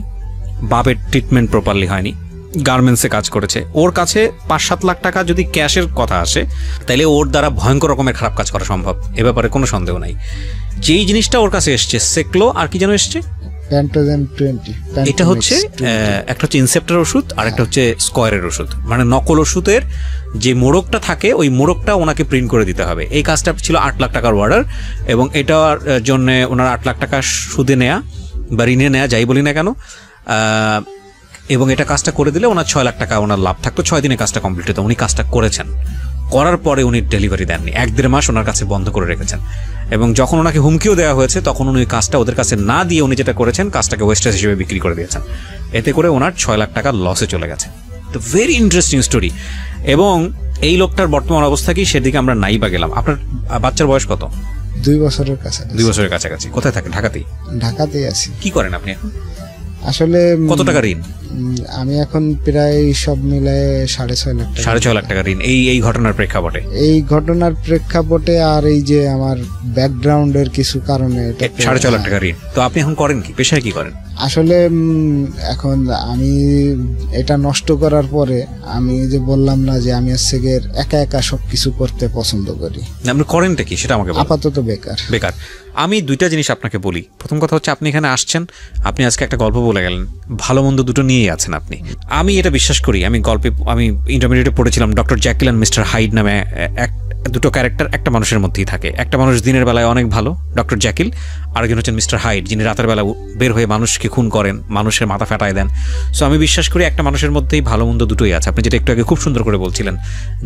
বাপের ট্রিটমেন্ট প্রপারলি হয়নি, গার্মেন্টসে কাজ করেছে। ওর কাছে 5-7 লাখ টাকা যদি ক্যাশের কথা আসে তাহলে ওর দ্বারা ভয়ঙ্কর রকমের খারাপ কাজ করা সম্ভব, এ ব্যাপারে কোনো সন্দেহ নাই। যেই জিনিসটা ওর কাছে এসছে সেকলো, আর কি যেন এসছে প্যান্টোজেন 20, এটা হচ্ছে একটা হচ্ছে ইনসেপ্টার ওষুধ আর একটা হচ্ছে স্কয়ারের ওষুধ, মানে নকল ওষুধের যে মোড়কটা থাকে ওই মোড়কটা ওনাকে প্রিন্ট করে দিতে হবে। এই কাজটা ছিল 8 লাখ টাকার অর্ডার, এবং এটার জন্য ওনার 8 লাখ টাকা সুদে নেয়া বা ঋণে নেয়া যাই বলি না কেন, এবং এটা কাজটা করে দিলে ওনার 6 লাখ টাকা ওনার লাভ থাকতো। 6 দিনে কাজটা কমপ্লিট হতো। উনি কাজটা করেছেন, করার পরে উনি ডেলিভারি দেননি, 1-1.5 মাস ওনার কাছে বন্ধ করে রেখেছেন, এবং যখন ওনাকে হুমকিও দেওয়া হয়েছে তখন উনি কাজটা ওদের কাছে না দিয়ে উনি যেটা করেছেন কাজটাকে ওয়েস্টেজ হিসেবে বিক্রি করে দিয়েছেন। এতে করে ওনার 6 লাখ টাকা লসে চলে গেছে। তো ভেরি ইন্টারেস্টিং স্টোরি। এবং এই লোকটার বর্তমান অবস্থা কি সেদিকে আমরা নাই বা গেলাম। আপনার বাচ্চার বয়স কত? 2 বছরের কাছাকাছি। 2 বছরের কাছাকাছি। কোথায় থাকেন? ঢাকাতেই? ঢাকাতেই আছি। কি করেন আপনি এখন? আসলে কত টাকা ঋণ? আমি এখন প্রায় সব মিলায়ে 6.5 লাখ টাকা। 6.5 লাখ টাকা ঋণ এই ঘটনার প্রেক্ষাপটে? এই ঘটনার প্রেক্ষাপটে আর এই যে আমার ব্যাকগ্রাউন্ডের কিছু কারণে 6.5 লাখ টাকা ঋণ। তো আপনি এখন করেন কি? পেশায় কি করেন? আসলে এখন আমি এটা নষ্ট করার পরে আমি যে বললাম না যে আমি হচ্ছে গিয়ে একা একা সবকিছু করতে পছন্দ করি। আপনি করেনটা কি সেটা আমাকে বলুন। আপাতত বেকার। বেকার। আমি দুইটা জিনিস আপনাকে বলি। প্রথম কথা হচ্ছে আপনি এখানে আসছেন, আপনি আজকে একটা গল্প বলে গেলেন, ভালো মন্দ দুটো নিয়েই আছেন আপনি। আমি এটা বিশ্বাস করি, আমি ইন্টারমিডিয়েটে পড়েছিলাম ডক্টর জ্যাকিল অ্যান্ড মিস্টার হাইড নামে দুটো ক্যারেক্টার একটা মানুষের মধ্যেই থাকে। একটা মানুষ দিনের বেলায় অনেক ভালো, ডক্টর জ্যাকিল, আরেকজন হচ্ছেন মিস্টার হাইড, যিনি রাতের বেলা বের হয়ে মানুষকে খুন করেন, মানুষের মাথা ফাটায় দেন। সো আমি বিশ্বাস করি একটা মানুষের মধ্যেই ভালো মন্দ দুটোই আছে। আপনি যেটা একটু আগে খুব সুন্দর করে বলছিলেন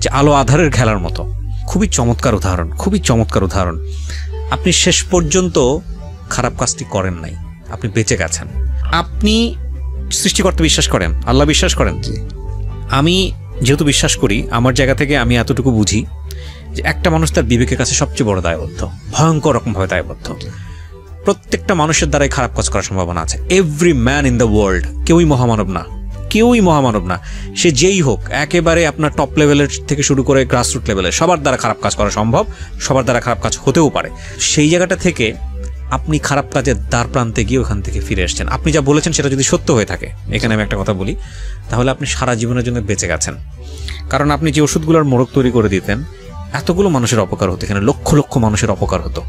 যে আলো আধারের খেলার মতো, খুবই চমৎকার উদাহরণ, খুবই চমৎকার উদাহরণ। আপনি শেষ পর্যন্ত খারাপ কাজটি করেন নাই, আপনি বেঁচে গেছেন। আপনি সৃষ্টিকর্তা বিশ্বাস করেন, আল্লাহ বিশ্বাস করেন। আমি যেহেতু বিশ্বাস করি, আমার জায়গা থেকে আমি এতটুকু বুঝি যে একটা মানুষ তার বিবেকের কাছে সবচেয়ে বড় দায়বদ্ধ, ভয়ঙ্কর রকমভাবে দায়বদ্ধ। প্রত্যেকটা মানুষের দ্বারাই খারাপ কাজ করার সম্ভাবনা আছে। Every man in the world, কেউই মহামানব না, কেউই মহামানব না, সে যেই হোক, একেবারে আপনার টপ লেভেলের থেকে শুরু করে গ্রাসরুট লেভেলের, সবার দ্বারা খারাপ কাজ করা সম্ভব, সবার দ্বারা খারাপ কাজ হতেও পারে। সেই জায়গাটা থেকে আপনি খারাপ কাজের দ্বার প্রান্তে গিয়ে ওখান থেকে ফিরে এসেছেন। আপনি যা বলেছেন সেটা যদি সত্য হয়ে থাকে, এখানে আমি একটা কথা বলি, তাহলে আপনি সারা জীবনের জন্য বেঁচে গেছেন। কারণ আপনি যে ওষুধগুলোর মোড়ক তৈরি করে দিতেন, এতগুলো মানুষের অপকার হতো, এখানে লক্ষ লক্ষ মানুষের অপকার হতো,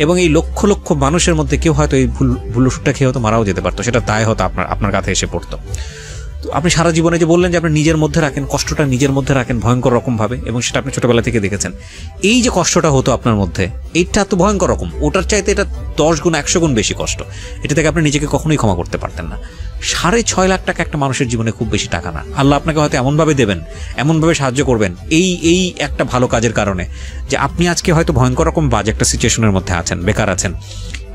এবং এই লক্ষ লক্ষ মানুষের মধ্যে কেউ হয়তো এই ভুল ওষুধটা খেয়ে হয়তো মারাও যেতে পারতো, সেটা দায় হতো আপনার কাছে এসে পড়তো। তো আপনি সারা জীবনে যে বললেন যে আপনি নিজের মধ্যে রাখেন, কষ্টটা নিজের মধ্যে রাখেন ভয়ঙ্কর রকমভাবে, এবং সেটা আপনি ছোটবেলা থেকে দেখেছেন। এই যে কষ্টটা হতো আপনার মধ্যে, এইটা তো ভয়ঙ্কর রকম, ওটার চাইতে এটা 10 গুণ 100 গুণ বেশি কষ্ট। এটা থেকে আপনি নিজেকে কখনোই ক্ষমা করতে পারতেন না। 6.5 লাখ টাকা একটা মানুষের জীবনে খুব বেশি টাকা না। আল্লাহ আপনাকে হয়তো এমনভাবে দেবেন, এমনভাবে সাহায্য করবেন এই একটা ভালো কাজের কারণে, যে আপনি আজকে হয়তো ভয়ঙ্কর রকম বাজে একটা সিচুয়েশনের মধ্যে আছেন, বেকার আছেন।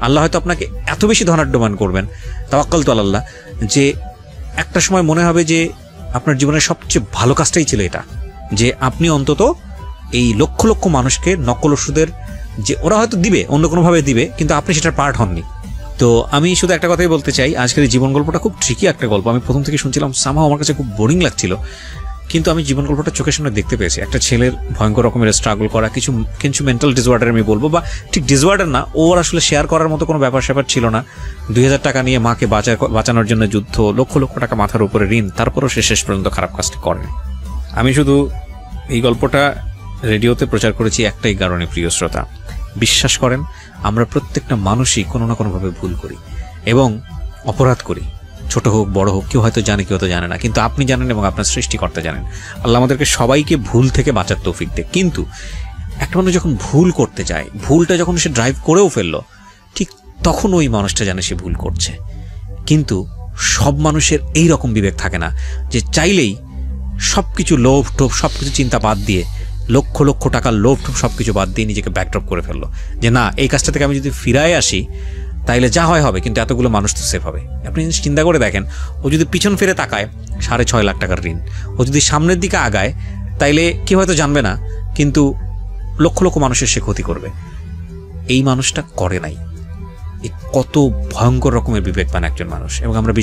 আল্লাহ হয়তো আপনাকে এত বেশি ধনাঢ্যবান করবেন, তাওয়াক্কালতু আলাল্লাহ, যে একটা সময় মনে হবে যে আপনার জীবনের সবচেয়ে ভালো কাজটাই ছিল এটা, যে আপনি অন্তত এই লক্ষ লক্ষ মানুষকে নকল ওষুধের, যে ওরা হয়তো দিবে অন্য কোনোভাবে দিবে, কিন্তু আপনি সেটার পার্ট হননি। তো আমি শুধু একটা কথাই বলতে চাই, আজকের এই জীবন গল্পটা খুব ট্রিকি একটা গল্প। আমি প্রথম থেকে শুনছিলাম, সামহাও আমার কাছে খুব বোরিং লাগছিল, কিন্তু আমি জীবন গল্পটা চোখের সামনে দেখতে পেয়েছি। একটা ছেলের ভয়ঙ্কর রকমের স্ট্রাগল করা, কিছু মেন্টাল ডিসঅর্ডার আমি বলবো, বা ঠিক ডিসঅর্ডার না, ওর আসলে শেয়ার করার মতো কোনো ব্যাপার স্যাপার ছিল না। 2000 টাকা নিয়ে মাকে বাঁচানোর জন্য যুদ্ধ, লক্ষ লক্ষ টাকা মাথার উপরে ঋণ, তারপরেও সে শেষ পর্যন্ত খারাপ কাজটি করেন। আমি শুধু এই গল্পটা রেডিওতে প্রচার করেছি একটাই কারণে, প্রিয় শ্রোতা, বিশ্বাস করেন আমরা প্রত্যেকটা মানুষই কোনো না কোনোভাবে ভুল করি এবং অপরাধ করি, ছোট হোক বড় হোক, কেউ হয়তো জানে, কেউ তো জানে না, কিন্তু আপনি জানেন এবং আপনার সৃষ্টিকর্তা জানেন। আল্লাহ আমাদেরকে সবাইকে ভুল থেকে বাঁচার তৌফিক দেয়। কিন্তু একটা মানুষ যখন ভুল করতে যায়, ভুলটা যখন সে ড্রাইভ করেও ফেললো, ঠিক তখন ওই মানুষটা জানে সে ভুল করছে। কিন্তু সব মানুষের এই রকম বিবেক থাকে না যে চাইলেই সব কিছু লোভ টোভ সব কিছু চিন্তা বাদ দিয়ে, লক্ষ লক্ষ টাকার লোভ টোভ সব কিছু বাদ দিয়ে নিজেকে ব্যাকড্রপ করে ফেললো, যে না, এই কাজটা থেকে আমি যদি ফিরায় আসি তাইলে যা হয় হবে, কিন্তু এতগুলো মানুষ তো সেফ হবে। আপনি চিন্তা করে দেখেন, ও যদি পিছন ফিরে তাকায় 6.5 লাখ টাকার ঋণ, ও যদি সামনের দিকে আগায়, তাইলে কেউ হয়তো জানবে না, কিন্তু লক্ষ লক্ষ মানুষের সে ক্ষতি করবে। এই মানুষটা করে নাই। কত ভয়ঙ্কর রকমের বিবেকবান একজন মানুষ, এবং আমরা